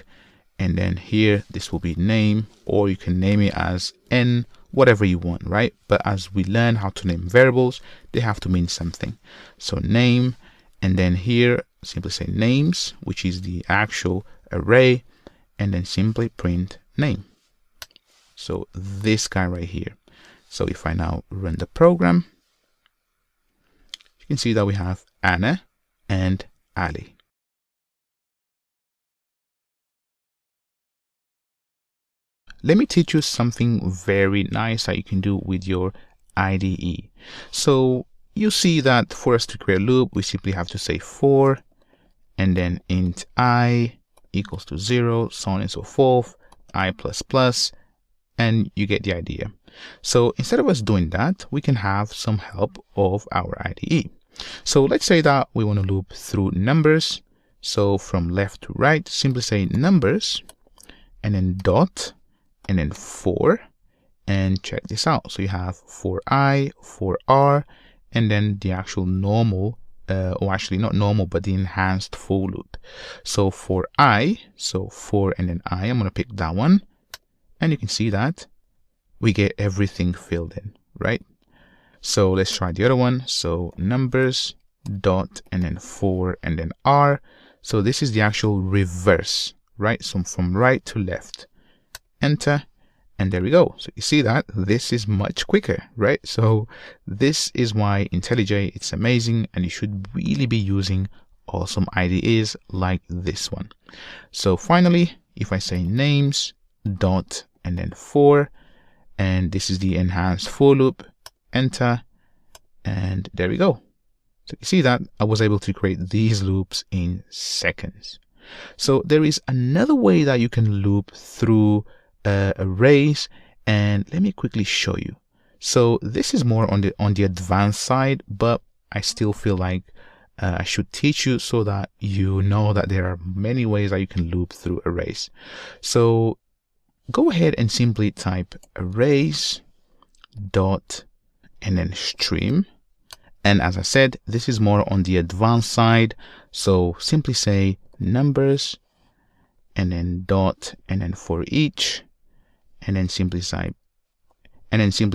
Speaker 1: and then here this will be name, or you can name it as n, whatever you want, right? But as we learn how to name variables, they have to mean something. So name, and then here simply say names, which is the actual array, and then simply print name. So this guy right here. So if I now run the program, you can see that we have Anna and Ali. Let me teach you something very nice that you can do with your IDE. So you see that for us to create a loop, we simply have to say for, and then int I equals to 0, so on and so forth, I plus plus, and you get the idea. So instead of us doing that, we can have some help of our IDE. So let's say that we want to loop through numbers. So from left to right, simply say numbers, and then dot, and then for, and check this out. So you have for I, for R, and then the actual normal, or actually not normal, but the enhanced for loop. So for I, so for and then I, I'm going to pick that one. And you can see that we get everything filled in, right? So let's try the other one. So numbers, dot, and then for, and then R. So this is the actual reverse, right? So from right to left. Enter, and there we go. So you see that this is much quicker, right? So this is why IntelliJ, it's amazing, and you should really be using awesome IDEs like this one. So finally, if I say names, dot, and then for, and this is the enhanced for loop, enter, and there we go. So you see that I was able to create these loops in seconds. So there is another way that you can loop through arrays, and let me quickly show you. So this is more on the advanced side, but I still feel like I should teach you so that you know that there are many ways that you can loop through arrays. So go ahead and simply type arrays dot and then stream, and as I said, this is more on the advanced side. So simply say numbers and then dot and then for each, and then simply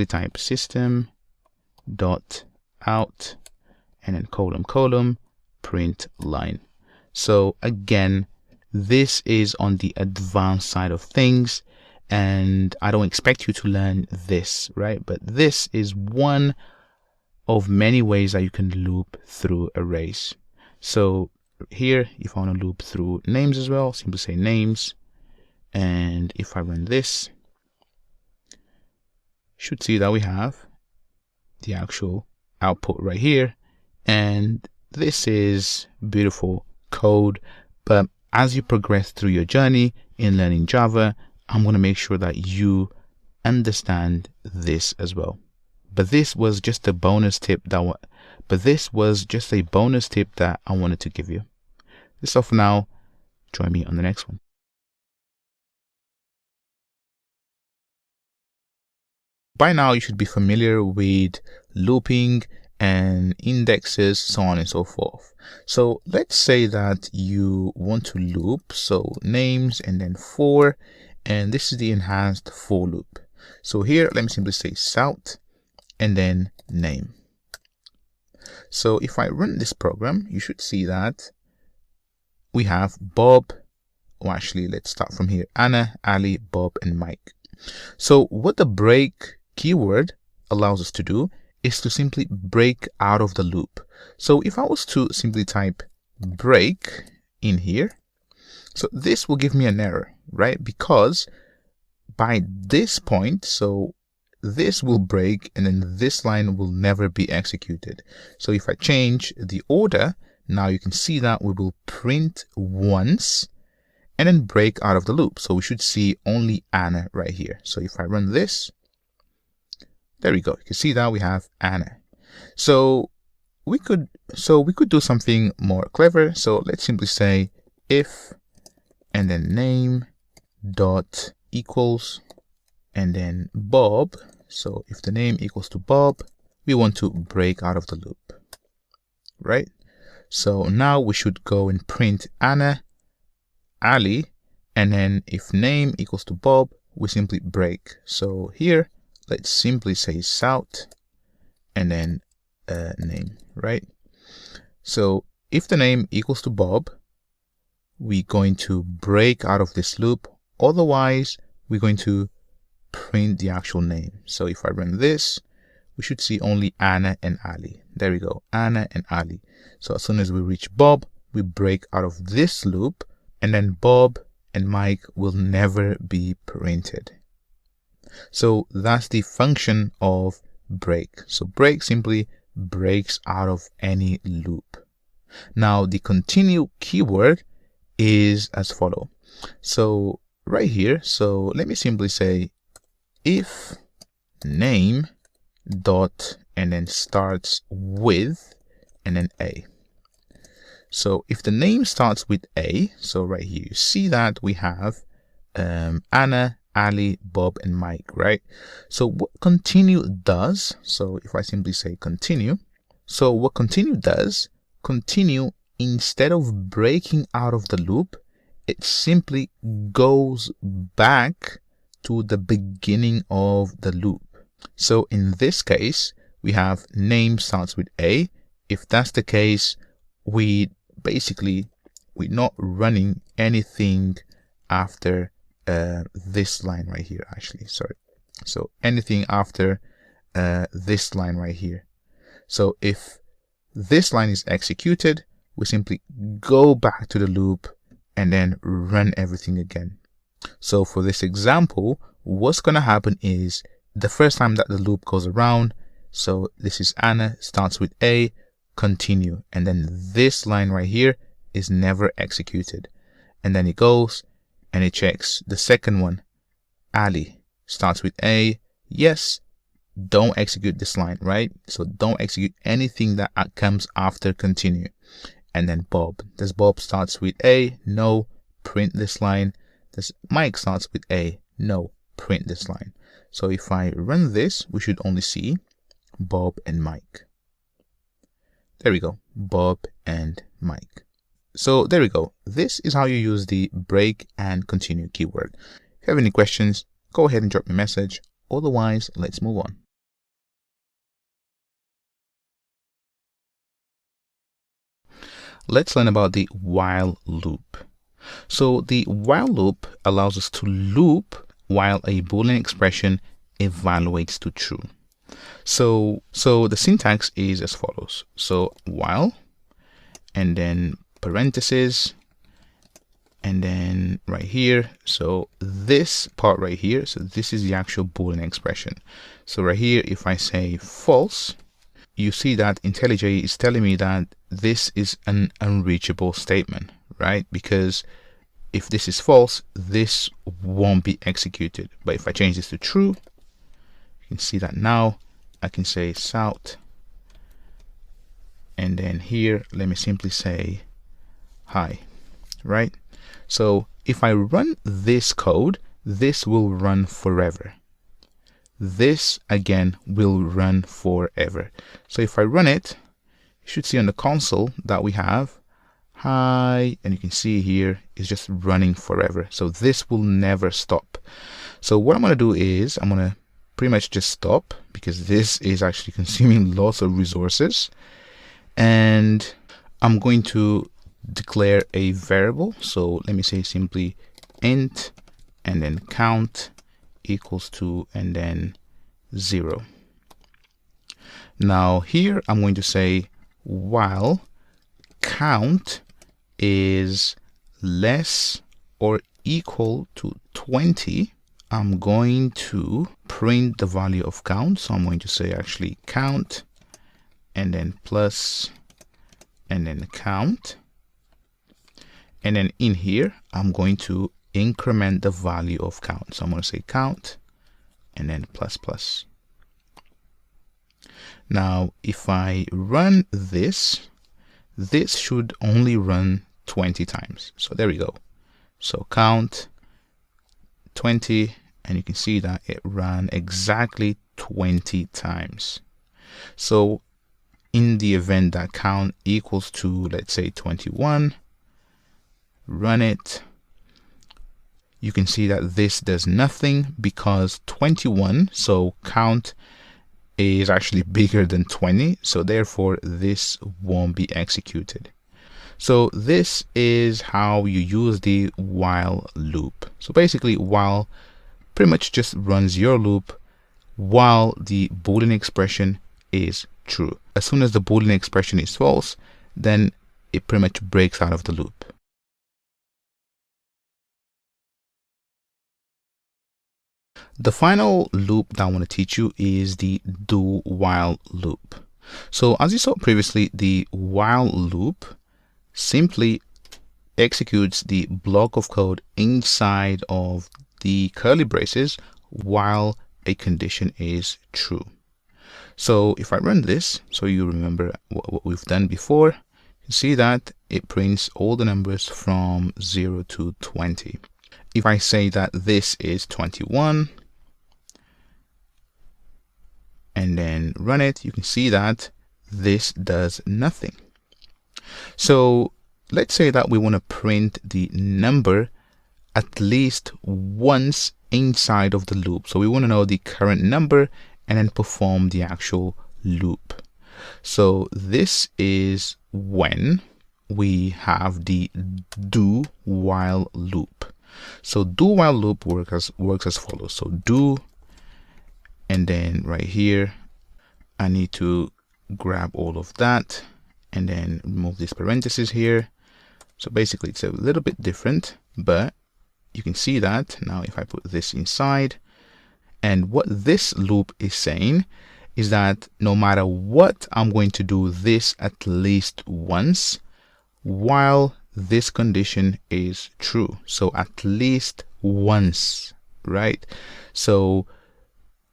Speaker 1: type system dot out and then column print line. So again, this is on the advanced side of things, and I don't expect you to learn this, right? But this is one of many ways that you can loop through arrays. So here, if I want to loop through names as well, simply say names, and if I run this, you should see that we have the actual output right here, and this is beautiful code. But as you progress through your journey in learning Java, I'm going to make sure that you understand this as well. But this was just a bonus tip that I wanted to give you. That's all for now. Join me on the next one. By now, you should be familiar with looping and indexes, so on and so forth. So let's say that you want to loop, so names and then for, and this is the enhanced for loop. So here, let me simply say south and then name. So if I run this program, you should see that we have Bob, or actually let's start from here, Anna, Ali, Bob, and Mike. So what the break keyword allows us to do is to simply break out of the loop. So if I was to simply type break in here, so this will give me an error, right? Because by this point, so this will break and then this line will never be executed. So if I change the order, now you can see that we will print once and then break out of the loop. So we should see only Anna right here. So if I run this, there we go. You can see that we have Anna. So we could do something more clever. So let's simply say if and then name dot equals and then Bob. So if the name equals to Bob, we want to break out of the loop, right? So now we should go and print Anna, Ali, and then if name equals to Bob, we simply break. So here, let's simply say south and then name, right? So if the name equals to Bob, we're going to break out of this loop. Otherwise, we're going to print the actual name. So if I run this, we should see only Anna and Ali. There we go, Anna and Ali. So as soon as we reach Bob, we break out of this loop, and then Bob and Mike will never be printed. So that's the function of break. So break simply breaks out of any loop. Now the continue keyword is as follow. So right here, so let me simply say if name dot and then starts with and then a. So if the name starts with a, so right here you see that we have Anna, Ali, Bob, and Mike, right? So what continue does, so if I simply say continue, so what continue does, continue, instead of breaking out of the loop, it simply goes back to the beginning of the loop. So in this case, we have name starts with A. If that's the case, we're not running anything after this line right here, actually, sorry. So anything after this line right here. So if this line is executed, we simply go back to the loop and then run everything again. So for this example, what's going to happen is the first time that the loop goes around, so this is Anna, starts with A, continue, and then this line right here is never executed. And then it goes and it checks the second one, Ali, starts with A, yes, don't execute this line, right? So don't execute anything that comes after continue. And then Bob, does Bob starts with A? No, print this line. Does Mike starts with A? No, print this line. So if I run this, we should only see Bob and Mike. There we go, Bob and Mike. So there we go. This is how you use the break and continue keyword. If you have any questions, go ahead and drop me a message. Otherwise, let's move on. Let's learn about the while loop. So the while loop allows us to loop while a Boolean expression evaluates to true. So the syntax is as follows. So while, and then parentheses, and then right here, so this part right here, so this is the actual Boolean expression. So right here, if I say false, you see that IntelliJ is telling me that this is an unreachable statement, right? Because if this is false, this won't be executed. But if I change this to true, you can see that now I can say south, and then here let me simply say hi. right? So if I run this code, this will run forever. This again will run forever. So if I run it, you should see on the console that we have hi, and you can see here it's just running forever. So this will never stop. So what I'm going to do is I'm going to pretty much just stop, because this is actually consuming lots of resources, and I'm going to declare a variable. So let me say simply int and then count equals to and then 0. Now here I'm going to say while count is less or equal to 20, I'm going to print the value of count. So I'm going to say actually count and then plus and then count. And then in here, I'm going to increment the value of count. So I'm going to say count and then plus plus. Now, if I run this, this should only run 20 times. So there we go. So count 20, and you can see that it ran exactly 20 times. So in the event that count equals to, let's say 21, run it, you can see that this does nothing because 21, so count is actually bigger than 20, so therefore this won't be executed. So this is how you use the while loop. So basically while pretty much just runs your loop while the Boolean expression is true. As soon as the Boolean expression is false, then it pretty much breaks out of the loop. The final loop that I want to teach you is the do while loop. So as you saw previously, the while loop simply executes the block of code inside of the curly braces while a condition is true. So if I run this, so you remember what we've done before, you see that it prints all the numbers from 0 to 20. If I say that this is 21, and then run it, you can see that this does nothing. So let's say that we want to print the number at least once inside of the loop. So we want to know the current number and then perform the actual loop. So this is when we have the do while loop. So do while loop works as follows. So do, and then right here I need to grab all of that and then remove this parenthesis here. So basically it's a little bit different, but you can see that now if I put this inside, and what this loop is saying is that no matter what, I'm going to do this at least once while this condition is true. So at least once, right? So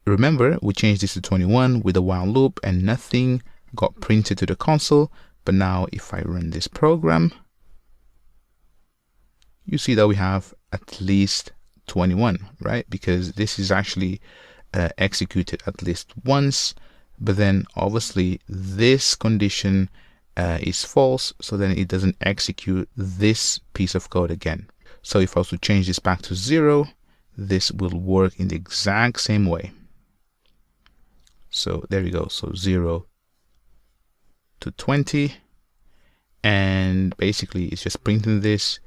Speaker 1: remember, we changed this to 21 with a while loop and nothing got printed to the console. But now if I run this program, you see that we have at least 21, right? Because this is actually executed at least once, but then obviously this condition is false, so then it doesn't execute this piece of code again. So if I was to change this back to 0, this will work in the exact same way. So there we go. So 0 to 20, and basically it's just printing this,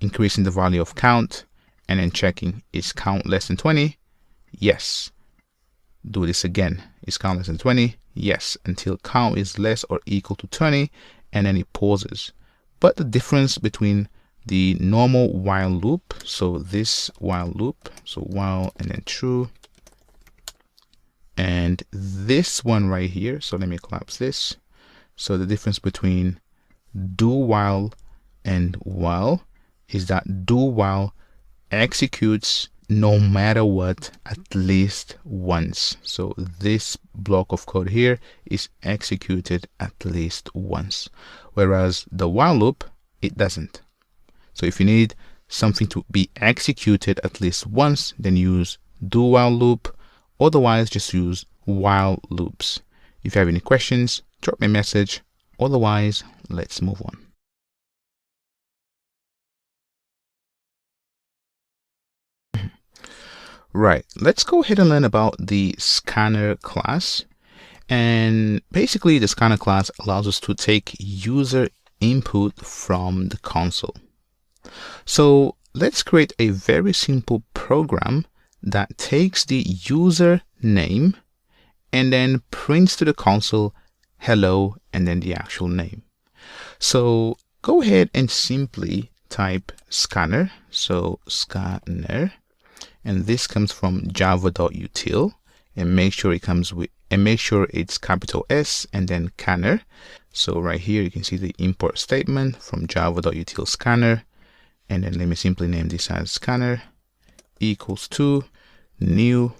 Speaker 1: increasing the value of count, and then checking, is count less than 20? Yes. Do this again. Is count less than 20? Yes, until count is less or equal to 20, and then it pauses. But the difference between the normal while loop, so this while loop, so while and then true, and this one right here, so let me collapse this. So the difference between do while and while is that do while executes no matter what at least once. So this block of code here is executed at least once, whereas the while loop, it doesn't. So if you need something to be executed at least once, then use do while loop. Otherwise, just use while loops. If you have any questions, drop me a message. Otherwise, let's move on. Right, let's go ahead and learn about the scanner class. And basically, the scanner class allows us to take user input from the console. So let's create a very simple program that takes the user name and then prints to the console hello and then the actual name. So go ahead and simply type scanner. So scanner, and this comes from java.util, and make sure it's capital S and then scanner. So right here you can see the import statement from java.util scanner, and then let me simply name this as scanner equals to new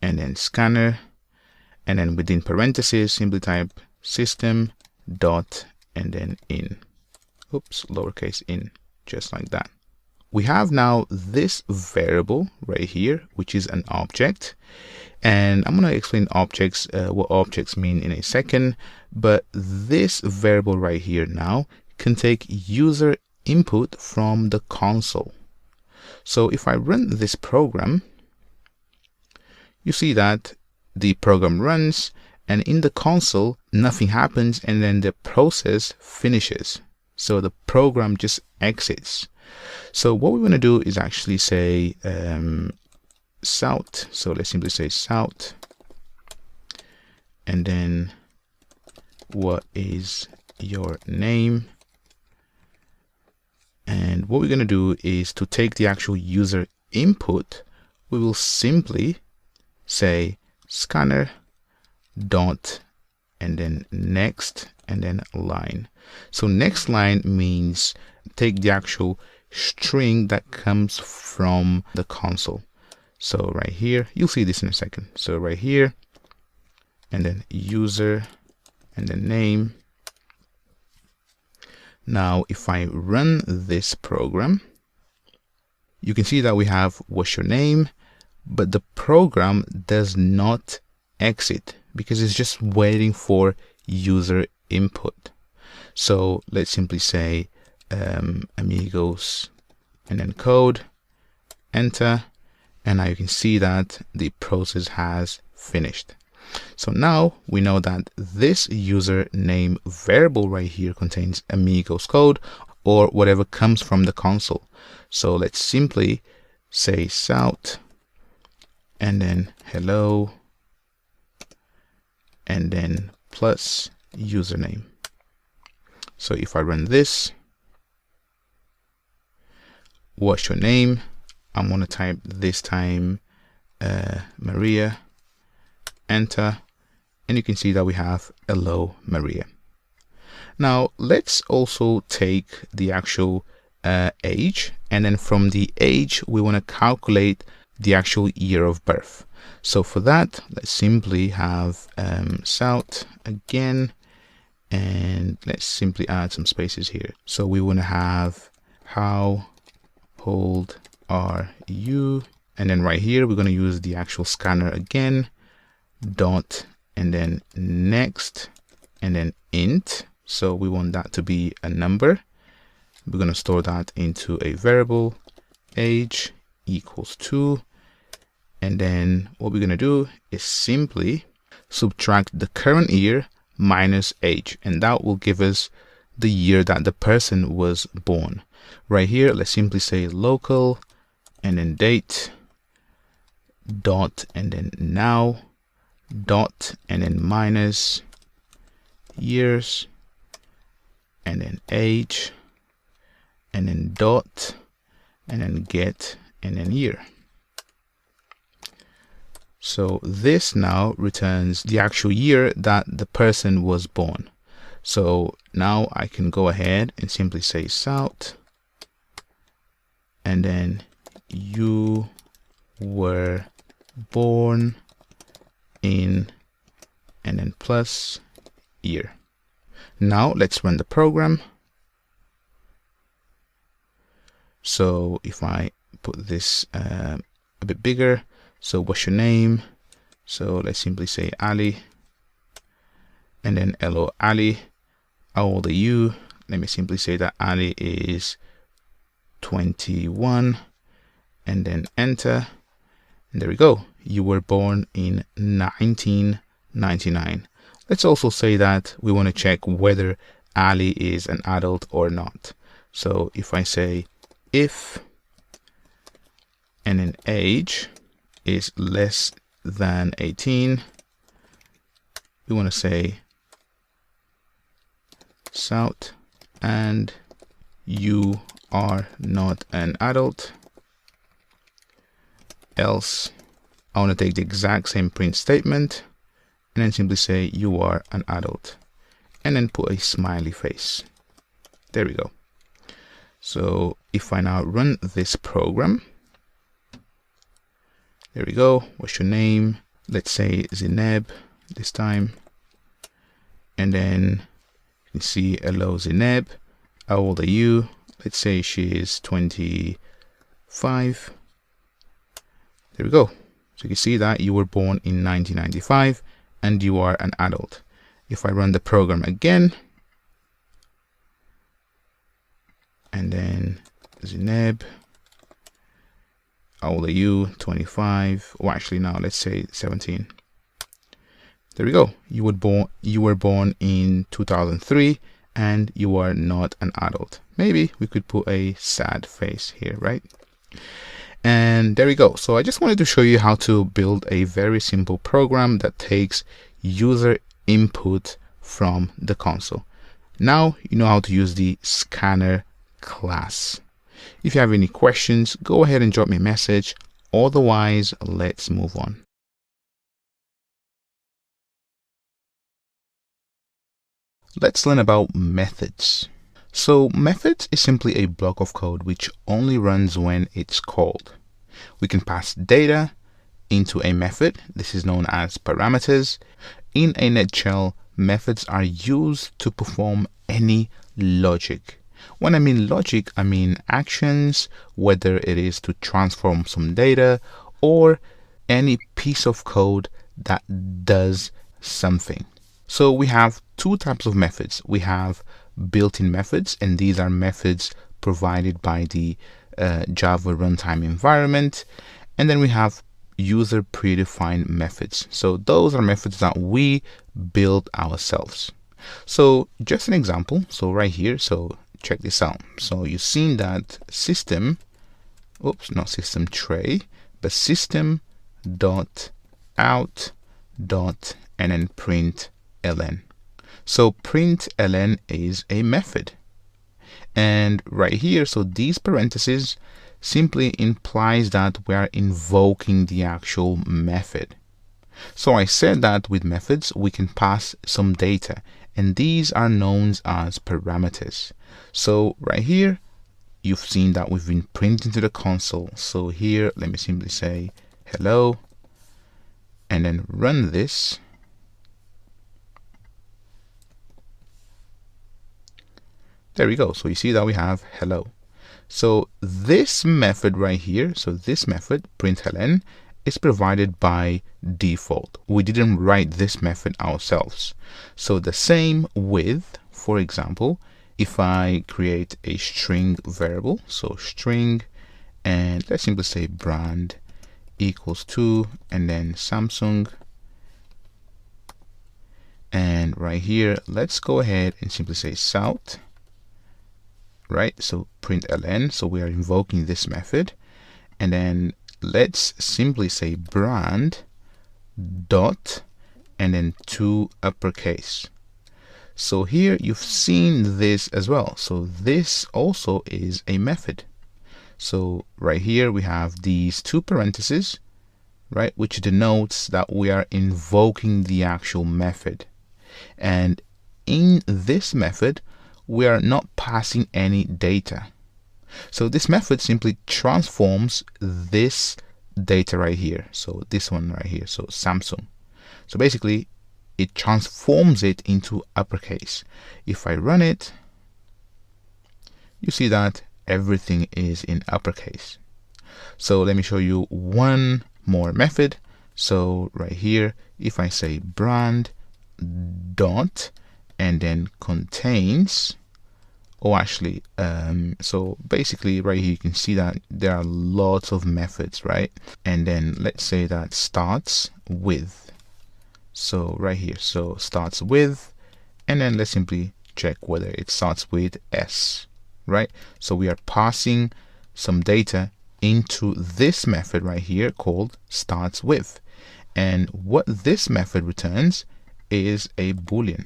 Speaker 1: and then scanner, and then within parentheses simply type system dot and then in, lowercase in, just like that. We have now this variable right here, which is an object, and I'm going to explain objects, what objects mean in a second, but this variable right here now can take user input from the console. So if I run this program, you see that the program runs, and in the console nothing happens, and then the process finishes. So the program just exits. So what we want to do is actually say south. So let's simply say south, and then what is your name? And what we're going to do is to take the actual user input, we will simply say scanner dot and then next and then line. So next line means take the actual string that comes from the console. So right here, you'll see this in a second. So right here, and then user and then name. Now if I run this program, you can see that we have what's your name, but the program does not exit because it's just waiting for user input. So let's simply say amigos and then code, enter, and now you can see that the process has finished. So now we know that this username variable right here contains amigos code or whatever comes from the console. So let's simply say south and then hello and then plus username. So if I run this, what's your name? I'm going to type this time Maria, enter, and you can see that we have hello Maria. Now let's also take the actual age, and then from the age we want to calculate the actual year of birth. So for that, let's simply have south again, and let's simply add some spaces here. So we want to have how old are you, and then right here we're going to use the actual scanner again, dot and then next and then int. So we want that to be a number. We're going to store that into a variable, age equals 2, and then what we're going to do is simply subtract the current year minus age, and that will give us the year that the person was born. Right here, let's simply say local and then date dot and then now dot and then minus years and then age and then dot and then get and then year. So this now returns the actual year that the person was born. So now I can go ahead and simply say south and then you were born in and then plus year. Now let's run the program. So if I put this a bit bigger, so what's your name? So let's simply say Ali, and then hello Ali, how old are you? Let me simply say that Ali is 21, and then enter, and there we go. You were born in 1999. Let's also say that we want to check whether Ali is an adult or not. So if I say if, and then age is less than 18, we want to say South, and you are not an adult, else I want to take the exact same print statement and then simply say you are an adult, and then put a smiley face. There we go. So if I now run this program, there we go. What's your name? Let's say Zineb this time, and then you can see hello Zineb, how old are you? Let's say she is 25. There we go. So you can see that you were born in 1995 and you are an adult. If I run the program again, and then Zineb, how old are you? 25. Or actually now let's say 17. There we go. You were born in 2003 and you are not an adult. Maybe we could put a sad face here, right? And there we go. So I just wanted to show you how to build a very simple program that takes user input from the console. Now you know how to use the scanner class. If you have any questions, go ahead and drop me a message. Otherwise, let's move on. Let's learn about methods. So methods is simply a block of code which only runs when it's called. We can pass data into a method. This is known as parameters. In a nutshell, methods are used to perform any logic. When I mean logic, I mean actions, whether it is to transform some data or any piece of code that does something. So we have two types of methods. We have built-in methods, and these are methods provided by the Java runtime environment. And then we have user predefined methods. So those are methods that we build ourselves. So just an example. So right here, so check this out. So you've seen that system, oops, not system tray, but system dot out dot and then print ln. So print ln is a method. And right here, so these parentheses simply implies that we are invoking the actual method. So I said that with methods, we can pass some data, and these are known as parameters. So right here, you've seen that we've been printing to the console. So here, let me simply say hello, and then run this. There we go. So you see that we have hello. So this method right here, so this method println is provided by default. We didn't write this method ourselves. So the same with, for example, if I create a string variable, so string, and let's simply say brand equals to, and then Samsung. And right here, let's go ahead and simply say South. Right, so println, so we are invoking this method, and then let's simply say brand dot and then to uppercase. So here you've seen this as well. So this also is a method. So right here we have these two parentheses, right, which denotes that we are invoking the actual method. And in this method, we are not passing any data. So this method simply transforms this data right here. So this one right here, so Samsung. So basically it transforms it into uppercase. If I run it, you see that everything is in uppercase. So let me show you one more method. So right here, if I say brand dot and then contains, so basically right here you can see that there are lots of methods, right? And then let's say that starts with, so right here, so starts with, and then let's simply check whether it starts with S, right? So we are passing some data into this method right here called starts with, and what this method returns is a boolean,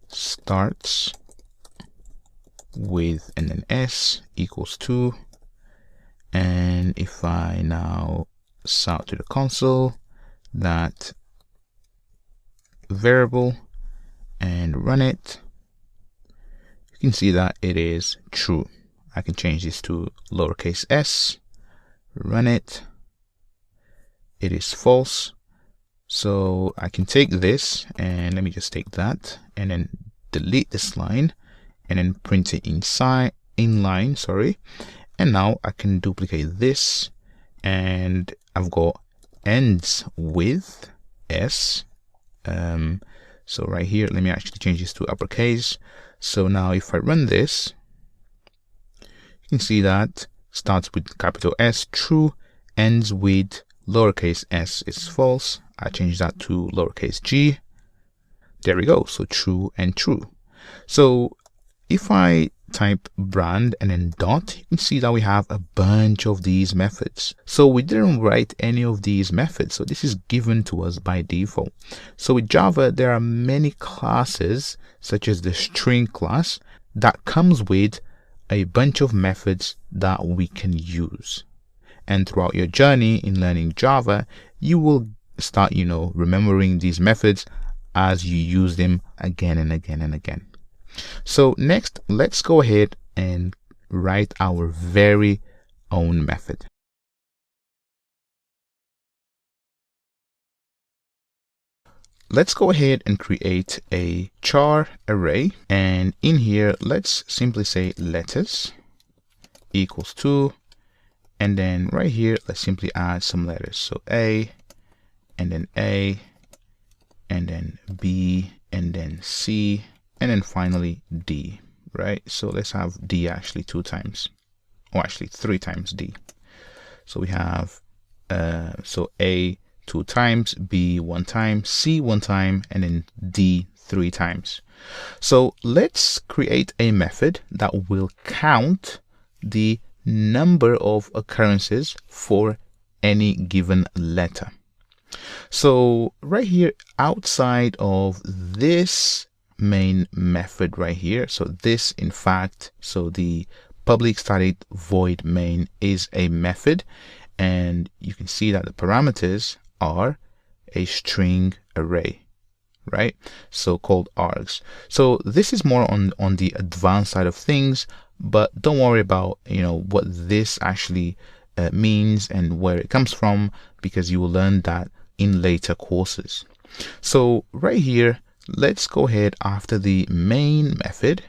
Speaker 1: starts with, and then S equals 2. And if I now shout to the console that variable and run it, you can see that it is true. I can change this to lowercase s, run it, it is false. So I can take this, and let me just take that and then delete this line and then print it inline, sorry. And now I can duplicate this, and I've got ends with s. So right here, let me actually change this to uppercase. So now if I run this, you can see that starts with capital S, true, ends with lowercase s is false. I change that to lowercase g. There we go. So true and true. So if I type brand and then dot, you can see that we have a bunch of these methods. So we didn't write any of these methods, so this is given to us by default. So with Java, there are many classes, such as the string class, that comes with a bunch of methods that we can use. And throughout your journey in learning Java, you will start, remembering these methods as you use them again and again and again. So next, let's go ahead and write our very own method. Let's go ahead and create a char array, and in here let's simply say letters equals 2, and then right here let's simply add some letters. So A, and then A, and then B, and then C, and then finally D, right? So let's have D actually 2 times, or actually 3 times D. So we have so A 2 times, B 1 time, C 1 time, and then D 3 times. So let's create a method that will count the number of occurrences for any given letter. So right here, outside of this main method right here, so this, in fact, so the public static void main is a method, and you can see that the parameters are a string array, right? So called args. So this is more on the advanced side of things, but don't worry about what this actually means and where it comes from, because you will learn that in later courses. So right here, let's go ahead after the main method.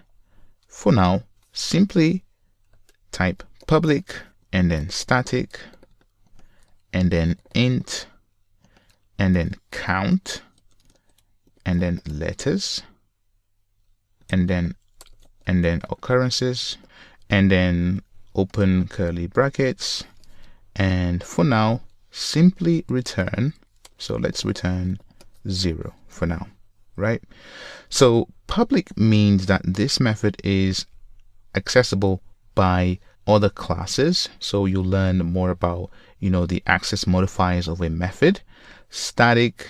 Speaker 1: For now, simply type public and then static and then int and then count and then letters and then occurrences and then open curly brackets, and for now simply return, so let's return 0 for now, right? So public means that this method is accessible by other classes, so you'll learn more about the access modifiers of a method. Static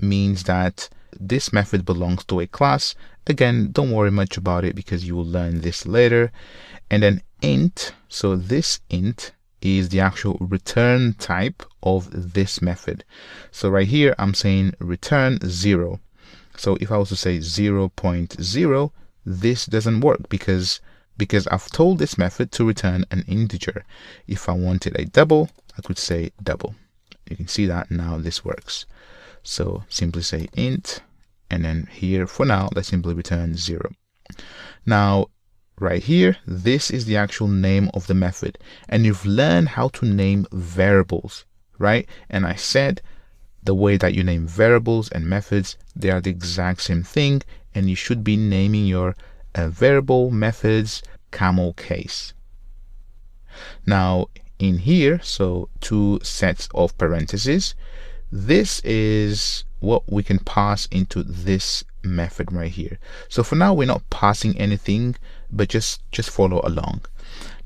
Speaker 1: means that this method belongs to a class. Again, don't worry much about it because you will learn this later. And then int, so this int is the actual return type of this method. So right here I'm saying return 0. So if I was to say 0.0, this doesn't work because I've told this method to return an integer. If I wanted a double, I could say double. You can see that now this works. So simply say int, and then here for now let's simply return 0. Now right here, this is the actual name of the method, and you've learned how to name variables, right? And I said the way that you name variables and methods, they are the exact same thing, and you should be naming your variable methods camel case. Now in here, so two sets of parentheses, this is what we can pass into this method right here. So for now, we're not passing anything, but just follow along.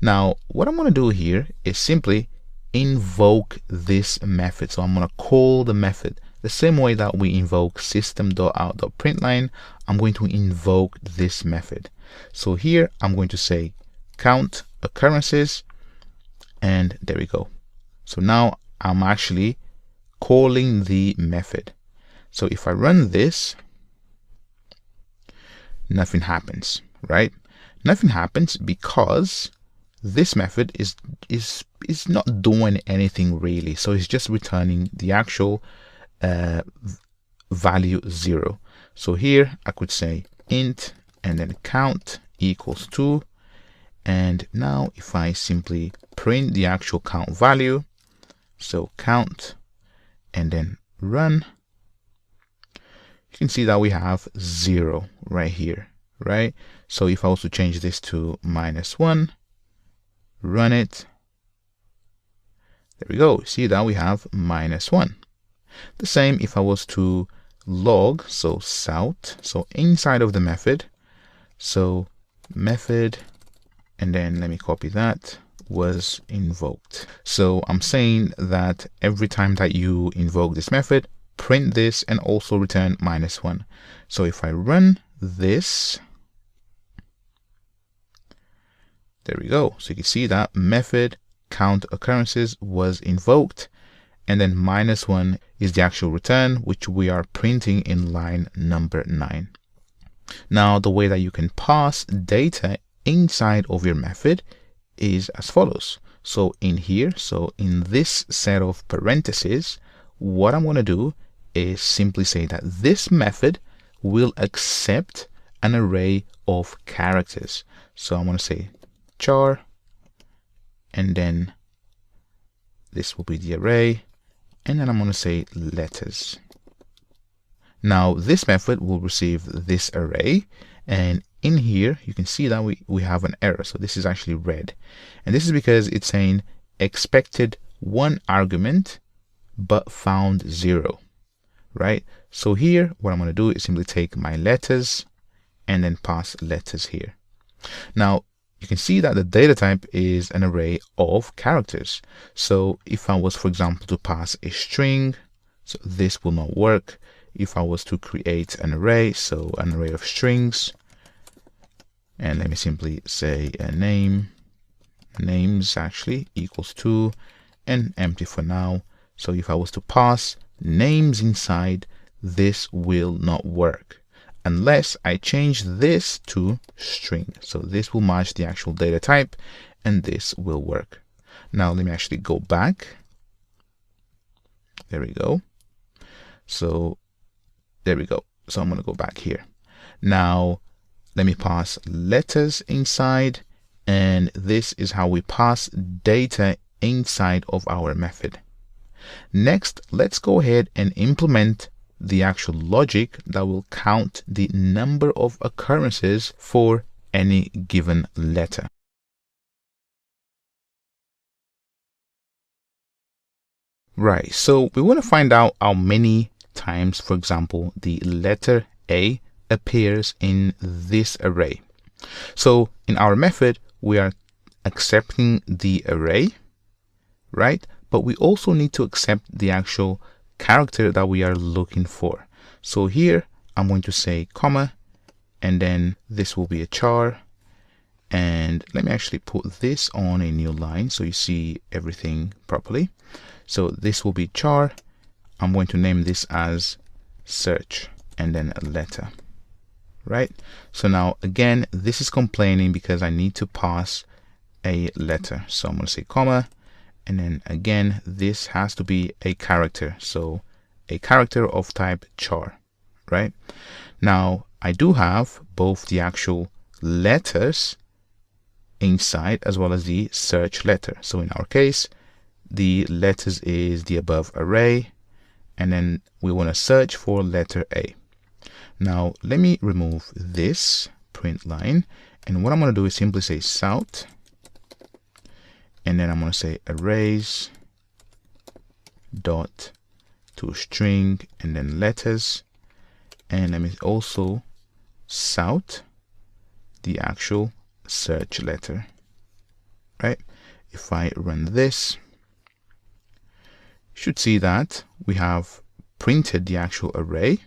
Speaker 1: Now what I'm going to do here is simply invoke this method. So I'm going to call the method the same way that we invoke system.out.println. I'm going to invoke this method. So here I'm going to say count occurrences, and there we go. So now I'm actually calling the method. So if I run this, nothing happens, right? Nothing happens because this method is not doing anything really. So it's just returning the actual value 0. So here I could say int and then count equals 2, and now if I simply print the actual count value, so count and then run, you can see that we have 0 right here, right? So if I was to change this to -1, run it, there we go. See that we have -1. The same if I was to log, so south, so inside of the method, so method, and then let me copy that, was invoked. So I'm saying that every time that you invoke this method, print this and also return -1. So if I run this, there we go. So you can see that method count occurrences was invoked, and then -1 is the actual return, which we are printing in line number 9. Now the way that you can pass data inside of your method is as follows. So in here, so in this set of parentheses, what I'm going to do is simply say that this method will accept an array of characters. So I'm going to say char, and then this will be the array, and then I'm going to say letters. Now this method will receive this array, and in here you can see that we have an error. So this is actually red, and this is because it's saying expected 1 argument but found 0, right? So here what I'm going to do is simply take my letters and then pass letters here. Now you can see that the data type is an array of characters. So if I was, for example, to pass a string, so this will not work. If I was to create an array, so an array of strings, and let me simply say a names actually equals 2 and empty for now. So if I was to pass names inside, this will not work unless I change this to string. So this will match the actual data type and this will work. Now let me actually go back. There we go. So there we go. So I'm going to go back here. Now let me pass letters inside, and this is how we pass data inside of our method. Next, let's go ahead and implement the actual logic that will count the number of occurrences for any given letter. Right, so we want to find out how many times, for example, the letter A appears in this array. So in our method, we are accepting the array, right? But we also need to accept the actual character that we are looking for. So here I'm going to say comma, and then this will be a char. And let me actually put this on a new line so you see everything properly. So this will be char. I'm going to name this as search and then a letter, right? So now again, this is complaining because I need to pass a letter. So I'm going to say comma, and then again, this has to be a character. So a character of type char, right? Now I do have both the actual letters inside as well as the search letter. So in our case, the letters is the above array, and then we want to search for letter A. Now let me remove this print line, and what I'm going to do is simply say south, and then I'm going to say arrays dot to string and then letters, and let me also south the actual search letter, right? If I run this, you should see that we have printed the actual array,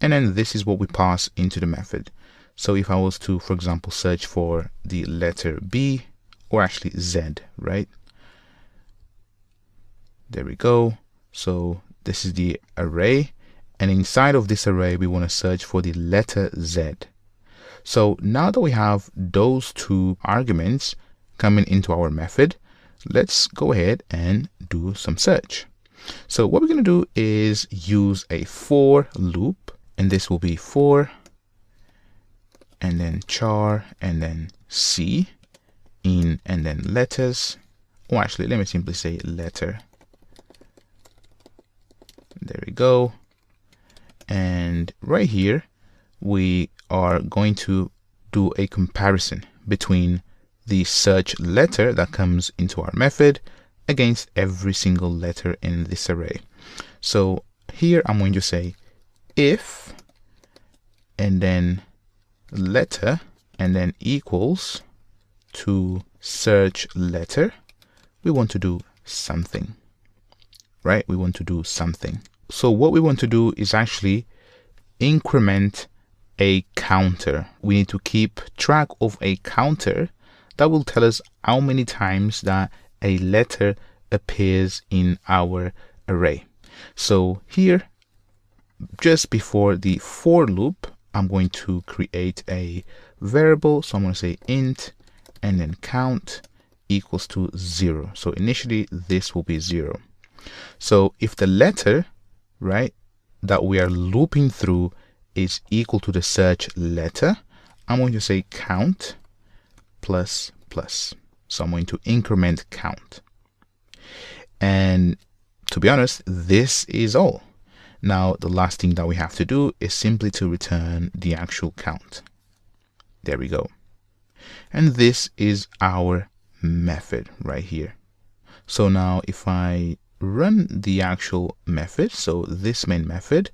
Speaker 1: and then this is what we pass into the method. So if I was to, for example, search for the letter B, or actually Z, right? There we go. So this is the array, and inside of this array we want to search for the letter Z. So now that we have those two arguments coming into our method, let's go ahead and do some search. So what we're going to do is use a for loop, and this will be for and then char and then C in and then letters, or actually let me simply say letter. There we go. And right here we are going to do a comparison between the search letter that comes into our method against every single letter in this array. So here I'm going to say if and then letter and then equals to search letter. We want to do something, right? We want to do something. So what we want to do is actually increment a counter. We need to keep track of a counter that will tell us how many times that a letter appears in our array. So here, just before the for loop, I'm going to create a variable. So I'm going to say int and then count equals to 0. So initially this will be 0. So if the letter, right, that we are looping through is equal to the search letter, I'm going to say count plus plus. So I'm going to increment count. And to be honest, this is all. Now the last thing that we have to do is simply to return the actual count. There we go. And this is our method right here. So now if I run the actual method, so this main method,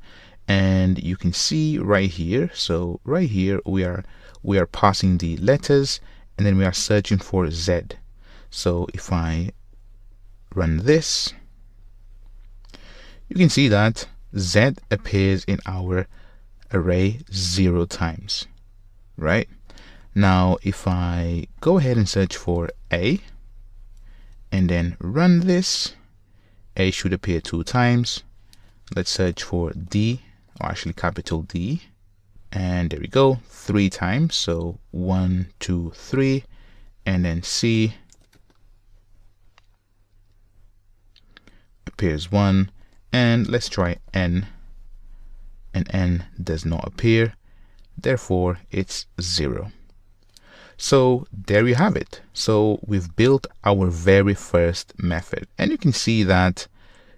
Speaker 1: and you can see right here, so right here we are passing the letters, and then we are searching for Z. So if I run this, you can see that Z appears in our array 0 times, right? Now if I go ahead and search for A and then run this, A should appear 2 times. Let's search for D, or actually capital D, and there we go, 3 times. So 1, 2, 3, and then C appears 1, and let's try N, and N does not appear, therefore it's 0. So there you have it. So we've built our very first method, and you can see that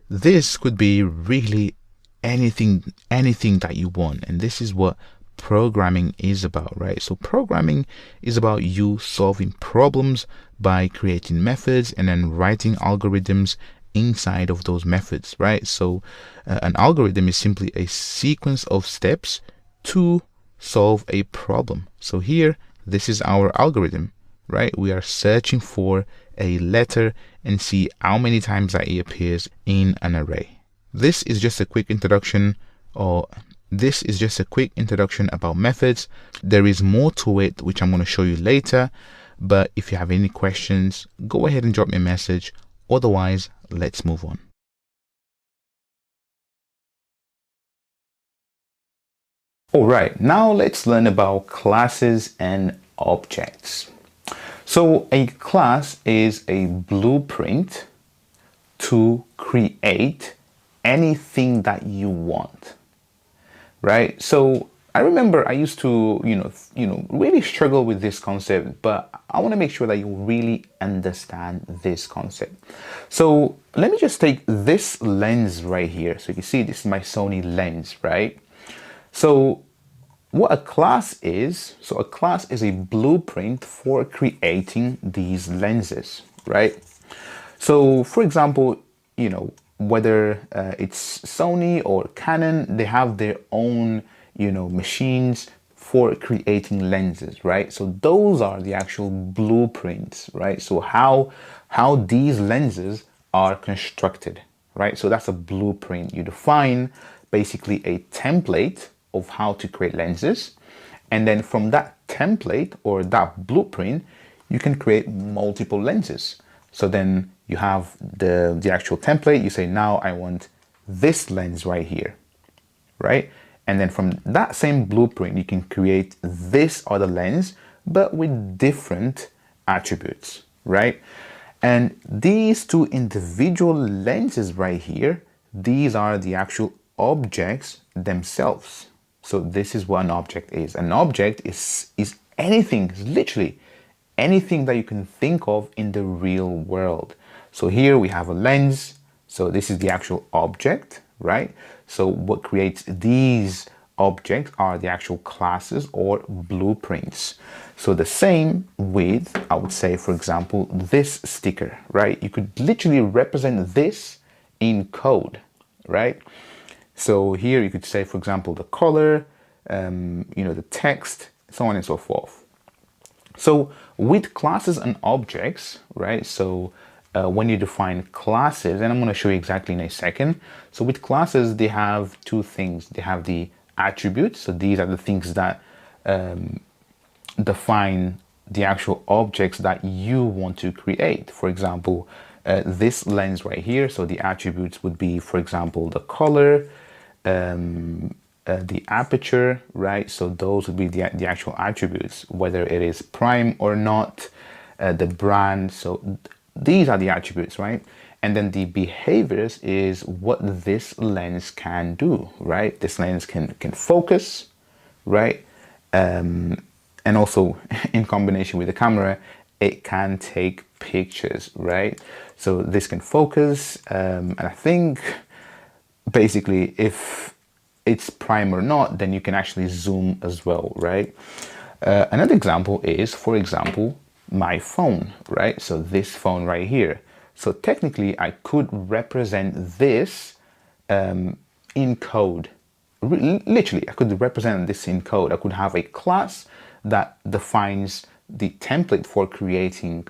Speaker 1: this could be really anything that you want, and this is what programming is about, right? So programming is about you solving problems by creating methods and then writing algorithms inside of those methods, right? So an algorithm is simply a sequence of steps to solve a problem. So here, this is our algorithm, right? We are searching for a letter and see how many times that it appears in an array. This is just a quick introduction, about methods. There is more to it, which I'm going to show you later. But if you have any questions, go ahead and drop me a message. Otherwise, let's move on. All right, now let's learn about classes and objects. So a class is a blueprint to create anything that you want, right? So I remember I used to, really struggle with this concept, but I want to make sure that you really understand this concept. So let me just take this lens right here. So you can see this is my Sony lens, right? So what a class is, so a class is a blueprint for creating these lenses, right? So for example, whether it's Sony or Canon, they have their own, machines for creating lenses, right? So those are the actual blueprints, right? So how these lenses are constructed, right? So that's a blueprint. You define basically a template of how to create lenses, and then from that template or that blueprint, you can create multiple lenses. So then you have the actual template. You say, now I want this lens right here, right? And then from that same blueprint, you can create this other lens, but with different attributes, right? And these two individual lenses right here, these are the actual objects themselves. So this is what an object is. An object is anything, literally anything that you can think of in the real world. So here we have a lens. So this is the actual object, right? So what creates these objects are the actual classes or blueprints. So the same with, I would say, for example, this sticker, right? You could literally represent this in code, right? So here you could say, for example, the color, the text, so on and so forth. So with classes and objects, right? So when you define classes, and I'm going to show you exactly in a second. So with classes, they have two things. They have the attributes. So these are the things that define the actual objects that you want to create. For example, this lens right here. So the attributes would be, for example, the color, the aperture, right? So those would be the actual attributes, whether it is prime or not, the brand. So these are the attributes, right? And then the behaviors is what this lens can do, right? This lens can focus, right? And also in combination with the camera, it can take pictures, right? So this can focus, and I think basically if it's prime or not, then you can actually zoom as well, right? Another example is, for example, my phone, right? So this phone right here. So technically I could represent this in code. Literally, I could represent this in code. I could have a class that defines the template for creating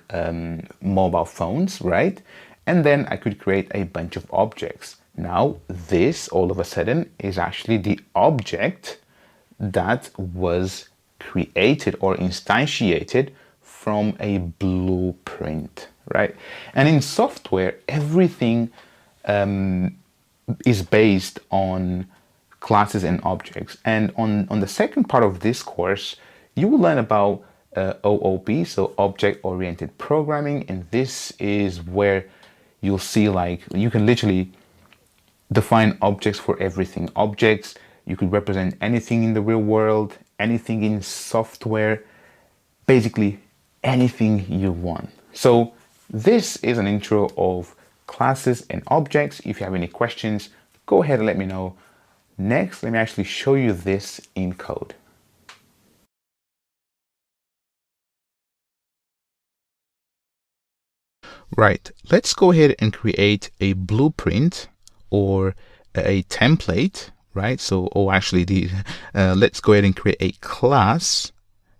Speaker 1: mobile phones, right? And then I could create a bunch of objects. Now this all of a sudden is actually the object that was created or instantiated from a blueprint, right? And in software, everything is based on classes and objects. And on the second part of this course, you will learn about OOP, so object-oriented programming. And this is where you'll see, like, you can literally define objects for everything. Objects, you could represent anything in the real world, anything in software, basically anything you want. So this is an intro of classes and objects. If you have any questions, go ahead and let me know. Next, let me actually show you this in code. Right, let's go ahead and create a blueprint or a template, right? So, let's go ahead and create a class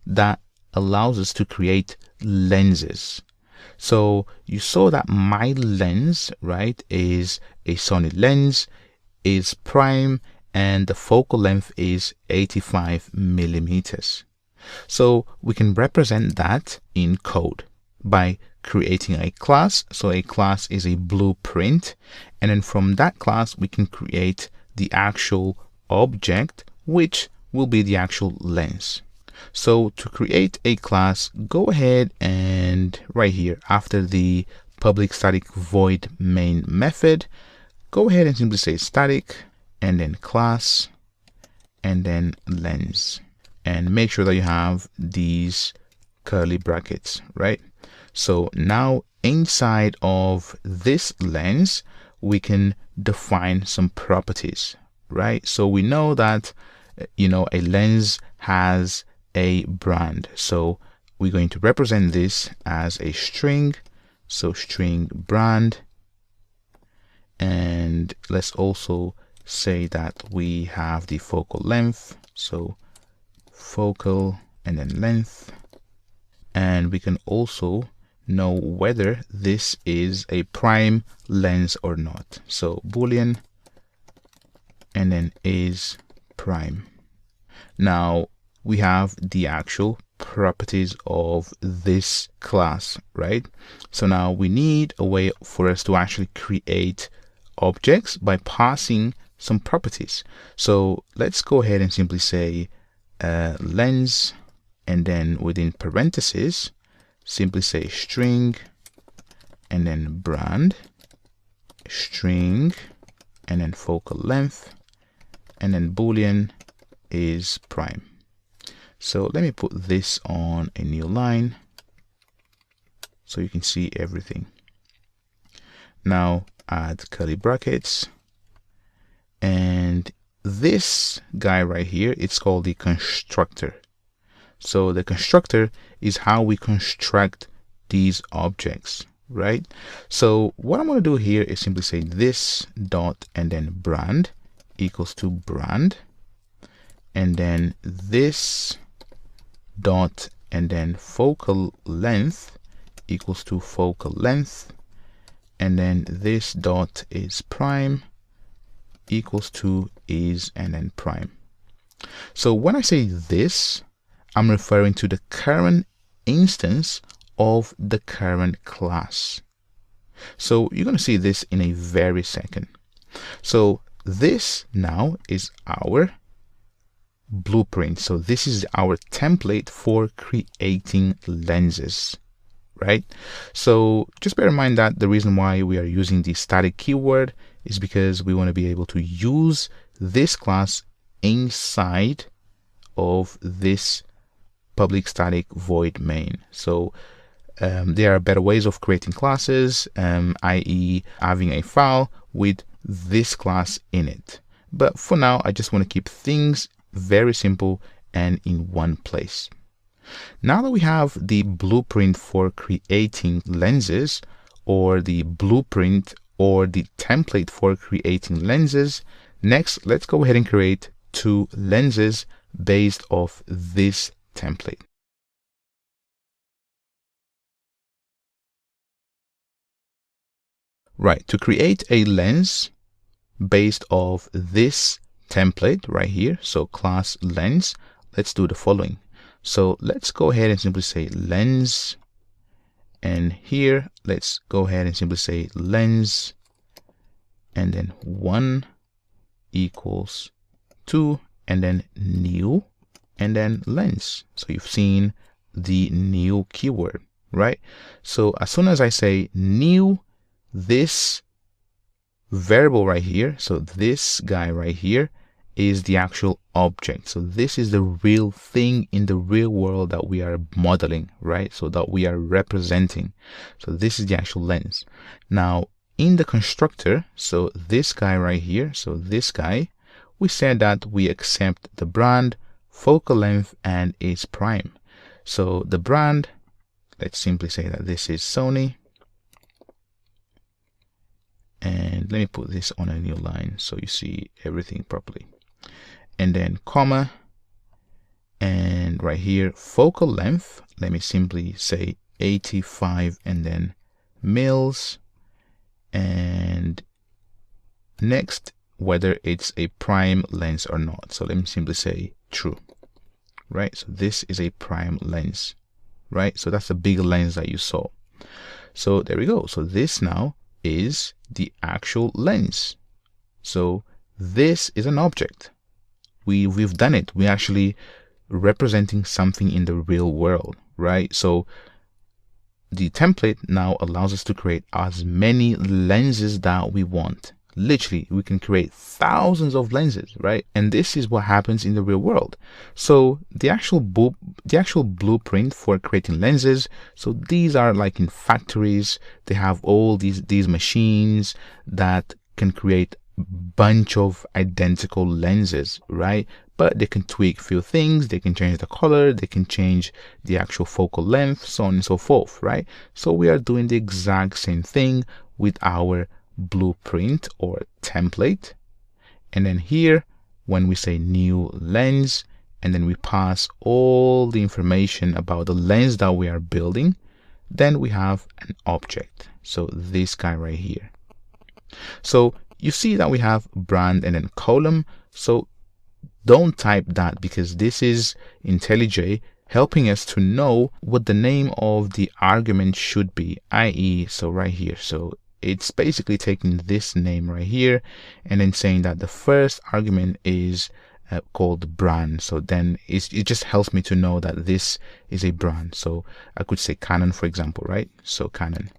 Speaker 1: that allows us to create lenses. So you saw that my lens, right, is a Sony lens, is prime, and the focal length is 85 millimeters. So we can represent that in code by creating a class. So a class is a blueprint, and then from that class we can create the actual object, which will be the actual lens. So to create a class, go ahead and right here after the public static void main method, go ahead and simply say static and then class, and then lens. And make sure that you have these curly brackets, right? So now inside of this lens, we can define some properties, right? So we know that, a lens has a brand. So we're going to represent this as a string. So string brand. And let's also say that we have the focal length. So focal and then length. And we can also know whether this is a prime lens or not. So Boolean and then is prime. Now we have the actual properties of this class, right? So now we need a way for us to actually create objects by passing some properties. So let's go ahead and simply say lens, and then within parentheses simply say string and then brand, string and then focal length, and then Boolean is prime. So let me put this on a new line so you can see everything. Now add curly brackets, and this guy right here, it's called the constructor. So the constructor is how we construct these objects, right? So what I'm going to do here is simply say this dot and then brand equals to brand, and then this dot and then focal length equals to focal length, and then this dot is prime equals to is and then prime. So when I say this, I'm referring to the current instance of the current class. So you're going to see this in a very second. So this now is our blueprint. So this is our template for creating lenses, right? So just bear in mind that the reason why we are using the static keyword is because we want to be able to use this class inside of this public static void main. So there are better ways of creating classes, i.e. having a file with this class in it. But for now, I just want to keep things very simple and in one place. Now that we have the blueprint for creating lenses, or the blueprint or the template for creating lenses, next let's go ahead and create two lenses based off this template. Right, to create a lens based off this template right here, so class lens, let's do the following. So let's go ahead and simply say lens, and here let's go ahead and simply say lens, and then 1 equals 2, and then new, and then lens. So you've seen the new keyword, right? So as soon as I say new, this variable right here, so this guy right here is the actual object. So this is the real thing in the real world that we are modeling, right? So that we are representing. So this is the actual lens. Now in the constructor, so this guy right here, so this guy, we said that we accept the brand, focal length, and its prime. So the brand, let's simply say that this is Sony. And let me put this on a new line so you see everything properly. And then comma, and right here focal length, let me simply say 85 and then mils, and next whether it's a prime lens or not. So let me simply say true, right? So this is a prime lens, right? So that's a bigger lens that you saw. So there we go. So this now is the actual lens. So this is an object. We've done it. We're actually representing something in the real world, right? So the template now allows us to create as many lenses that we want. Literally, we can create thousands of lenses, right? And this is what happens in the real world. So the actual blueprint for creating lenses, so these are like in factories. They have all these machines that can create a bunch of identical lenses, right? But they can tweak few things. They can change the color, they can change the actual focal length, so on and so forth, right? So we are doing the exact same thing with our blueprint or template. And then here, when we say new lens, and then we pass all the information about the lens that we are building, then we have an object. So this guy right here. So you see that we have brand and then column. So don't type that, because this is IntelliJ helping us to know what the name of the argument should be, i.e. so right here. So it's basically taking this name right here and then saying that the first argument is called brand. So then it just helps me to know that this is a brand. So I could say Canon, for example, right? So Canon,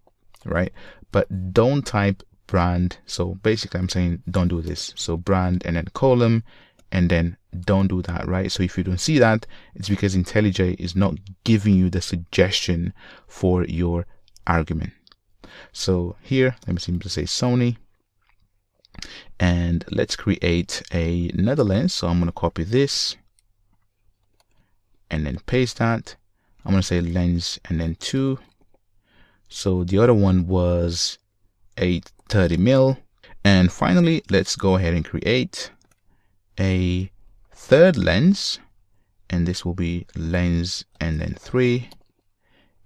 Speaker 1: right? But don't type brand. So basically I'm saying don't do this. So brand and then column, and then don't do that, right? So if you don't see that, it's because IntelliJ is not giving you the suggestion for your argument. So here, let me simply say Sony, and let's create another lens. So I'm going to copy this and then paste that. I'm going to say lens and then 2. So the other one was 830mm. And finally, let's go ahead and create a third lens, and this will be lens and then 3.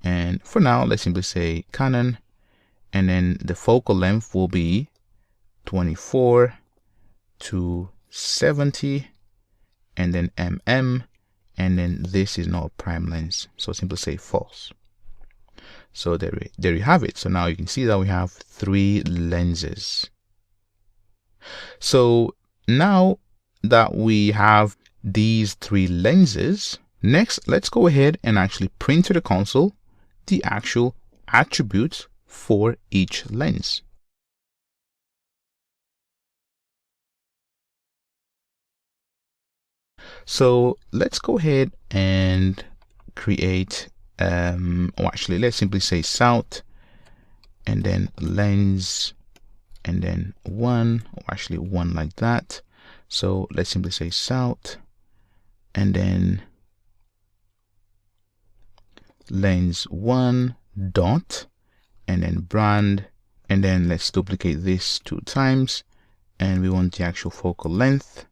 Speaker 1: And for now, let's simply say Canon, and then the focal length will be 24 to 70, and then mm, and then this is not a prime lens, so simply say false. So there you have it. So now you can see that we have 3 lenses. So now that we have these 3 lenses, next let's go ahead and actually print to the console the actual attributes for each lens. So let's go ahead and create or actually let's simply say south and then lens and then 1, or actually 1 like that. So let's simply say south and then lens 1 dot and then brand, and then let's duplicate this 2 times, and we want the actual focal length.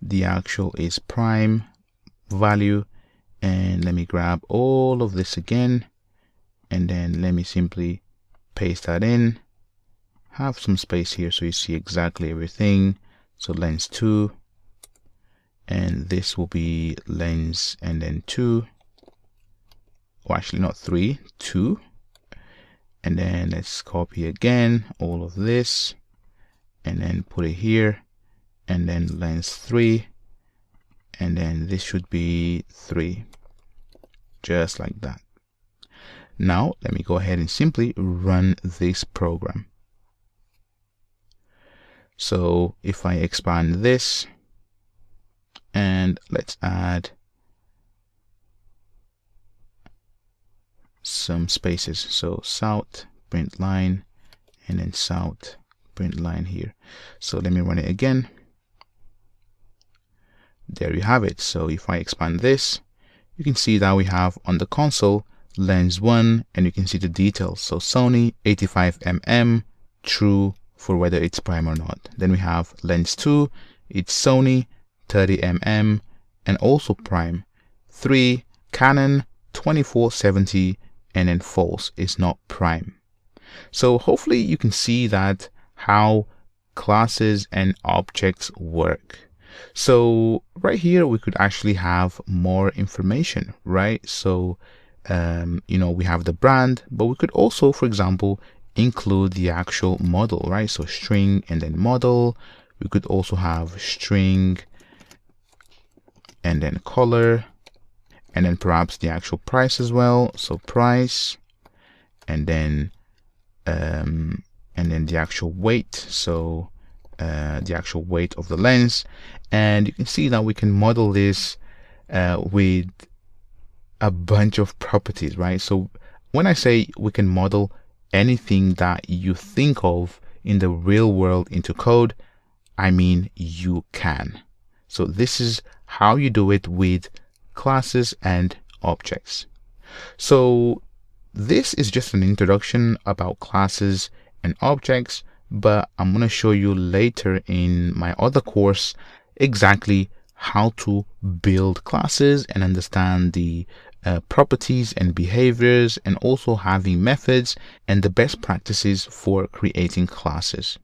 Speaker 1: The actual is prime value, and let me grab all of this again, and then let me simply paste that in. Have some space here so you see exactly everything. So lens 2, and this will be lens and then 2, or actually not 3, 2. And then let's copy again all of this and then put it here, and then lens 3, and then this should be 3, just like that. Now let me go ahead and simply run this program. So if I expand this, and let's add some spaces, so south print line and then south print line here. So let me run it again. There you have it. So if I expand this, you can see that we have on the console lens 1, and you can see the details. So Sony 85mm, true for whether it's prime or not. Then we have lens 2, it's Sony 30mm and also prime. 3, Canon 2470, and then false is not prime. So hopefully you can see that how classes and objects work. So right here we could actually have more information, right? So you know, we have the brand, but we could also, for example, include the actual model, right? So string and then model. We could also have string and then color, and then perhaps the actual price as well. So price, and then and then the actual weight, so the actual weight of the lens. And you can see that we can model this with a bunch of properties, right? So when I say we can model anything that you think of in the real world into code, I mean you can. So this is how you do it with classes and objects. So this is just an introduction about classes and objects, but I'm going to show you later in my other course exactly how to build classes and understand the properties and behaviors, and also having methods and the best practices for creating classes.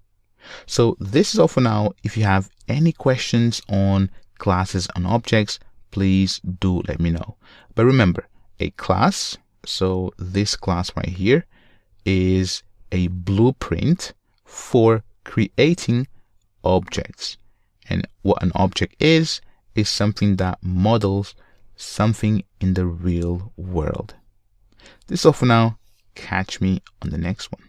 Speaker 1: So this is all for now. If you have any questions on classes and objects, please do let me know. But remember, a class, so this class right here, is a blueprint for creating objects. And what an object is something that models something in the real world. This is all for now. Catch me on the next one.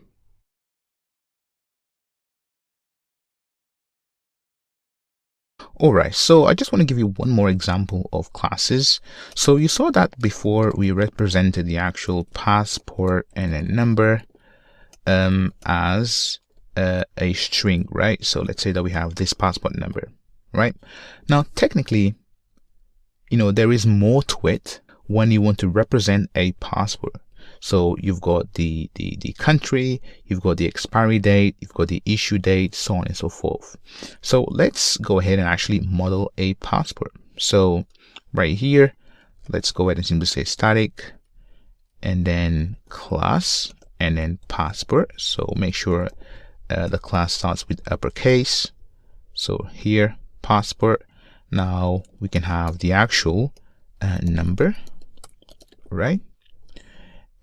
Speaker 1: Alright, so I just want to give you one more example of classes. So you saw that before we represented the actual passport and a number as a string, right? So let's say that we have this passport number, right? Now, technically, you know, there is more to it when you want to represent a passport. So you've got the country, you've got the expiry date, you've got the issue date, so on and so forth. So let's go ahead and actually model a passport. So right here, let's go ahead and simply say static and then class and then passport. So make sure the class starts with uppercase. So here, passport. Now we can have the actual number, right?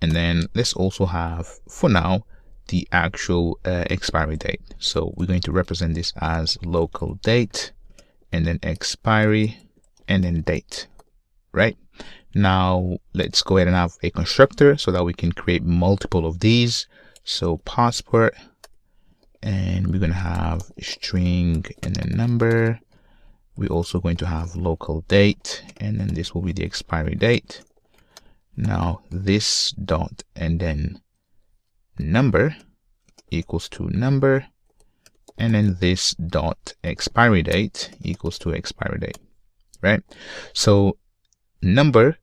Speaker 1: And then let's also have, for now, the actual expiry date. So we're going to represent this as local date and then expiry and then date, right? Now let's go ahead and have a constructor so that we can create multiple of these. So passport, and we're going to have string and then number. We're also going to have local date, and then this will be the expiry date. Now this dot and then number equals to number, and then this dot expiry date equals to expiry date, right? So number,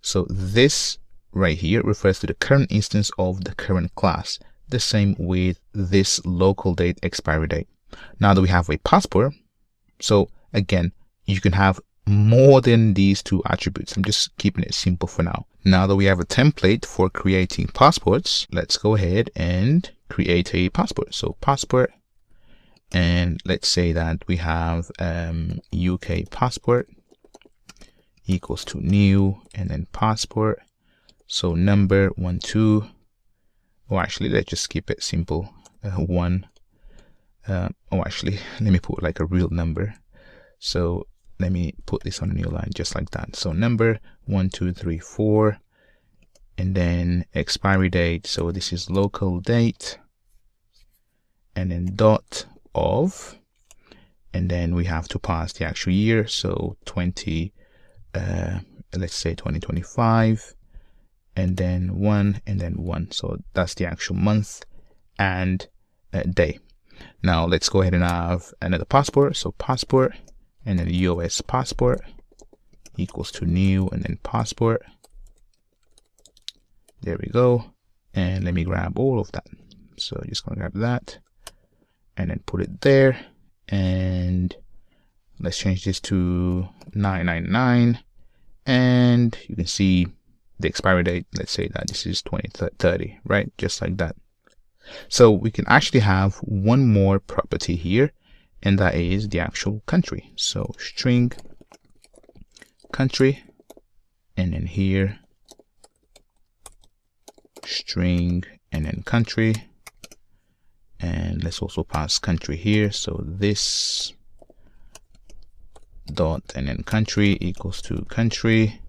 Speaker 1: so this right here refers to the current instance of the current class. The same with this local date expiry date. Now that we have a passport, so again, you can have more than these two attributes. I'm just keeping it simple for now. Now that we have a template for creating passports, let's go ahead and create a passport. So passport, and let's say that we have UK passport equals to new and then passport. So number 12. Oh, actually, let's just keep it simple. One. Oh, actually, let me put like a real number. So let me put this on a new line just like that. So number 1, 2, 3, 4, and then expiry date. So this is local date, and then dot of, and then we have to pass the actual year. So 20, let's say 2025, and then 1 and then 1. So that's the actual month and day. Now let's go ahead and have another passport. So passport and then US passport equals to new and then passport. There we go. And let me grab all of that. So just gonna grab that and then put it there. And let's change this to 999. And you can see the expiry date. Let's say that this is 2030, right? Just like that. So we can actually have one more property here, and that is the actual country. So string country, and then here string and then country, and let's also pass country here. So this dot and then country equals to country,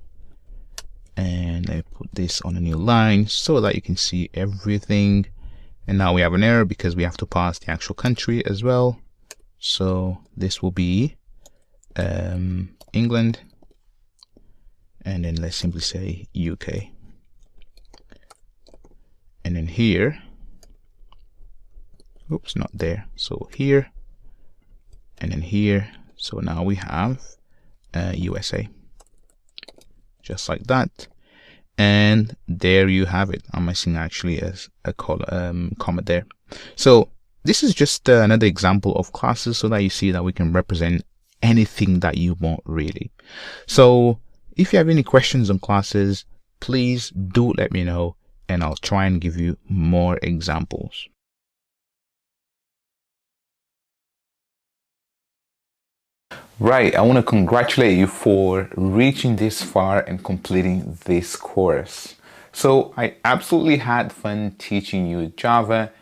Speaker 1: and let me put this on a new line so that you can see everything And now we have an error because we have to pass the actual country as well. So this will be England, and then let's simply say UK. And then here, oops, not there, so here, and then here. So now we have USA, just like that. And there you have it. I'm missing actually as a comma there. So this is just another example of classes so that you see that we can represent anything that you want, really. So if you have any questions on classes, please do let me know, and I'll try and give you more examples. Right, I want to congratulate you for reaching this far and completing this course. So I absolutely had fun teaching you Java,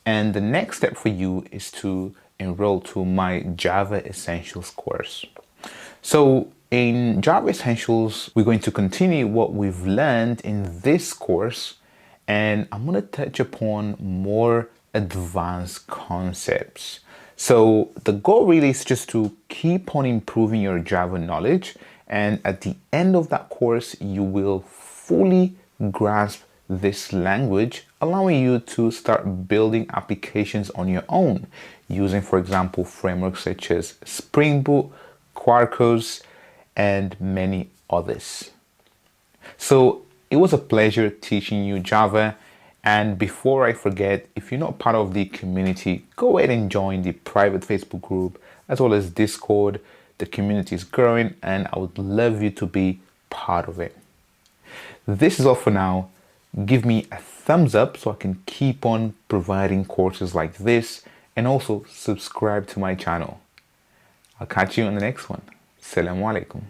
Speaker 1: and the next step for you is to enroll to my Java Essentials course. So in Java Essentials, we're going to continue what we've learned in this course, and I'm going to touch upon more advanced concepts. So the goal really is just to keep on improving your Java knowledge, and at the end of that course, you will fully grasp this language, allowing you to start building applications on your own using, for example, frameworks such as Spring Boot, Quarkus, and many others. So it was a pleasure teaching you Java. And before I forget, if you're not part of the community, go ahead and join the private Facebook group as well as Discord. The community is growing and I would love you to be part of it. This is all for now. Give me a thumbs up so I can keep on providing courses like this, and also subscribe to my channel. I'll catch you on the next one. Assalamu alaikum.